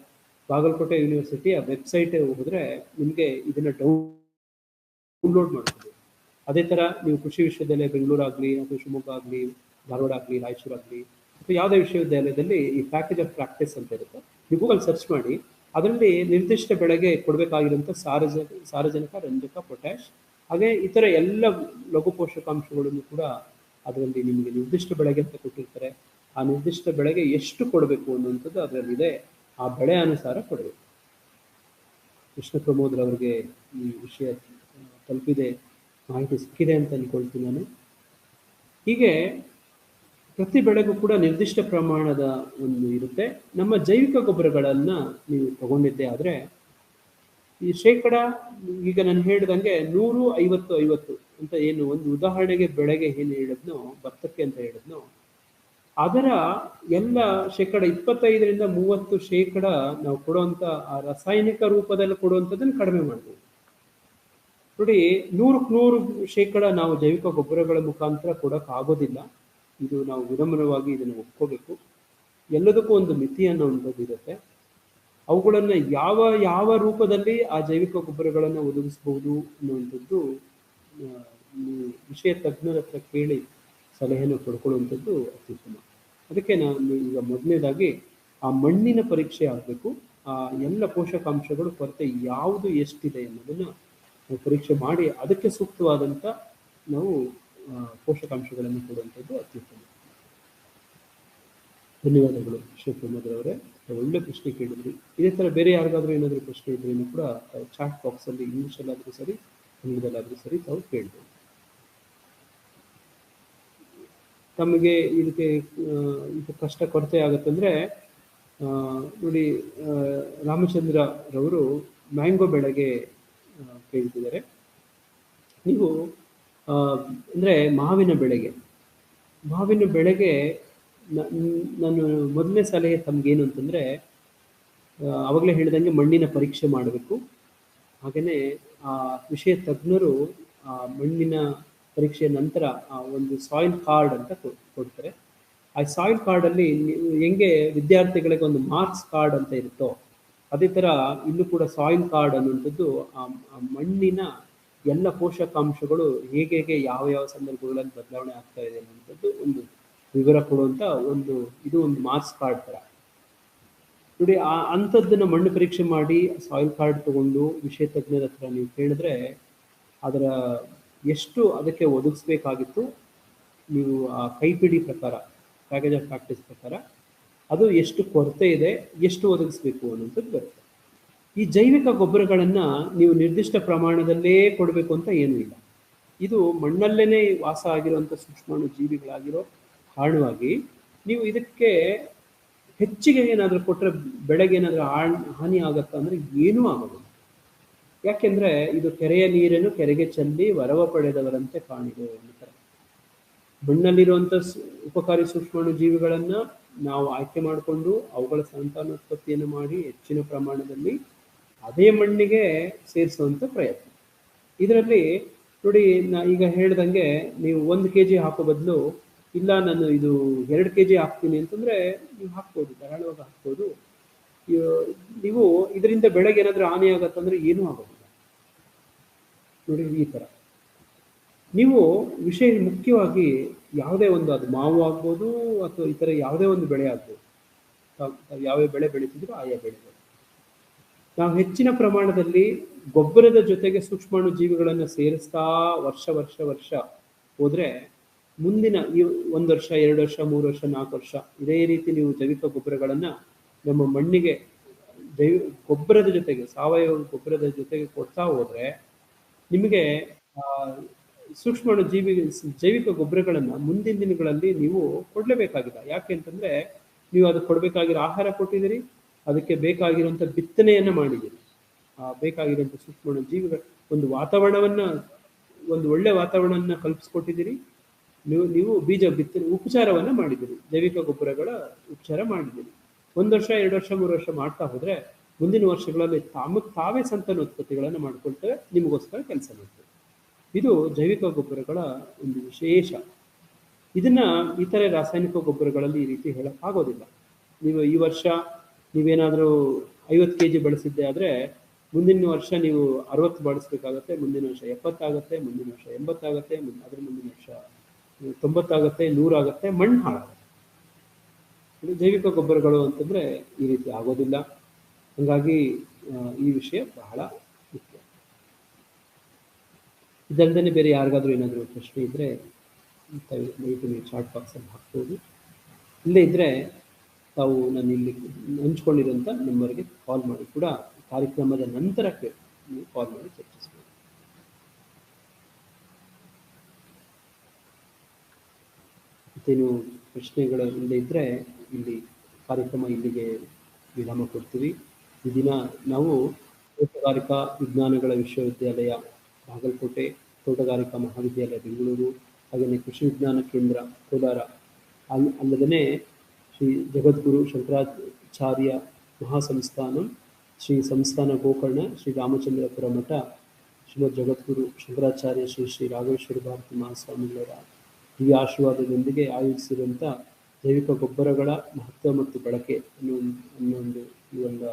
ಬಾಗಲಕೋಟೆ ಯೂನಿವರ್ಸಿಟಿಯ ವೆಬ್ಸೈಟ್ ಹೋದರೆ ನಿಮಗೆ ಇದನ್ನು ಡೌನ್ಲೋಡ್ ಮಾಡ್ಬೋದು. ಅದೇ ಥರ ನೀವು ಕೃಷಿ ವಿಶ್ವವಿದ್ಯಾಲಯ ಬೆಂಗಳೂರು ಆಗಲಿ ಅಥವಾ ಶಿವಮೊಗ್ಗ ಆಗಲಿ, ಧಾರವಾಡ ಆಗಲಿ, ರಾಯಚೂರು ಆಗಲಿ ಅಥವಾ ಯಾವುದೇ ವಿಶ್ವವಿದ್ಯಾಲಯದಲ್ಲಿ ಈ ಪ್ಯಾಕೇಜ್ ಆಫ್ ಪ್ರಾಕ್ಟೀಸ್ ಅಂತ ಇರುತ್ತೆ. ನೀವು ಗೂಗಲ್ ಸರ್ಚ್ ಮಾಡಿ, ಅದರಲ್ಲಿ ನಿರ್ದಿಷ್ಟ ಬೆಳೆಗೆ ಕೊಡಬೇಕಾಗಿರುವಂಥ ಸಾರಜನಕ, ರಂಜಕ, ಪೊಟ್ಯಾಶ್ ಹಾಗೆ ಇತರ ಎಲ್ಲ ಲಘು ಪೋಷಕಾಂಶಗಳನ್ನು ಕೂಡ ಅದರಲ್ಲಿ ನಿಮಗೆ ನಿರ್ದಿಷ್ಟ ಬೆಳೆಗೆ ಅಂತ ಕೊಟ್ಟಿರ್ತಾರೆ. ಆ ನಿರ್ದಿಷ್ಟ ಬೆಳೆಗೆ ಎಷ್ಟು ಕೊಡಬೇಕು ಅನ್ನುವಂಥದ್ದು ಅದರಲ್ಲಿದೆ. ಆ ಬೆಳೆ ಅನುಸಾರ ಕೊಡಬೇಕು. ಕೃಷ್ಣ ಪ್ರಮೋದ್ರವರಿಗೆ ಈ ವಿಷಯ ತಲುಪಿದೆ, ಮಾಹಿತಿ ಸಿಕ್ಕಿದೆ ಅಂತ ಅಂದ್ಕೊಳ್ತೀನಿ ನಾನು. ಹೀಗೆ ಪ್ರತಿ ಬೆಳೆಗೂ ಕೂಡ ನಿರ್ದಿಷ್ಟ ಪ್ರಮಾಣದ ಒಂದು ಇರುತ್ತೆ. ನಮ್ಮ ಜೈವಿಕ ಗೊಬ್ಬರಗಳನ್ನು ನೀವು ತಗೊಂಡಿದ್ದೆ ಆದರೆ ಈ ಶೇಕಡ, ಈಗ ನಾನು ಹೇಳಿದಂಗೆ 100-50-50 ಅಂತ ಏನು ಒಂದು ಉದಾಹರಣೆಗೆ ಬೆಳೆಗೆ ಏನು ಹೇಳಿದ್ನೋ, ಭತ್ತಕ್ಕೆ ಅಂತ ಹೇಳಿದ್ನೋ, ಅದರ ಎಲ್ಲ ಶೇಕಡ 25-30% ನಾವು ಕೊಡುವಂಥ ಆ ರಾಸಾಯನಿಕ ರೂಪದಲ್ಲಿ ಕೊಡುವಂಥದ್ದನ್ನು ಕಡಿಮೆ ಮಾಡ್ಬೋದು. ನೋಡಿ, 100% ನಾವು ಜೈವಿಕ ಗೊಬ್ಬರಗಳ ಮುಖಾಂತರ ಕೊಡೋಕ್ಕಾಗೋದಿಲ್ಲ. ಇದು ನಾವು ವಿನಮ್ರವಾಗಿ ಇದನ್ನು ಒಪ್ಕೋಬೇಕು. ಎಲ್ಲದಕ್ಕೂ ಒಂದು ಮಿತಿ ಅನ್ನೋದು ಇರುತ್ತೆ. ಅವುಗಳನ್ನು ಯಾವ ಯಾವ ರೂಪದಲ್ಲಿ ಆ ಜೈವಿಕ ಗೊಬ್ಬರಗಳನ್ನು ಒದಗಿಸಬಹುದು ಅನ್ನುವಂಥದ್ದು ನೀವು ವಿಷಯ ತಜ್ಞರ ಹತ್ರ ಕೇಳಿ ಸಲಹೆಯನ್ನು ಪಡ್ಕೊಳ್ಳುವಂಥದ್ದು ಅತ್ಯುತ್ತಮ. ಅದಕ್ಕೆ ನಾನು ಈಗ ಮೊದಲನೇದಾಗಿ ಆ ಮಣ್ಣಿನ ಪರೀಕ್ಷೆ ಆಗಬೇಕು. ಆ ಎಲ್ಲ ಪೋಷಕಾಂಶಗಳು ಕೊರತೆ ಯಾವುದು ಎಷ್ಟಿದೆ ಅನ್ನೋದನ್ನು ನಾವು ಪರೀಕ್ಷೆ ಮಾಡಿ ಅದಕ್ಕೆ ಸೂಕ್ತವಾದಂಥ ನಾವು ಪೋಷಕಾಂಶಗಳನ್ನು ಕೊಡುವಂಥದ್ದು ಅತ್ಯುತ್ತಮ. ಧನ್ಯವಾದಗಳು ಶಿವಪ್ರಮೋದ್ರವರೇ, ಒಳ್ಳೆ ಪ್ರಶ್ನೆ ಕೇಳಿದ್ರಿ. ಇದೇ ಥರ ಬೇರೆ ಯಾರಿಗಾದ್ರೂ ಏನಾದರೂ ಪ್ರಶ್ನೆ ಇದ್ರೂ ಕೂಡ ಚಾಟ್ ಬಾಕ್ಸಲ್ಲಿ ಇಂಗ್ಲೀಷಲ್ಲಾದರೂ ಸರಿ, ಕನ್ನಡದಲ್ಲಾದರೂ ಸರಿ ತಾವು ಕೇಳ್ಬೋದು. ತಮಗೆ ಇದಕ್ಕೆ ಇದು ಕಷ್ಟ ಕೊರತೆ ಆಗುತ್ತಂದರೆ ನೋಡಿ, ರಾಮಚಂದ್ರರವರು ಮ್ಯಾಂಗೋ ಬೆಳೆಗೆ ಕೇಳ್ತಿದ್ದಾರೆ. ನೀವು ಅಂದರೆ ಮಾವಿನ ಬೆಳೆಗೆ ನಾನು ಮೊದಲನೇ ಸಲಹೆ ತಮಗೇನು ಅಂತಂದರೆ, ಆವಾಗಲೇ ಹೇಳಿದಂಗೆ ಮಣ್ಣಿನ ಪರೀಕ್ಷೆ ಮಾಡಬೇಕು. ಹಾಗೆಯೇ ಆ ವಿಷಯ ತಜ್ಞರು ಆ ಮಣ್ಣಿನ ಪರೀಕ್ಷೆಯ ನಂತರ ಒಂದು ಸಾಯಿಲ್ ಕಾರ್ಡ್ ಅಂತ ಕೊಡ್ತಾರೆ. ಆ ಸಾಯಿಲ್ ಕಾರ್ಡಲ್ಲಿ ನೀವು ಹೆಂಗೆ ವಿದ್ಯಾರ್ಥಿಗಳಿಗೆ ಒಂದು ಮಾರ್ಕ್ಸ್ ಕಾರ್ಡ್ ಅಂತ ಇರುತ್ತೋ, ಅದೇ ಥರ ಇಲ್ಲೂ ಕೂಡ ಸಾಯಿಲ್ ಕಾರ್ಡ್ ಅನ್ನುವಂಥದ್ದು ಆ ಮಣ್ಣಿನ ಎಲ್ಲ ಪೋಷಕಾಂಶಗಳು ಹೇಗೆ ಯಾವ ಯಾವ ಸಂದರ್ಭಗಳಲ್ಲಿ ಬದಲಾವಣೆ ಆಗ್ತಾ ಇದೆ ಅನ್ನುವಂಥದ್ದು ಒಂದು ವಿವರ ಕೊಡುವಂಥ ಇದು ಒಂದು ಮಾರ್ಕ್ಸ್ ಕಾರ್ಡ್ ಥರ. ನೋಡಿ, ಅಂಥದ್ದನ್ನು ಮಣ್ಣು ಪರೀಕ್ಷೆ ಮಾಡಿ ಸಾಯಿಲ್ ಕಾರ್ಡ್ ತಗೊಂಡು ವಿಷಯ ತಜ್ಞರ ಹತ್ರ ನೀವು ಕೇಳಿದ್ರೆ ಅದರ ಎಷ್ಟು ಅದಕ್ಕೆ ಒದಗಿಸ್ಬೇಕಾಗಿತ್ತು, ನೀವು ಆ ಕೈಪಿಡಿ ಪ್ರಕಾರ, ಪ್ಯಾಕೇಜ್ ಆಫ್ ಪ್ರಾಕ್ಟೀಸ್ ಪ್ರಕಾರ ಅದು ಎಷ್ಟು ಕೊರತೆ ಇದೆ, ಎಷ್ಟು ಒದಗಿಸ್ಬೇಕು ಅನ್ನೋಂಥದ್ದು ಬರುತ್ತೆ. ಈ ಜೈವಿಕ ಗೊಬ್ಬರಗಳನ್ನು ನೀವು ನಿರ್ದಿಷ್ಟ ಪ್ರಮಾಣದಲ್ಲೇ ಕೊಡಬೇಕು ಅಂತ ಏನೂ ಇಲ್ಲ. ಇದು ಮಣ್ಣಲ್ಲೇ ವಾಸ ಆಗಿರುವಂಥ ಸೂಕ್ಷ್ಮಾಣು ಜೀವಿಗಳಾಗಿರೋ ಕಾರಣವಾಗಿ ನೀವು ಇದಕ್ಕೆ ಹೆಚ್ಚಿಗೆ ಏನಾದರೂ ಕೊಟ್ಟರೆ ಬೆಳೆಗೆ ಏನಾದರೂ ಹಾನಿ ಆಗತ್ತಾ ಅಂದರೆ ಏನೂ ಆಗೋದಿಲ್ಲ. ಯಾಕೆಂದರೆ ಇದು ಕೆರೆಯ ನೀರನ್ನು ಕೆರೆಗೆ ಚೆಲ್ಲಿ ವರವ ಪಡೆದವರಂತೆ ಕಾಣಿದೆ ಅಂತಾರೆ. ಮಣ್ಣಲ್ಲಿರುವಂಥ ಉಪಕಾರಿ ಸೂಕ್ಷ್ಮಾಣು ಜೀವಿಗಳನ್ನು ನಾವು ಆಯ್ಕೆ ಮಾಡಿಕೊಂಡು ಅವುಗಳ ಸಂತಾನೋತ್ಪತ್ತಿಯನ್ನು ಮಾಡಿ ಹೆಚ್ಚಿನ ಪ್ರಮಾಣದಲ್ಲಿ ಅದೇ ಮಣ್ಣಿಗೆ ಸೇರಿಸುವಂಥ ಪ್ರಯತ್ನ. ಇದರಲ್ಲಿ ನೋಡಿ, ಈಗ ಹೇಳ್ದಂಗೆ ನೀವು 1 kg ಹಾಕೋ ಬದಲು, ಇಲ್ಲ ನಾನು ಇದು 2 kg ಹಾಕ್ತೀನಿ ಅಂತಂದರೆ ನೀವು ಹಾಕ್ಬೋದು, ಧಾರಾಳವಾಗಿ ಹಾಕ್ಬೋದು. ನೀವು ಇದರಿಂದ ಬೆಳೆಗೆ ಏನಾದರೂ ಹಾನಿ ಆಗತ್ತಂದರೆ ಏನೂ ಆಗೋದಿಲ್ಲ. ನೋಡಿ, ಈ ಥರ ನೀವು ವಿಷಯ ಮುಖ್ಯವಾಗಿ ಯಾವುದೇ ಒಂದು, ಅದು ಮಾವು ಆಗ್ಬೋದು ಅಥವಾ ಈ ಥರ ಯಾವುದೇ ಒಂದು ಬೆಳೆ ಆಗ್ಬೋದು, ಯಾವ್ಯಾವ ಬೆಳೆ ಬೆಳೀತಿದ್ರು ಆಯಾ ಬೆಳೆಗಳು ನಾವು ಹೆಚ್ಚಿನ ಪ್ರಮಾಣದಲ್ಲಿ ಗೊಬ್ಬರದ ಜೊತೆಗೆ ಸೂಕ್ಷ್ಮಾಣು ಜೀವಿಗಳನ್ನು ಸೇರಿಸ್ತಾ ವರ್ಷ ಹೋದರೆ ಮುಂದಿನ 1 ವರ್ಷ 2 ವರ್ಷ 3 ವರ್ಷ 4 ವರ್ಷ ಇದೇ ರೀತಿ ನೀವು ಜೈವಿಕ ಗೊಬ್ಬರಗಳನ್ನು ನಮ್ಮ ಮಣ್ಣಿಗೆ ಗೊಬ್ಬರದ ಜೊತೆಗೆ, ಸಾವಯವ ಗೊಬ್ಬರದ ಜೊತೆಗೆ ಕೊಡ್ತಾ ಹೋದರೆ ನಿಮಗೆ ಸೂಕ್ಷ್ಮಾಣು ಜೈವಿಕ ಗೊಬ್ಬರಗಳನ್ನು ಮುಂದಿನ ದಿನಗಳಲ್ಲಿ ನೀವು ಕೊಡಲೇಬೇಕಾಗಿಲ್ಲ. ಯಾಕೆ ಅಂತಂದರೆ ನೀವು ಅದಕ್ಕೆ ಕೊಡಬೇಕಾಗಿರೋ ಆಹಾರ ಕೊಟ್ಟಿದ್ದೀರಿ, ಅದಕ್ಕೆ ಬೇಕಾಗಿರುವಂಥ ಬಿತ್ತನೆಯನ್ನು ಮಾಡಿದ್ದೀರಿ, ಬೇಕಾಗಿರುವಂಥ ಸೂಕ್ಷ್ಮಾಣು ಜೀವಿಗಳ ಒಂದು ವಾತಾವರಣವನ್ನು, ಒಂದು ಒಳ್ಳೆಯ ವಾತಾವರಣವನ್ನು ಕಲ್ಪಿಸ್ಕೊಟ್ಟಿದ್ದೀರಿ. ನೀವು ಬೀಜ ಬಿತ್ತನೆ ಉಪಚಾರವನ್ನು ಮಾಡಿದ್ದೀರಿ, ಜೈವಿಕ ಗೊಬ್ಬರಗಳ ಉಪಚಾರ ಮಾಡಿದ್ದೀರಿ. 1 ವರ್ಷ 2 ವರ್ಷ 3 ವರ್ಷ ಮಾಡ್ತಾ ಹೋದರೆ ಮುಂದಿನ ವರ್ಷಗಳಲ್ಲಿ ತಾವೇ ಸಂತಾನೋತ್ಪತ್ತಿಗಳನ್ನು ಮಾಡ್ಕೊಳ್ತೇವೆ, ನಿಮಗೋಸ್ಕರ ಕೆಲಸ ಮಾಡ್ತೇವೆ. ಇದು ಜೈವಿಕ ಗೊಬ್ಬರಗಳ ಒಂದು ವಿಶೇಷ. ಇದನ್ನು ಇತರೆ ರಾಸಾಯನಿಕ ಗೊಬ್ಬರಗಳಲ್ಲಿ ಈ ರೀತಿ ಹೇಳೋಕ್ಕಾಗೋದಿಲ್ಲ. ನೀವು ಈ ವರ್ಷ ನೀವೇನಾದರೂ 50 kg ಬಳಸಿದ್ದೆ ಆದರೆ ಮುಂದಿನ ವರ್ಷ ನೀವು 60 ಬಳಸಬೇಕಾಗತ್ತೆ, ಮುಂದಿನ ವರ್ಷ 70 ಆಗುತ್ತೆ, ಮುಂದಿನ ವರ್ಷ 80 ಆಗುತ್ತೆ, ಅದರ ಮುಂದಿನ ವರ್ಷ 90 ಆಗುತ್ತೆ, 100 ಆಗುತ್ತೆ, ಮಣ್ಣು ಹಾಳಾಗುತ್ತೆ. ಇದು ಜೈವಿಕ ಗೊಬ್ಬರಗಳು ಅಂತಂದರೆ ಈ ರೀತಿ ಆಗೋದಿಲ್ಲ. ಹಾಗಾಗಿ ಈ ವಿಷಯ ಬಹಳ ಮುಖ್ಯ. ಇದಲ್ಲದೆ ಬೇರೆ ಯಾರಿಗಾದ್ರೂ ಏನಾದರೂ ಪ್ರಶ್ನೆ ಇದ್ದರೆ ದಯವಿಟ್ಟು ನೀವು ಚಾಟ್ ಬಾಕ್ಸಲ್ಲಿ ಹಾಕ್ಬೋದು. ಇಲ್ಲೇ ಇದ್ದರೆ ತಾವು ನಾನು ಇಲ್ಲಿ ಹಂಚ್ಕೊಂಡಿರೋಂಥ ನಂಬರ್ಗೆ ಕಾಲ್ ಮಾಡಿ ಕೂಡ ಕಾರ್ಯಕ್ರಮದ ನಂತರಕ್ಕೆ ನೀವು ಕಾಲ್ ಮಾಡಿ ಚರ್ಚಿಸಬಹುದು. ಮತ್ತೇನು ಪ್ರಶ್ನೆಗಳು ಇಲ್ಲದೆ ಇದ್ದರೆ ಇಲ್ಲಿ ಕಾರ್ಯಕ್ರಮ ಇಲ್ಲಿಗೆ ವಿರಾಮ ಕೊಡ್ತೀವಿ. ಈ ದಿನ ನಾವು ತೋಟಗಾರಿಕಾ ವಿಜ್ಞಾನಗಳ ವಿಶ್ವವಿದ್ಯಾಲಯ ಬಾಗಲಕೋಟೆ, ತೋಟಗಾರಿಕಾ ಮಹಾವಿದ್ಯಾಲಯ ಬೆಂಗಳೂರು, ಹಾಗೆಯೇ ಕೃಷಿ ವಿಜ್ಞಾನ ಕೇಂದ್ರ ಕೋಲಾರ, ಅಲ್ಲದೇ ಶ್ರೀ ಜಗದ್ಗುರು ಶಂಕರಾಚಾರ್ಯ ಮಹಾಸಂಸ್ಥಾನಂ, ಶ್ರೀ ಸಂಸ್ಥಾನ ಗೋಕರ್ಣ, ಶ್ರೀ ರಾಮಚಂದ್ರಪುರ ಮಠ, ಶ್ರೀಮದ್ ಜಗದ್ಗುರು ಶಂಕರಾಚಾರ್ಯ ಶ್ರೀ ಶ್ರೀ ರಾಘವೇಶ್ವರ ಭಾರತಿ ಮಹಾಸ್ವಾಮಿಗಳವರ ಈ ಆಶೀರ್ವಾದದೊಂದಿಗೆ ಆಯೋಜಿಸಿರುವಂಥ ಜೈವಿಕ ಗೊಬ್ಬರಗಳ ಮಹತ್ವ ಮತ್ತು ಬಳಕೆ ಅನ್ನೋ ಈ ಒಂದು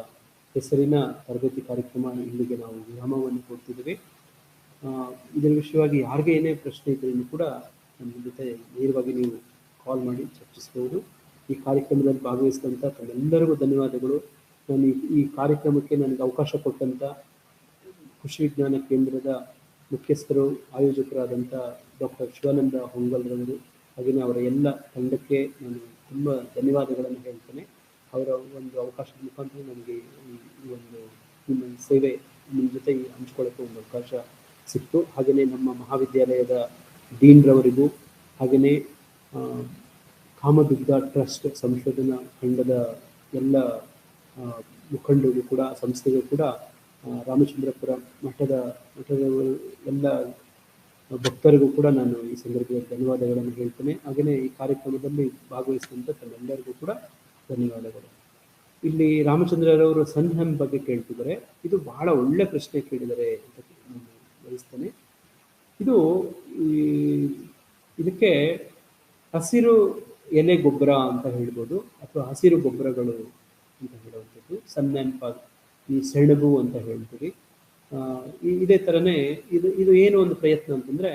ಹೆಸರಿನ ತರಬೇತಿ ಕಾರ್ಯಕ್ರಮ ಇಲ್ಲಿಗೆ ನಾವು ವಿರಾಮವನ್ನು ಕೊಡ್ತಿದ್ದೀವಿ. ಇದರ ವಿಷಯವಾಗಿ ಯಾರಿಗೆ ಏನೇ ಪ್ರಶ್ನೆ ಇದ್ರೂ ಕೂಡ ನಮ್ಮ ಜೊತೆ ನೇರವಾಗಿ ನೀವು ಕಾಲ್ ಮಾಡಿ ಚರ್ಚಿಸಬಹುದು. ಈ ಕಾರ್ಯಕ್ರಮದಲ್ಲಿ ಭಾಗವಹಿಸಿದಂಥ ತಮ್ಮೆಲ್ಲರಿಗೂ ಧನ್ಯವಾದಗಳು. ನಾನು ಈ ಕಾರ್ಯಕ್ರಮಕ್ಕೆ ನನಗೆ ಅವಕಾಶ ಕೊಟ್ಟಂಥ ಕೃಷಿ ವಿಜ್ಞಾನ ಕೇಂದ್ರದ ಮುಖ್ಯಸ್ಥರು, ಆಯೋಜಕರಾದಂಥ ಡಾಕ್ಟರ್ ಶಿವಾನಂದ ಹೊಂಗಲ್ರವರು, ಹಾಗೆಯೇ ಅವರ ಎಲ್ಲ ತಂಡಕ್ಕೆ ನಾನು ತುಂಬ ಧನ್ಯವಾದಗಳನ್ನು ಹೇಳ್ತೇನೆ. ಅವರ ಒಂದು ಅವಕಾಶದ ಮುಖಾಂತರ ನನಗೆ ಈ ಒಂದು ಸೇವೆ ನಿಮ್ಮ ಜೊತೆ ಹಂಚ್ಕೊಳ್ಳೋಕ್ಕೆ ಒಂದು ಅವಕಾಶ ಸಿಕ್ತು. ಹಾಗೆಯೇ ನಮ್ಮ ಮಹಾವಿದ್ಯಾಲಯದ ಡೀನ್ರವರಿಗೂ, ಹಾಗೆಯೇ ಕಾಮದುಗ್ಧ ಟ್ರಸ್ಟ್ ಸಂಶೋಧನಾ ತಂಡದ ಎಲ್ಲ ಮುಖಂಡರಿಗೂ ಕೂಡ, ಸಂಸ್ಥೆಗೂ ಕೂಡ, ರಾಮಚಂದ್ರಪುರ ಮಠದ ಎಲ್ಲ ಭಕ್ತರಿಗೂ ಕೂಡ ನಾನು ಈ ಸಂದರ್ಭದಲ್ಲಿ ಧನ್ಯವಾದಗಳನ್ನು ಹೇಳ್ತೇನೆ. ಹಾಗೆಯೇ ಈ ಕಾರ್ಯಕ್ರಮದಲ್ಲಿ ಭಾಗವಹಿಸಿದಂಥ ತಮ್ಮೆಲ್ಲರಿಗೂ ಕೂಡ ಧನ್ಯವಾದಗಳು. ಇಲ್ಲಿ ರಾಮಚಂದ್ರರವರು ಸನ್ಹೆಮ್ ಬಗ್ಗೆ ಕೇಳ್ತಿದ್ದಾರೆ. ಇದು ಬಹಳ ಒಳ್ಳೆ ಪ್ರಶ್ನೆ ಕೇಳಿದ್ದಾರೆ ಅಂತ ನಾನು ಭಾವಿಸ್ತೇನೆ. ಇದಕ್ಕೆ ಹಸಿರು ಎಲೆ ಗೊಬ್ಬರ ಅಂತ ಹೇಳ್ಬೋದು, ಅಥವಾ ಹಸಿರು ಗೊಬ್ಬರಗಳು ಅಂತ ಹೇಳುವಂಥದ್ದು. ಸನ್ಹೆಂಪ್, ಈ ಸೆಣಬು ಅಂತ ಹೇಳ್ತೀವಿ. ಇದೇ ಥರನೇ ಇದು ಏನು ಒಂದು ಪ್ರಯತ್ನ ಅಂತಂದರೆ,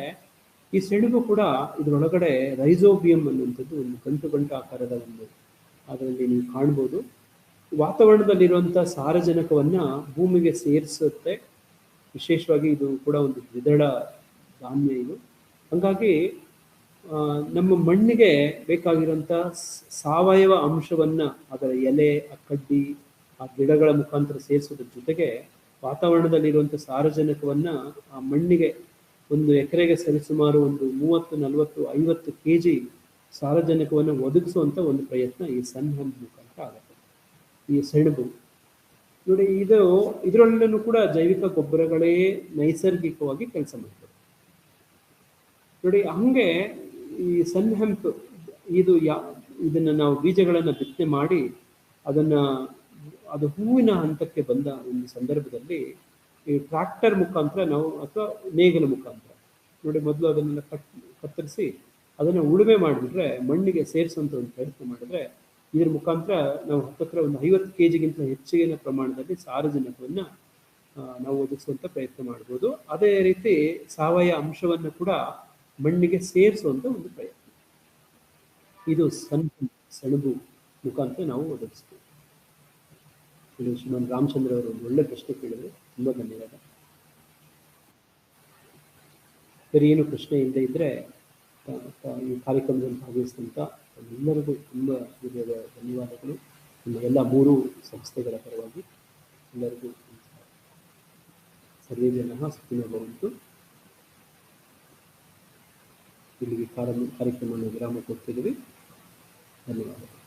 ಈ ಸೆಣಬು ಕೂಡ ಇದರೊಳಗಡೆ ರೈಸೋಬಿಯಂ ಅನ್ನುವಂಥದ್ದು ಒಂದು ಗಂಟು ಆಕಾರದ ಅದರಲ್ಲಿ ನೀವು ಕಾಣ್ಬೋದು. ವಾತಾವರಣದಲ್ಲಿರುವಂಥ ಸಾರಜನಕವನ್ನು ಭೂಮಿಗೆ ಸೇರಿಸುತ್ತೆ. ವಿಶೇಷವಾಗಿ ಇದು ಕೂಡ ಒಂದು ದ್ವಿದಳ ಧಾನ್ಯ ಇದು. ಹಾಗಾಗಿ ನಮ್ಮ ಮಣ್ಣಿಗೆ ಬೇಕಾಗಿರುವಂಥ ಸಾವಯವ ಅಂಶವನ್ನು ಅದರ ಎಲೆ, ಆ ಕಡ್ಡಿ, ಆ ಗಿಡಗಳ ಮುಖಾಂತರ ಸೇರಿಸೋದ್ರ ಜೊತೆಗೆ ವಾತಾವರಣದಲ್ಲಿರುವಂಥ ಸಾರಜನಕವನ್ನು ಆ ಮಣ್ಣಿಗೆ ಒಂದು ಎಕರೆಗೆ ಸರಿಸುಮಾರು ಒಂದು 30, 40, 50 kg ಸಾರಜನಕವನ್ನು ಒದಗಿಸುವಂಥ ಒಂದು ಪ್ರಯತ್ನ ಈ ಸನ್ಹೆಂಪ್ ಮುಖಾಂತರ ಆಗುತ್ತೆ. ಈ ಸೆಣಬು ನೋಡಿ, ಇದರಲ್ಲೂ ಕೂಡ ಜೈವಿಕ ಗೊಬ್ಬರಗಳೇ ನೈಸರ್ಗಿಕವಾಗಿ ಕೆಲಸ ಮಾಡ್ತವೆ ನೋಡಿ. ಹಂಗೆ ಈ ಸನ್ಹೆಂಪ್ ಇದನ್ನು ನಾವು ಬೀಜಗಳನ್ನು ಬಿತ್ತನೆ ಮಾಡಿ ಅದು ಹೂವಿನ ಹಂತಕ್ಕೆ ಬಂದ ಒಂದು ಸಂದರ್ಭದಲ್ಲಿ ಈ ಟ್ರ್ಯಾಕ್ಟರ್ ಮುಖಾಂತರ ನಾವು, ಅಥವಾ ನೇಗಿಲ ಮುಖಾಂತರ ನೋಡಿ, ಮೊದಲು ಅದನ್ನೆಲ್ಲ ಕತ್ತರಿಸಿ ಅದನ್ನು ಉಳುಮೆ ಮಾಡಿಬಿಟ್ರೆ, ಮಣ್ಣಿಗೆ ಸೇರಿಸುವಂಥ ಒಂದು ಪ್ರಯತ್ನ ಮಾಡಿದ್ರೆ, ಇದ್ರ ಮುಖಾಂತರ ನಾವು ಹತ್ತತ್ರ ಒಂದು 50 kg ಹೆಚ್ಚಿನ ಪ್ರಮಾಣದಲ್ಲಿ ಸಾರಜನಕವನ್ನು ನಾವು ಒದಗಿಸುವಂಥ ಪ್ರಯತ್ನ ಮಾಡ್ಬೋದು. ಅದೇ ರೀತಿ ಸಾವಯವ ಅಂಶವನ್ನು ಕೂಡ ಮಣ್ಣಿಗೆ ಸೇರಿಸುವಂಥ ಒಂದು ಪ್ರಯತ್ನ ಇದು ಸೆಣಬು ಮುಖಾಂತರ ನಾವು ಒದಗಿಸ್ತೀವಿ. ಇಲ್ಲಿ ಶ್ರೀಮಾನ್ ರಾಮಚಂದ್ರ ಅವರು ಒಂದು ಒಳ್ಳೆ ಪ್ರಶ್ನೆ ಕೇಳಿದ್ರು, ತುಂಬ ಧನ್ಯವಾದ. ಬೇರೆ ಏನು ಪ್ರಶ್ನೆ ಇಲ್ಲದೆ ಇದ್ದರೆ ಈ ಕಾರ್ಯಕ್ರಮದಲ್ಲಿ ಭಾಗವಹಿಸಿದಂಥ ಎಲ್ಲರಿಗೂ ತುಂಬ ಹೃದಯದ ಧನ್ಯವಾದಗಳು. ನಿಮ್ಮ ಎಲ್ಲ 3 ಸಂಸ್ಥೆಗಳ ಪರವಾಗಿ ಎಲ್ಲರಿಗೂ ಸರ್ವೇ ಜನಃ ಸುಖಿನೋ ಭವಂತು. ಇಲ್ಲಿಗೆ ಕಾರ್ಯಕ್ರಮವನ್ನು ವಿರಾಮ ಕೊಡ್ತಿದ್ದೀವಿ. ಧನ್ಯವಾದಗಳು.